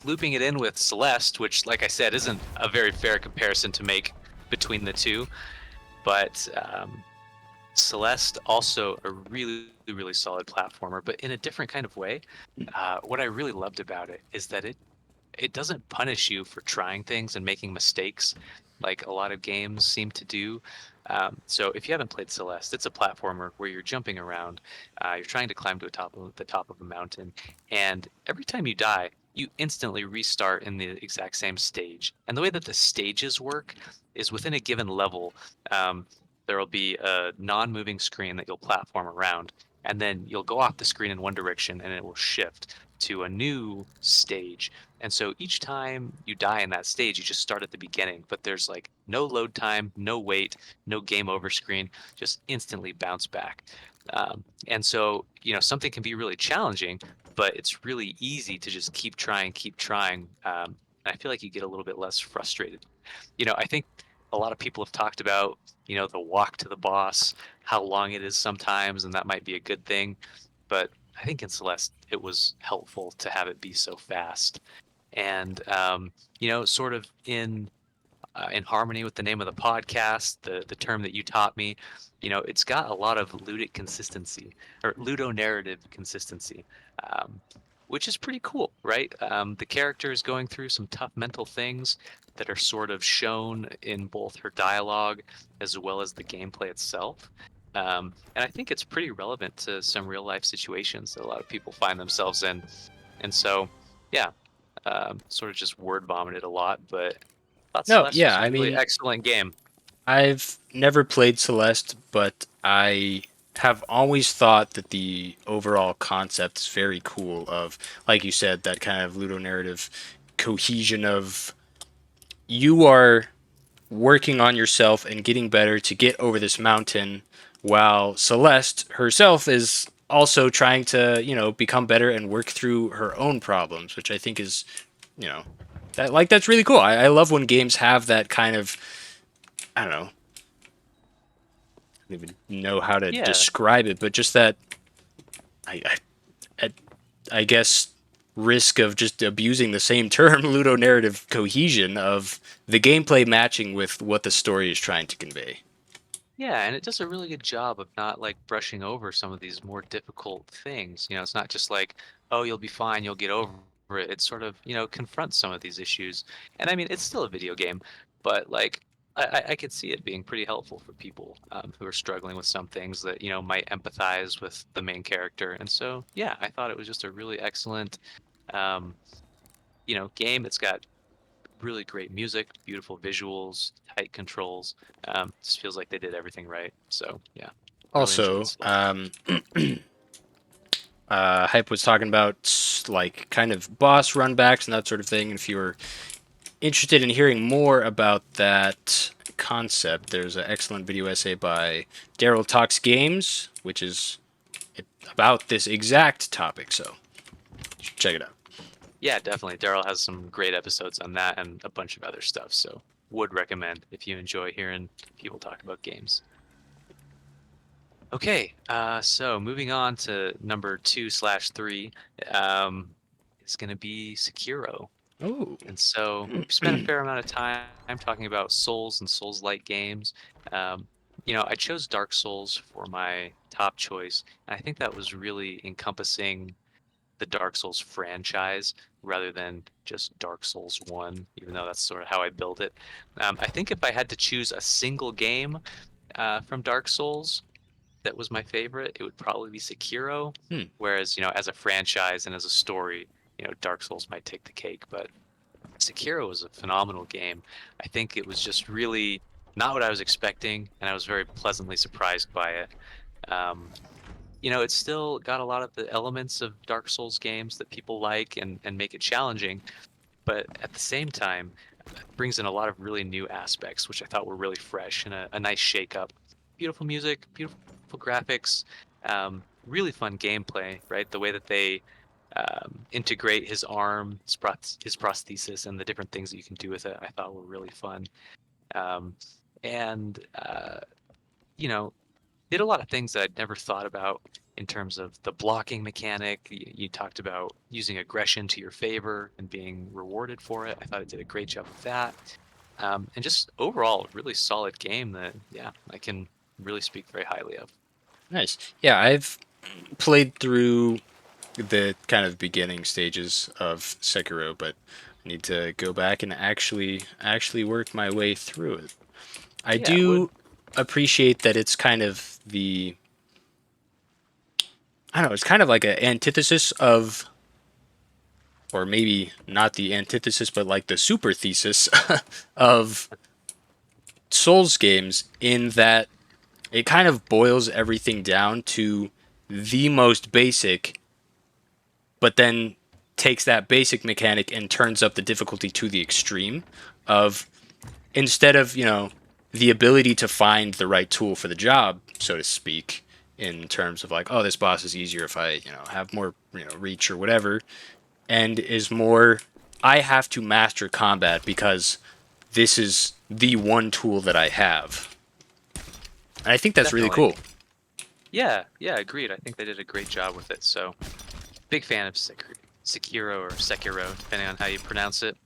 B: Looping it in with Celeste, which, like I said, isn't a very fair comparison to make between the two, but Celeste also a really really solid platformer, but in a different kind of way. What I really loved about it is that it doesn't punish you for trying things and making mistakes like a lot of games seem to do. So if you haven't played Celeste, it's a platformer where you're jumping around, you're trying to climb to the top of a mountain, and every time you die, you instantly restart in the exact same stage. And the way that the stages work is within a given level, um, there will be a non-moving screen that you'll platform around, and then you'll go off the screen in one direction, and it will shift to a new stage. And so each time you die in that stage, you just start at the beginning, but there's like no load time, no wait, no game over screen, just instantly bounce back. And so, something can be really challenging, but it's really easy to just keep trying, keep trying. And I feel like you get a little bit less frustrated. I think a lot of people have talked about, the walk to the boss, how long it is sometimes, and that might be a good thing. But I think in Celeste, it was helpful to have it be so fast and sort of in harmony with the name of the podcast, the term that you taught me. It's got a lot of ludic consistency or ludo narrative consistency, um, which is pretty cool, right? The character is going through some tough mental things that are sort of shown in both her dialogue as well as the gameplay itself. And I think it's pretty relevant to some real life situations that a lot of people find themselves in. And so, yeah, sort of just word vomited a lot, but thought
A: No,
B: Celeste was
A: yeah,
B: a
A: I
B: really
A: mean,
B: excellent game.
A: I've never played Celeste, but I have always thought that the overall concept is very cool of, like you said, that kind of ludonarrative cohesion of you are working on yourself and getting better to get over this mountain, while Celeste herself is also trying to, become better and work through her own problems, which I think is, you know, that's really cool. I love when games have that kind of, I don't know, I don't even know how to
B: Yeah,
A: describe it, but just that, I, I, I guess, risk of just abusing the same term, ludonarrative cohesion of the gameplay matching with what the story is trying to convey.
B: yeah, and it does a really good job of not like brushing over some of these more difficult things. It's not just like, oh, you'll be fine, you'll get over it. It sort of, confronts some of these issues. And I mean, it's still a video game, but like, I could see it being pretty helpful for people who are struggling with some things that, might empathize with the main character. And so, yeah, I thought it was just a really excellent, um, game. It's got really great music, beautiful visuals, tight controls. Just feels like they did everything right. So yeah, really enjoyed
A: Also,
B: Celeste.
A: Hype was talking about like kind of boss runbacks and that sort of thing. And if you were interested in hearing more about that concept, there's an excellent video essay by Daryl Talks Games, which is about this exact topic. So check it out.
B: Yeah, definitely. Daryl has some great episodes on that and a bunch of other stuff. So would recommend if you enjoy hearing people talk about games. Okay, so moving on to number 2/3, is going to be Sekiro.
A: Oh,
B: And so we spent a fair amount of time talking about Souls and Souls-like games. Um, I chose Dark Souls for my top choice, and I think that was really encompassing the Dark Souls franchise rather than just Dark Souls 1, even though that's sort of how I built it. I think if I had to choose a single game from Dark Souls that was my favorite, it would probably be Sekiro.
A: hmm.
B: Whereas, as a franchise and as a story, Dark Souls might take the cake, but Sekiro was a phenomenal game. I think it was just really not what I was expecting, and I was very pleasantly surprised by it. Um, it's still got a lot of the elements of Dark Souls games that people like and make it challenging, but at the same time, it brings in a lot of really new aspects, which I thought were really fresh and a nice shake up. Beautiful music, beautiful graphics, really fun gameplay, right? The way that they integrate his arm, his prosthesis, and the different things that you can do with it, I thought were really fun. Um, and you know, did a lot of things that I'd never thought about in terms of the blocking mechanic. You talked about using aggression to your favor and being rewarded for it. I thought it did a great job of that. And just overall, a really solid game that, yeah, I can really speak very highly of.
A: Nice. Yeah, I've played through the kind of beginning stages of Sekiro, but I need to go back and actually work my way through it. I
B: Yeah, it would.
A: do appreciate that it's kind of the I don't know, it's kind of like an antithesis of or maybe not the antithesis, but like the super thesis of Souls games in that it kind of boils everything down to the most basic, but then takes that basic mechanic and turns up the difficulty to the extreme of instead of, the ability to find the right tool for the job, so to speak, in terms of like, oh, this boss is easier if I, have more, reach or whatever, and is more, I have to master combat because this is the one tool that I have. And I think that's really
B: Definitely.
A: cool.
B: Yeah, yeah, agreed. I think they did a great job with it. So, big fan of Sekiro or Sekiro, depending on how you pronounce it.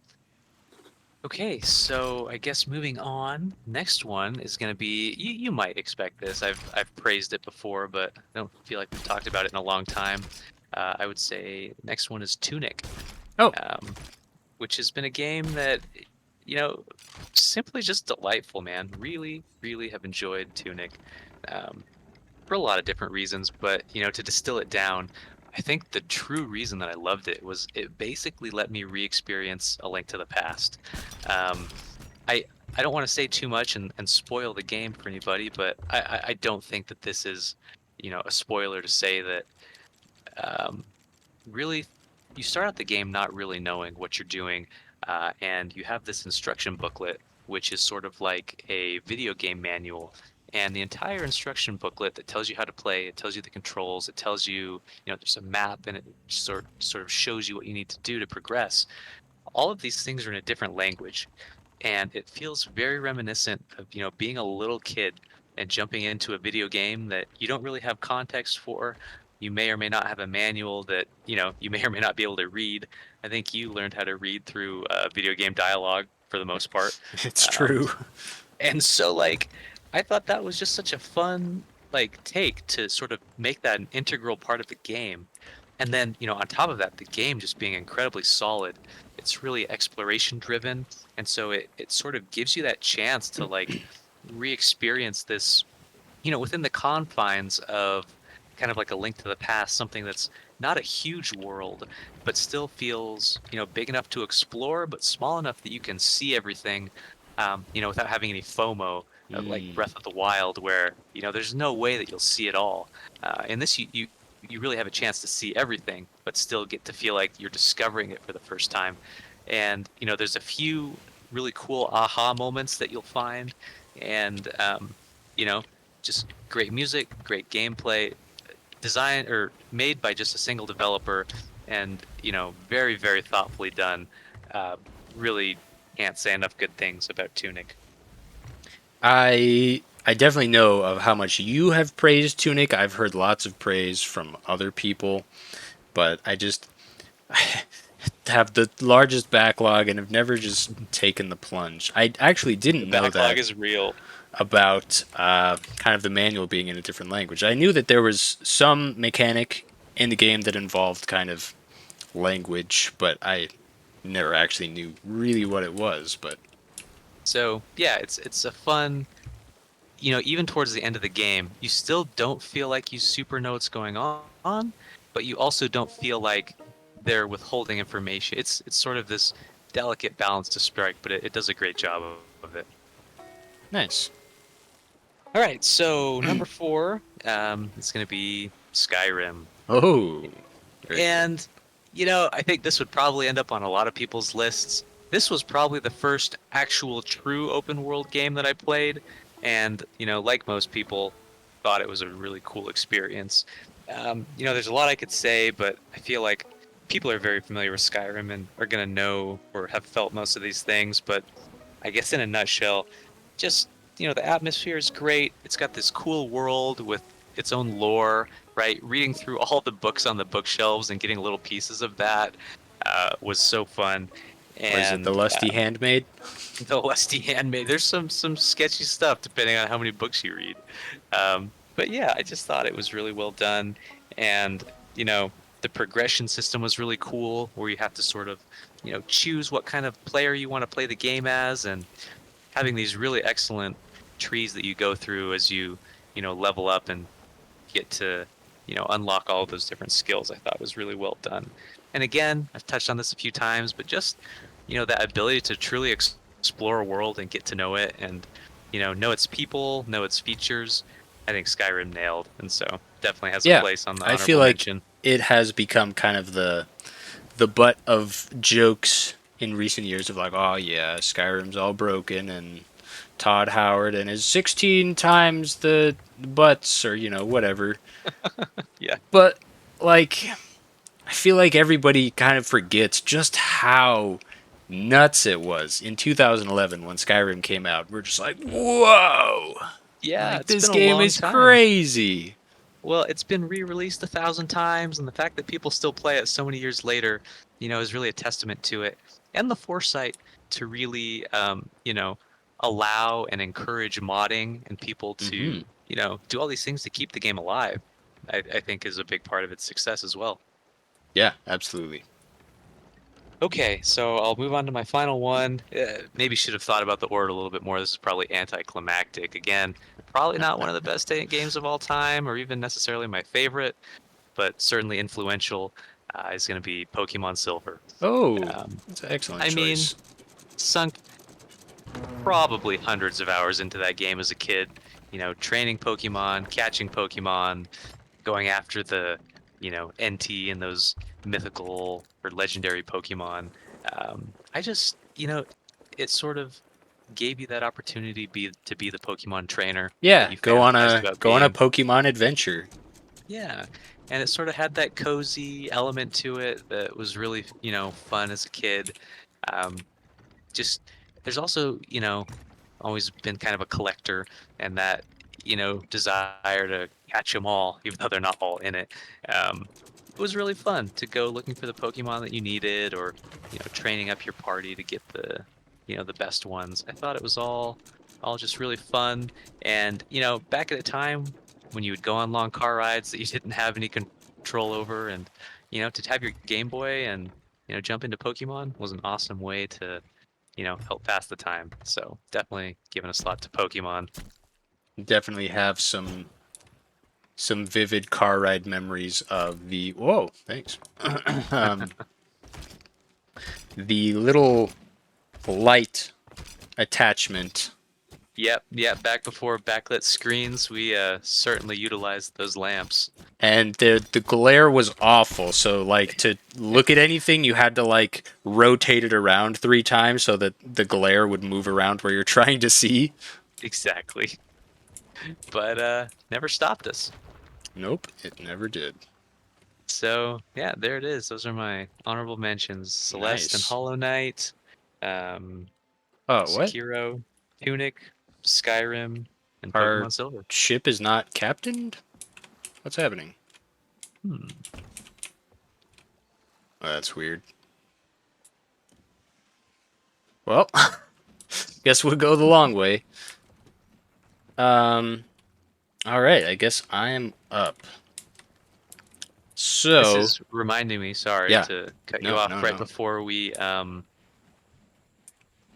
B: Okay, so I guess moving on, next one is going to be you might expect this. I've praised it before, but I don't feel like we've talked about it in a long time. I would say next one is Tunic,
A: Oh,
B: um, which has been a game that you know simply just delightful, man. Really, really have enjoyed Tunic. Um, for a lot of different reasons, but to distill it down, I think the true reason that I loved it was it basically let me re-experience A Link to the Past. Um, I I don't want to say too much and spoil the game for anybody, but I don't think that this is, a spoiler to say that um, really you start out the game not really knowing what you're doing, and you have this instruction booklet, which is sort of like a video game manual. And the entire instruction booklet that tells you how to play, it tells you the controls, it tells you, there's a map, and it sort of shows you what you need to do to progress. All of these things are in a different language, and it feels very reminiscent of being a little kid and jumping into a video game that you don't really have context for. You may or may not have a manual that you may or may not be able to read. I think you learned how to read through video game dialogue for the most part.
A: it's
B: um,
A: true.
B: and so I thought that was just such a fun take to sort of make that an integral part of the game. And then, on top of that, the game just being incredibly solid. It's really exploration driven, and so it sort of gives you that chance to re-experience this, within the confines of kind of like A Link to the Past, something that's not a huge world, but still feels, big enough to explore, but small enough that you can see everything, without having any FOMO, like
A: Mm.
B: Breath of the Wild, where, there's no way that you'll see it all. In this, you you really have a chance to see everything, but still get to feel like you're discovering it for the first time. And there's a few really cool aha moments that you'll find, and you know, just great music, great gameplay, designed or made by just a single developer, and very very thoughtfully done. Uh, Really can't say enough good things about Tunic.
A: I definitely know of how much you have praised Tunic. I've heard lots of praise from other people, but I just have the largest backlog and have never just taken the plunge. I actually
B: The
A: didn't know
B: backlog
A: that
B: is real.
A: about kind of the manual being in a different language. I knew that there was some mechanic in the game that involved kind of language, but I never actually knew really what it was. But
B: So yeah, it's a fun. Even towards the end of the game, you still don't feel like you super know what's going on, but you also don't feel like they're withholding information. It's sort of this delicate balance to strike, but it does a great job of it.
A: nice.
B: All right, so number four, is going to be Skyrim.
A: Oh, very cool.
B: And, I think this would probably end up on a lot of people's lists. This was probably the first actual true open world game that I played. And, like most people, thought it was a really cool experience. There's a lot I could say, but I feel like people are very familiar with Skyrim and are going to know or have felt most of these things. But I guess in a nutshell, just the atmosphere is great. It's got this cool world with its own lore, right? Reading through all the books on the bookshelves and getting little pieces of that was so fun.
A: Or is it the
B: And
A: lusty handmaid?
B: the lusty handmaid. There's some sketchy stuff depending on how many books you read. But yeah, I just thought it was really well done, and you know the progression system was really cool, where you have to sort of choose what kind of player you want to play the game as, and having these really excellent trees that you go through as you level up and get to unlock all of those different skills. I thought was really well done. And again, I've touched on this a few times, but just that ability to truly explore a world and get to know it, and know its people, know its features. I think Skyrim nailed, and so definitely has a
A: Yeah,
B: place on the
A: I feel
B: honorable
A: like
B: mention.
A: it has become kind of the butt of jokes in recent years of like, oh yeah, Skyrim's all broken and Todd Howard and his 16 times the butts or whatever.
B: Yeah,
A: But like I feel like everybody kind of forgets just how nuts it was in 2011 when Skyrim came out. We're just like, "Whoa.
B: yeah,
A: Like
B: it's
A: this
B: been a
A: game
B: long
A: is
B: time.
A: crazy."
B: Well, it's been re-released 1,000 times, and the fact that people still play it so many years later, is really a testament to it. And the foresight to really, allow and encourage modding and people
A: Mhm.
B: to, do all these things to keep the game alive, I think is a big part of its success as well.
A: Yeah, absolutely.
B: Okay, so I'll move on to my final one. Maybe should have thought about the order a little bit more. This is probably anticlimactic. Again, probably not one of the best games of all time, or even necessarily my favorite, but certainly influential, is going to be Pokemon Silver.
A: Oh,
B: Um,
A: that's an excellent
B: I mean,
A: choice.
B: sunk probably hundreds of hours into that game as a kid, training Pokemon, catching Pokemon, going after the, NT and those mythical or legendary Pokemon. I just, it sort of gave you that opportunity to be the Pokemon trainer that
A: Yeah,
B: you
A: go on
B: fantasized
A: a
B: about
A: go on a
B: being.
A: Pokemon adventure.
B: Yeah, and it sort of had that cozy element to it that was really, fun as a kid. Um, just there's also, always been kind of a collector, and that, desire to catch them all, even though they're not all in it. It was really fun to go looking for the Pokemon that you needed, or training up your party to get the best ones. I thought it was all just really fun, and back at a time when you would go on long car rides that you didn't have any control over, and to have your Game Boy and jump into Pokemon was an awesome way to help pass the time. So definitely giving a slot to Pokemon.
A: Definitely have some vivid car ride memories of the whoa, thanks. um, the little light attachment
B: Yep. Back before backlit screens, we certainly utilized those lamps.
A: And the glare was awful. So like to look at anything, you had to like rotate it around 3 times so that the glare would move around where you're trying to see.
B: Exactly. But never stopped us.
A: Nope, it never did.
B: So yeah, there it is. Those are my honorable mentions: Celeste and
A: Nice.
B: Hollow Knight, um,
A: Oh, what?
B: Sekiro, Tunic, Skyrim, and
A: Our
B: Pokemon Silver.
A: ship is not captained? What's happening?
B: Hmm.
A: Oh, that's weird. Well, guess we'll go the long way. Um, all right, I guess I am up.
B: This
A: So,
B: is reminding me, sorry
A: yeah.
B: to cut you
A: No,
B: off
A: no,
B: right
A: no.
B: before we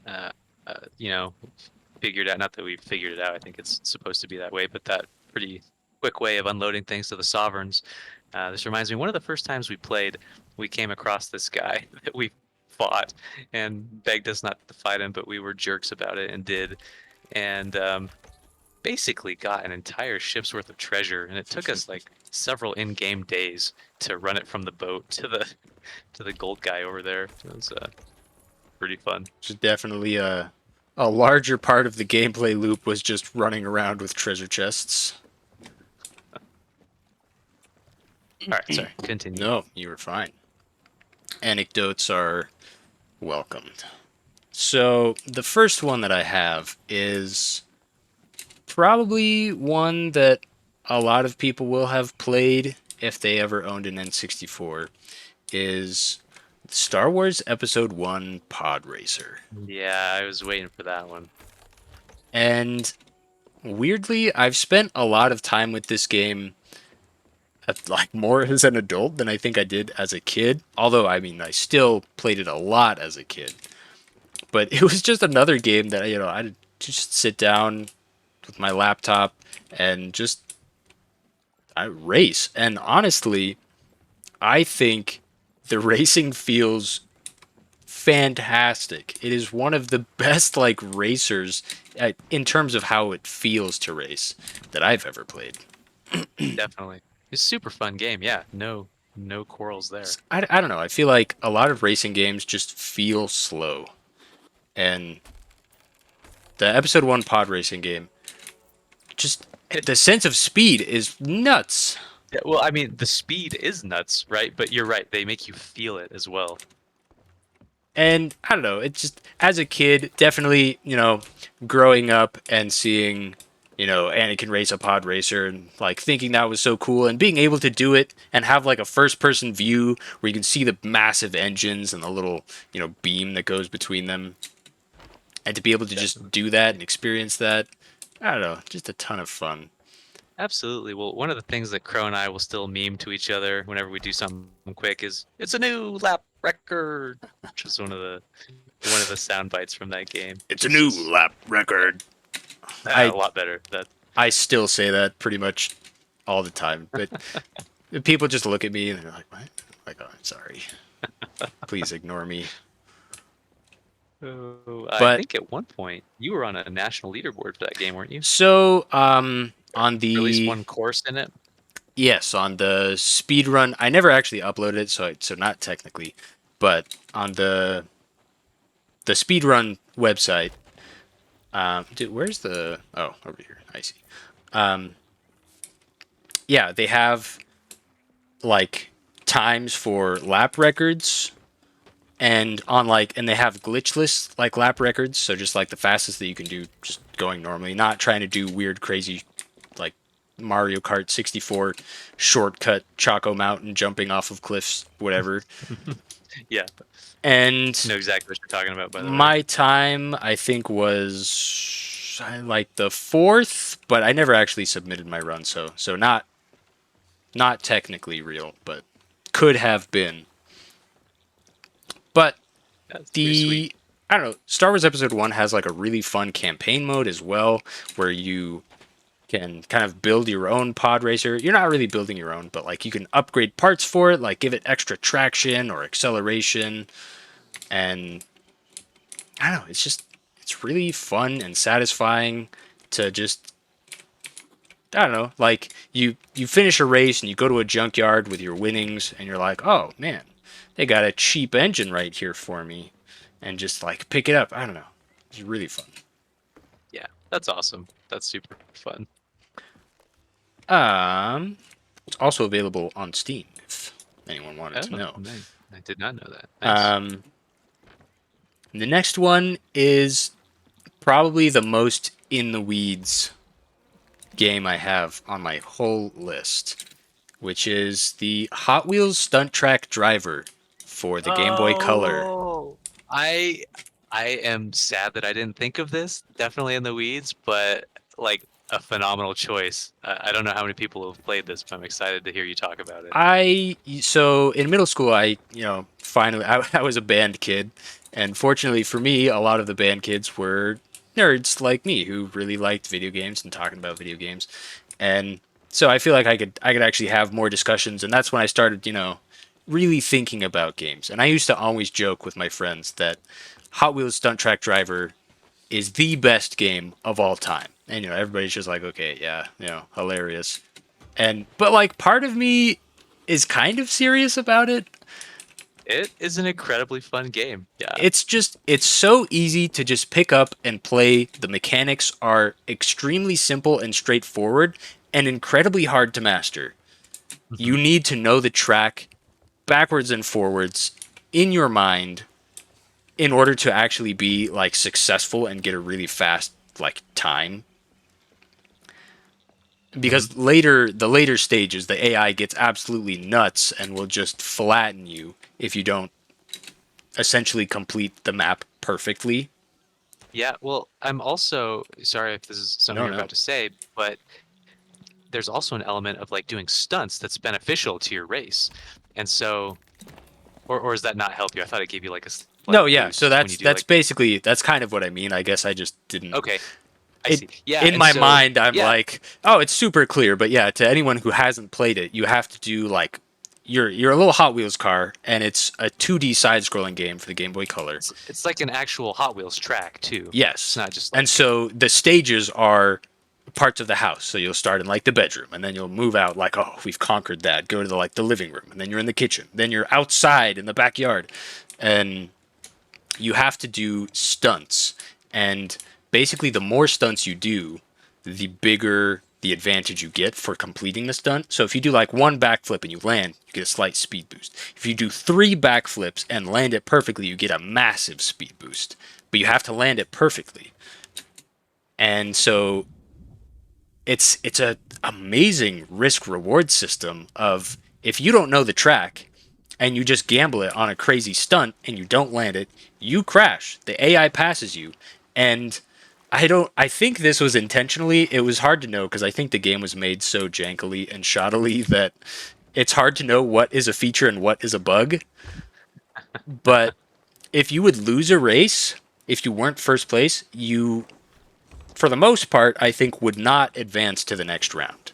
B: uh, you know, figured out, not that we figured it out, I think it's supposed to be that way, but that pretty quick way of unloading things to the sovereigns. This reminds me, one of the first times we played, we came across this guy that we fought and begged us not to fight him, but we were jerks about it and did. And basically got an entire ship's worth of treasure, and it took us like several in-game days to run it from the boat to the gold guy over there. It was pretty fun.
A: Which is definitely a larger part of the gameplay loop was just running around with treasure chests.
B: All right, sorry, continue.
A: No, you were fine. Anecdotes are welcomed. So, the first one that I have is probably one that a lot of people will have played if they ever owned an N64 is Star Wars Episode 1 Pod Racer.
B: Yeah, I was waiting for that one.
A: And weirdly, I've spent a lot of time with this game like more as an adult than I think I did as a kid. Although I mean, I still played it a lot as a kid. But it was just another game that I'd just sit down with my laptop and just I race. And honestly, I think the racing feels fantastic. It is one of the best like racers in terms of how it feels to race that I've ever played.
B: Definitely. It's a super fun game. Yeah, no quarrels there.
A: I don't know. I feel like a lot of racing games just feel slow. And the episode 1 pod racing game, just the sense of speed is nuts.
B: Yeah, well, I mean, the speed is nuts, right? But you're right, they make you feel it as well.
A: And I don't know, it just as a kid, definitely, growing up and seeing, Anakin race a pod racer and like thinking that was so cool and being able to do it and have like a first person view where you can see the massive engines and the little, beam that goes between them and to be able to just
B: Definitely.
A: do that and experience that. I don't know, just a ton of fun.
B: Absolutely. Well, one of the things that Crow and I will still meme to each other whenever we do something quick is "It's a new lap record," which is one of the sound bites from that game.
A: It's a
B: It's
A: new
B: just
A: lap record. I
B: a lot better. That
A: I still say that pretty much all the time, but people just look at me and they're like, "What?" I'm like, "Oh, I'm sorry. Please ignore me."
B: oh, I
A: But
B: think at one point you were on a national leaderboard for that game, weren't you?
A: so on
B: Or at least
A: the
B: one course in it.
A: yes, on the speed run, I never actually uploaded it, so not technically, but on the speed run website, dude, where's the oh over here? I see. Um, yeah, they have like times for lap records and they have glitchless like lap records, so just like the fastest that you can do just going normally, not trying to do weird crazy like Mario Kart 64 shortcut Choco Mountain jumping off of cliffs, whatever.
B: Yeah,
A: And
B: know exactly what you're talking about, by the way.
A: my time I think was like the fourth, but I never actually submitted my run, so not technically real, but could have been. But
B: That's pretty sweet.
A: the I don't know, Star Wars Episode 1 has like a really fun campaign mode as well where you can kind of build your own pod racer. You're not really building your own, but like you can upgrade parts for it, like give it extra traction or acceleration, and I don't know, it's it's really fun and satisfying to just, I don't know, like you finish a race and you go to a junkyard with your winnings and you're like, oh man, they got a cheap engine right here for me, and just like pick it up. I don't know, it's really fun.
B: Yeah, that's awesome. That's super fun.
A: It's also available on Steam if anyone wanted to
B: Oh,
A: know.
B: nice. I did not know that. Nice.
A: Um, the next one is probably the most in the weeds game I have on my whole list, which is the Hot Wheels Stunt Track Driver for the Game Boy Color.
B: Oh, I I am sad that I didn't think of this. Definitely in the weeds, but like a phenomenal choice. I don't know how many people have played this, but I'm excited to hear you talk about it.
A: So in middle school, finally I was a band kid, and fortunately for me, a lot of the band kids were nerds like me who really liked video games and talking about video games, and so I feel like I could actually have more discussions, and that's when I started, really thinking about games. And I used to always joke with my friends that Hot Wheels Stunt Track Driver is the best game of all time, and everybody's just like, okay, yeah, hilarious. And but like part of me is kind of serious about it.
B: It is an incredibly fun game. Yeah.
A: It's so easy to just pick up and play. The mechanics are extremely simple and straightforward and incredibly hard to master. You
B: Mhm.
A: need to know the track backwards and forwards in your mind in order to actually be like successful and get a really fast like time.
B: Mhm.
A: Because later, the later stages, the AI gets absolutely nuts and will just flatten you if you don't essentially complete the map perfectly.
B: Yeah, well, I'm also sorry if this is something
A: No,
B: you're
A: no.
B: about to say, but there's also an element of like doing stunts that's beneficial to your race. And so, or does that not help you? I thought it gave you like a
A: No,
B: slight
A: yeah. So
B: boost when you
A: that's
B: do
A: that's
B: like,
A: basically that's kind of what I mean. I guess I just didn't
B: okay, I
A: it
B: see. Yeah,
A: in
B: and
A: my
B: so,
A: mind I'm
B: yeah,
A: like, "Oh, it's super clear." But yeah, to anyone who hasn't played it, you have to do like you're a little Hot Wheels car and it's a 2D side-scrolling game for the Game Boy Color.
B: it's like an actual Hot Wheels track too. It's
A: Yes.
B: not just
A: And
B: like,
A: so the stages are parts of the house. So you'll start in like the bedroom and then you'll move out like, oh, we've conquered that. Go to the living room and then you're in the kitchen. Then you're outside in the backyard. And you have to do stunts. And basically the more stunts you do, the bigger the advantage you get for completing the stunt. So if you do like one backflip and you land, you get a slight speed boost. If you do three backflips and land it perfectly, you get a massive speed boost. But you have to land it perfectly. And so it's a amazing risk reward system of if you don't know the track and you just gamble it on a crazy stunt and you don't land it, you crash. The AI passes you. And I think this was intentionally. It was hard to know because I think the game was made so jankily and shoddily that it's hard to know what is a feature and what is a bug. But if you would lose a race, if you weren't first place, you for the most part, I think would not advance to the next round.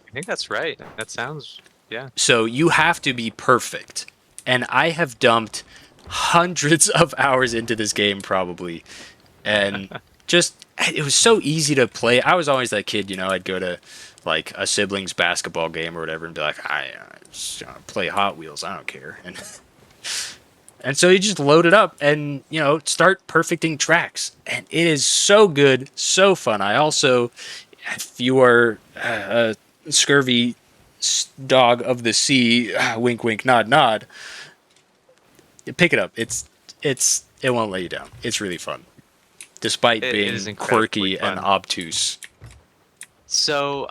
B: I think that's right. That sounds, yeah.
A: So you have to be perfect. And I have dumped hundreds of hours into this game probably. And just it was so easy to play. I was always that kid, I'd go to like a sibling's basketball game or whatever and be like, I just play Hot Wheels, I don't care. And so you just load it up and, start perfecting tracks. And it is so good, so fun. I also, if you are a scurvy dog of the sea, wink, wink, nod, nod, pick it up. It won't let you down. It's really fun, despite
B: It is
A: being
B: incredibly
A: quirky and
B: fun.
A: obtuse.
B: So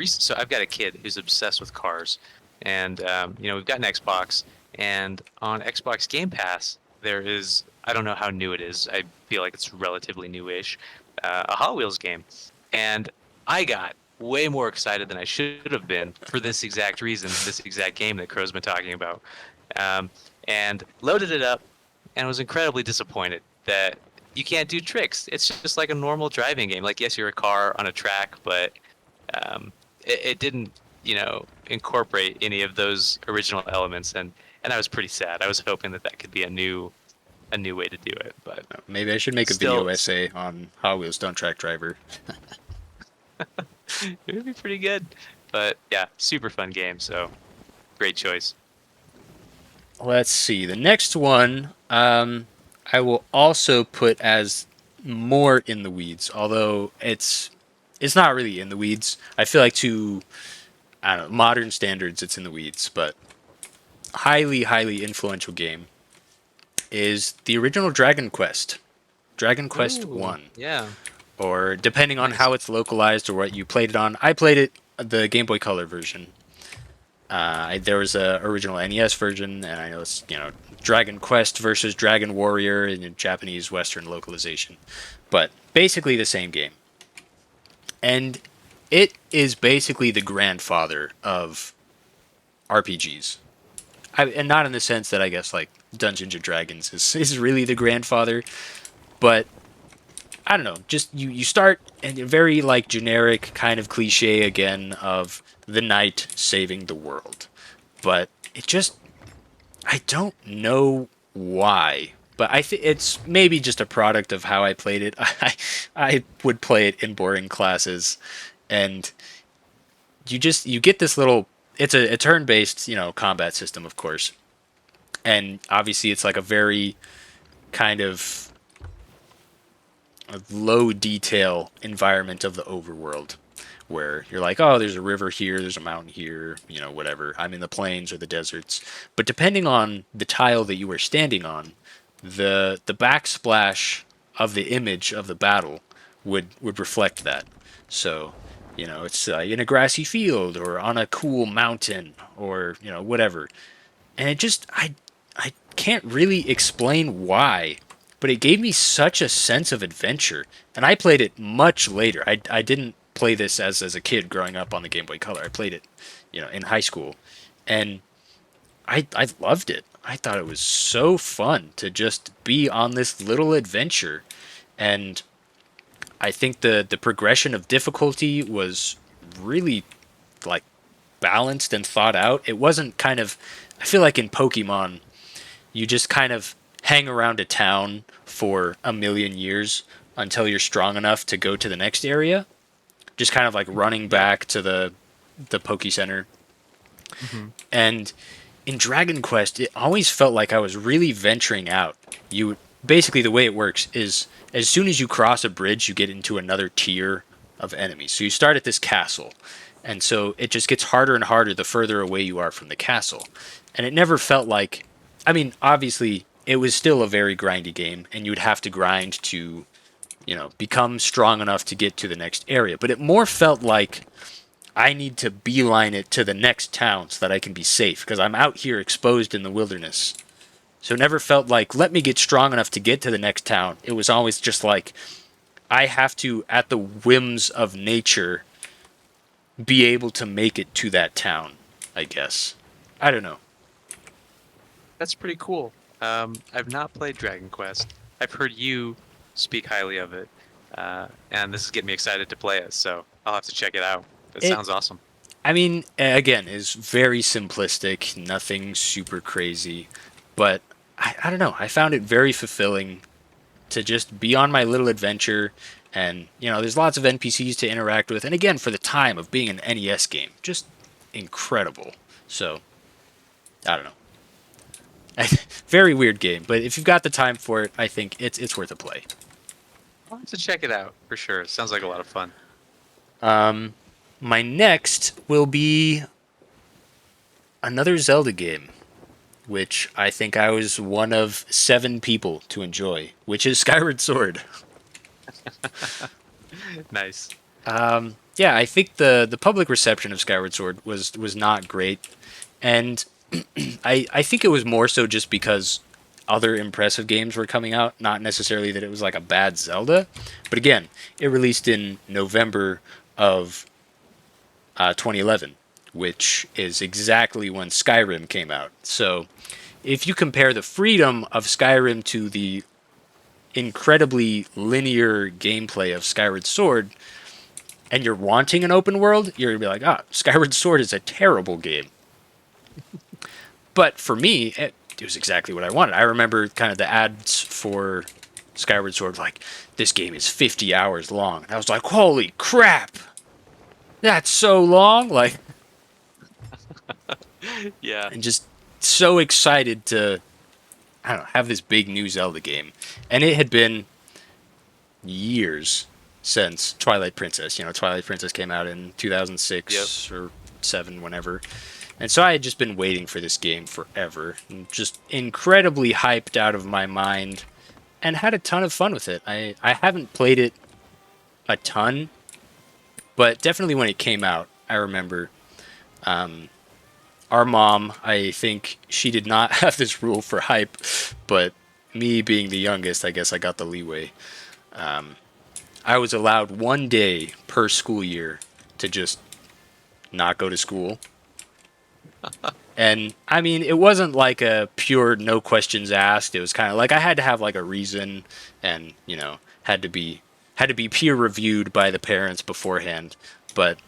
B: so I've got a kid who's obsessed with cars, and we've got an Xbox, and on Xbox Game Pass there is, I don't know how new it is. I feel like it's relatively newish, a Hot Wheels game, and I got way more excited than I should have been for this exact reason, this exact game that Crow's been talking about, um, and loaded it up, and was incredibly disappointed that you can't do tricks. It's just like a normal driving game. Like, yes, you're a car on a track, but it didn't, incorporate any of those original elements, and I was pretty sad. I was hoping that that could be a new a new way to do it, but
A: Maybe I should make a video
B: still,
A: essay on Hot Wheels Stunt Track Driver.
B: it would be pretty good. But yeah, super fun game. So great choice.
A: Let's see. The next one, I will also put as more in the weeds, although it's not really in the weeds. I feel like to I don't know modern standards, it's in the weeds, but highly influential game is the original Dragon Quest, Dragon Quest
B: Ooh,
A: One,
B: yeah,
A: or depending on
B: nice.
A: how it's localized or what you played it on. I played it the Game Boy Color version. There was a original NES version, and I know it's Dragon Quest versus Dragon Warrior in a Japanese Western localization, but basically the same game. And it is basically the grandfather of RPGs. And not in the sense that I guess like Dungeons and Dragons is really the grandfather, but I don't know. Just you start in a very like generic kind of cliche again of the knight saving the world, but it just I don't know why, but I think it's maybe just a product of how I played it. I would play it in boring classes, and you get this little. It's a turn-based combat system, of course, and obviously it's like a very kind of a low detail environment of the overworld where you're like, oh, there's a river here, there's a mountain here, whatever. I'm in the plains or the deserts. But depending on the tile that you are standing on, the backsplash of the image of the battle would reflect that. So, it's in a grassy field or on a cool mountain or whatever. And it just I can't really explain why, but it gave me such a sense of adventure. And I played it much later. I didn't play this as a kid growing up on the Game Boy Color. I played it, in high school, and I loved it. I thought it was so fun to just be on this little adventure, and I think the progression of difficulty was really like balanced and thought out. It wasn't kind of I feel like in Pokemon you just kind of hang around a town for a million years until you're strong enough to go to the next area. Just kind of like running
B: Yep.
A: back to the Poke Center.
B: Hmm.
A: And in Dragon Quest, it always felt like I was really venturing out. You basically the way it works is as soon as you cross a bridge, you get into another tier of enemies. So you start at this castle, and so it just gets harder and harder the further away you are from the castle. And it never felt like, I mean, obviously it was still a very grindy game, and you would have to grind to, become strong enough to get to the next area. But it more felt like I need to beeline it to the next town so that I can be safe because I'm out here exposed in the wilderness. So it never felt like, let me get strong enough to get to the next town. It was always just like, I have to, at the whims of nature, be able to make it to that town, I guess. I don't know.
B: That's pretty cool. I've not played Dragon Quest. I've heard you speak highly of it, and this is getting me excited to play it. So I'll have to check it out. It
A: It,
B: sounds awesome.
A: I mean, again, is very simplistic, nothing super crazy, but I don't know. I found it very fulfilling to just be on my little adventure. And, there's lots of NPCs to interact with. And again, for the time of being an NES game, just incredible. So, I don't know. Very weird game, but if you've got the time for it, I think it's worth a play.
B: I'll have to check it out for sure. It sounds like a lot of fun.
A: My next will be another Zelda game, which I think I was one of 7 people to enjoy, which is Skyward Sword.
B: Nice.
A: Yeah, I think the public reception of Skyward Sword was not great, and I think it was more so just because other impressive games were coming out, not necessarily that it was like a bad Zelda. But again, it released in November of 2011, which is exactly when Skyrim came out. So if you compare the freedom of Skyrim to the incredibly linear gameplay of Skyward Sword, and you're wanting an open world, you're gonna be like, Skyward Sword is a terrible game. But for me, it was exactly what I wanted. I remember kind of the ads for Skyward Sword, like, this game is 50 hours long. And I was like, holy crap, that's so long. Like,
B: Yeah.
A: and just so excited to, I don't know, have this big new Zelda game. And it had been years since Twilight Princess. Twilight Princess came out in
B: Yep.
A: 2006 or 7, whenever. And so I had just been waiting for this game forever, and just incredibly hyped out of my mind, and had a ton of fun with it. I haven't played it a ton, but definitely when it came out, I remember our mom, I think she did not have this rule for hype, but me being the youngest, I guess I got the leeway. I was allowed 1 day per school year to just not go to school. And I mean, it wasn't like a pure no questions asked. It was kind of like I had to have like a reason, and had to be peer reviewed by the parents beforehand. But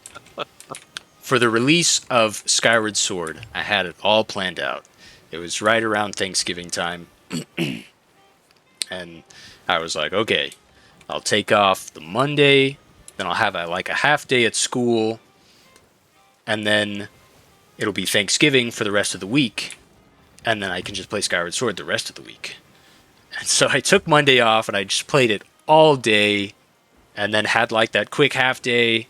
A: for the release of Skyward Sword, I had it all planned out. It was right around Thanksgiving time, and I was like, okay, I'll take off the Monday, then I'll have like a half day at school, and then it'll be Thanksgiving for the rest of the week, and then I can just play Skyward Sword the rest of the week. And so I took Monday off and I just played it all day, and then had like that quick half day,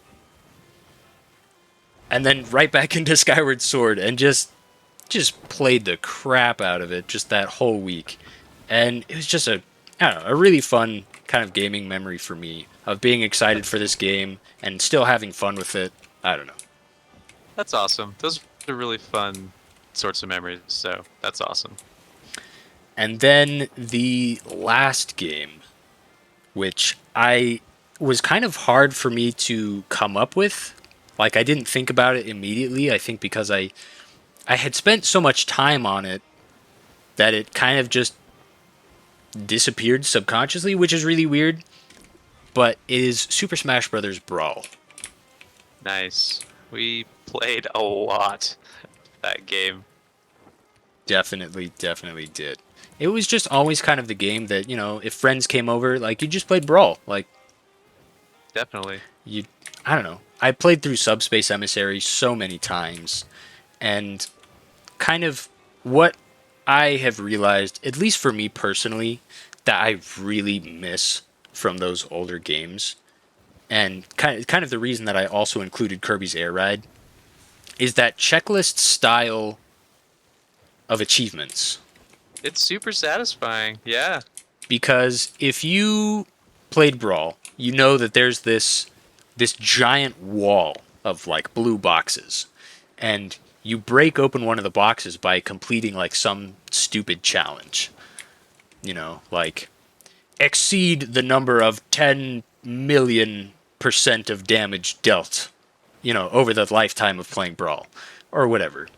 A: and then right back into Skyward Sword, and just played the crap out of it just that whole week. And it was just I don't know, a really fun kind of gaming memory for me of being excited for this game and still having fun with it. I don't know.
B: That's awesome. Those are really fun sorts of memories. So that's awesome.
A: And then the last game, which I was kind of hard for me to come up with. Like, I didn't think about it immediately. I think because I had spent so much time on it that it kind of just disappeared subconsciously, which is really weird. But it is Super Smash Bros. Brawl.
B: Nice. We played a lot that game.
A: Definitely, definitely did. It was just always kind of the game that, if friends came over, like, you just played Brawl. Like,
B: Definitely.
A: you, I don't know. I played through Subspace Emissary so many times, and kind of what I have realized, at least for me personally, that I really miss from those older games, and kind of the reason that I also included Kirby's Air Ride, is that checklist style of achievements.
B: It's super satisfying. Yeah.
A: Because if you played Brawl, you know that there's this giant wall of like blue boxes, and you break open one of the boxes by completing like some stupid challenge. Like, exceed the number of 10 million% of damage dealt, over the lifetime of playing Brawl, or whatever.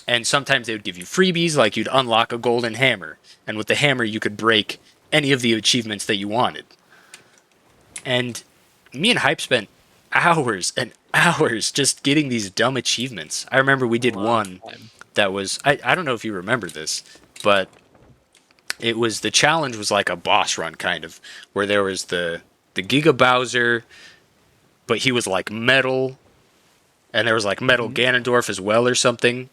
A: And sometimes they would give you freebies, like you'd unlock a golden hammer, and with the hammer you could break any of the achievements that you wanted. And me and Hype spent hours and hours just getting these dumb achievements. I remember we
B: A
A: did
B: long
A: one
B: time.
A: that was, I don't know if you remember this, but the challenge was like a boss run kind of, where there was the Giga Bowser, but he was like metal, and there was like metal
B: Hmm.
A: Ganondorf as well or something.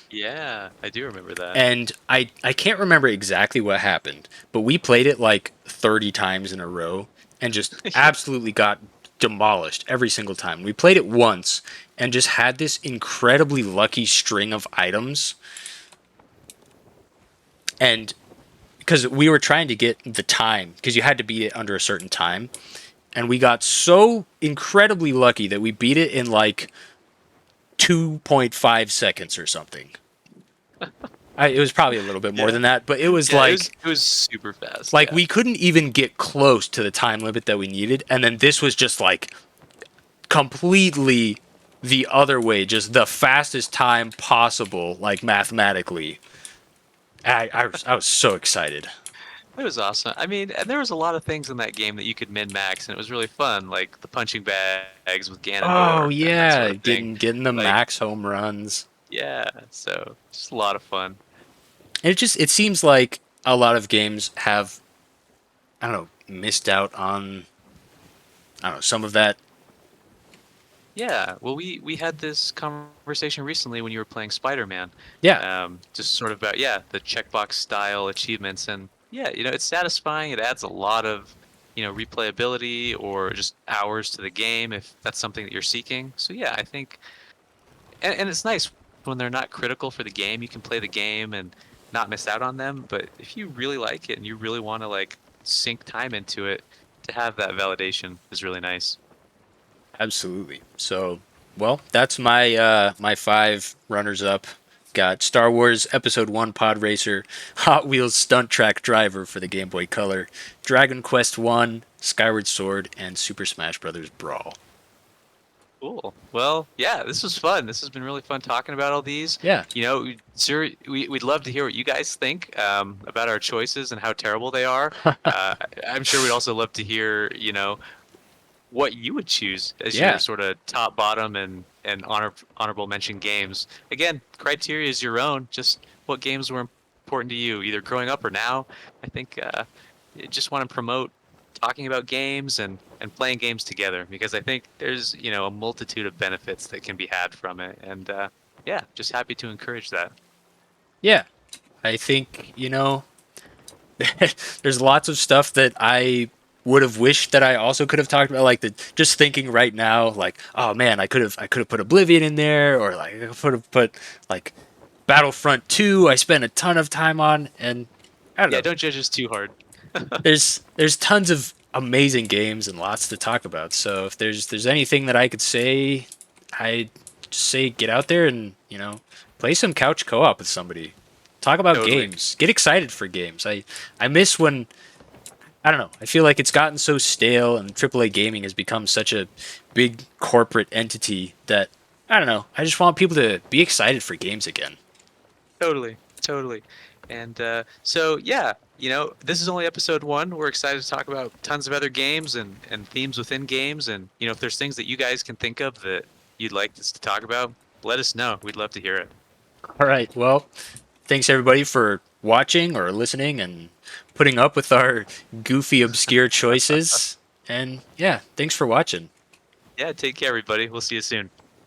B: Yeah, I do remember that.
A: And I can't remember exactly what happened, but we played it like 30 times in a row and just
B: Yeah.
A: absolutely got demolished every single time. We played it once and just had this incredibly lucky string of items. And because we were trying to get the time, because you had to beat it under a certain time. And we got so incredibly lucky that we beat it in like 2.5 seconds or something. It was probably a little bit more
B: Yeah.
A: than that, but it was
B: Yeah,
A: like
B: it was super fast.
A: like
B: Yeah.
A: we couldn't even get close to the time limit that we needed, and then this was just like completely the other way, just the fastest time possible, like mathematically. I was so excited.
B: It was awesome. I mean, and there was a lot of things in that game that you could min max, and it was really fun, like the punching bags with
A: Oh
B: Ganondorf and that sort
A: yeah,
B: of thing.
A: getting the
B: Like,
A: max home runs.
B: yeah, so just a lot of fun.
A: And it seems like a lot of games have, I don't know, missed out on, I don't know, some of that.
B: Yeah, well, we had this conversation recently when you were playing Spider-Man,
A: Yeah,
B: just sort of about the checkbox style achievements, and yeah, it's satisfying. It adds a lot of replayability or just hours to the game if that's something that you're seeking. So yeah, I think, and it's nice when they're not critical for the game. You can play the game and not miss out on them. But if you really like it and you really want to like sink time into it, to have that validation is really nice.
A: absolutely. So, well, that's my five runners up. Got Star Wars Episode 1 Pod Racer, Hot Wheels Stunt Track Driver for the Game Boy Color, Dragon Quest 1, Skyward Sword, and Super Smash Bros. Brawl.
B: Cool. Well, yeah, this was fun. This has been really fun talking about all these.
A: Yeah.
B: Sir, we'd love to hear what you guys think about our choices and how terrible they are. I'm sure we'd also love to hear, what you would choose as your
A: Yeah.
B: sort of top, bottom, and honorable mention games. Again, criteria is your own. Just what games were important to you, either growing up or now. I think I just want to promote talking about games and playing games together because I think there's a multitude of benefits that can be had from it, and yeah, just happy to encourage that.
A: Yeah. I think, there's lots of stuff that I would have wished that I also could have talked about, like the just thinking right now, like, oh man, I could have put Oblivion in there, or like I could have put like Battlefront 2. I spent a ton of time on, and I don't
B: Yeah,
A: know.
B: don't judge us too hard.
A: There's tons of amazing games and lots to talk about. So if there's anything that I could say, I just say get out there and play some couch co-op with somebody. Talk about
B: Totally.
A: games. Get excited for games. I miss when I don't know. I feel like it's gotten so stale, and AAA gaming has become such a big corporate entity that I don't know. I just want people to be excited for games again.
B: Totally, totally. And so, yeah, this is only episode one. We're excited to talk about tons of other games and themes within games. And, if there's things that you guys can think of that you'd like us to talk about, let us know. We'd love to hear it.
A: All right. Well, thanks everybody for watching or listening and putting up with our goofy, obscure choices. And yeah, thanks for watching.
B: Yeah, take care, everybody. We'll see you soon.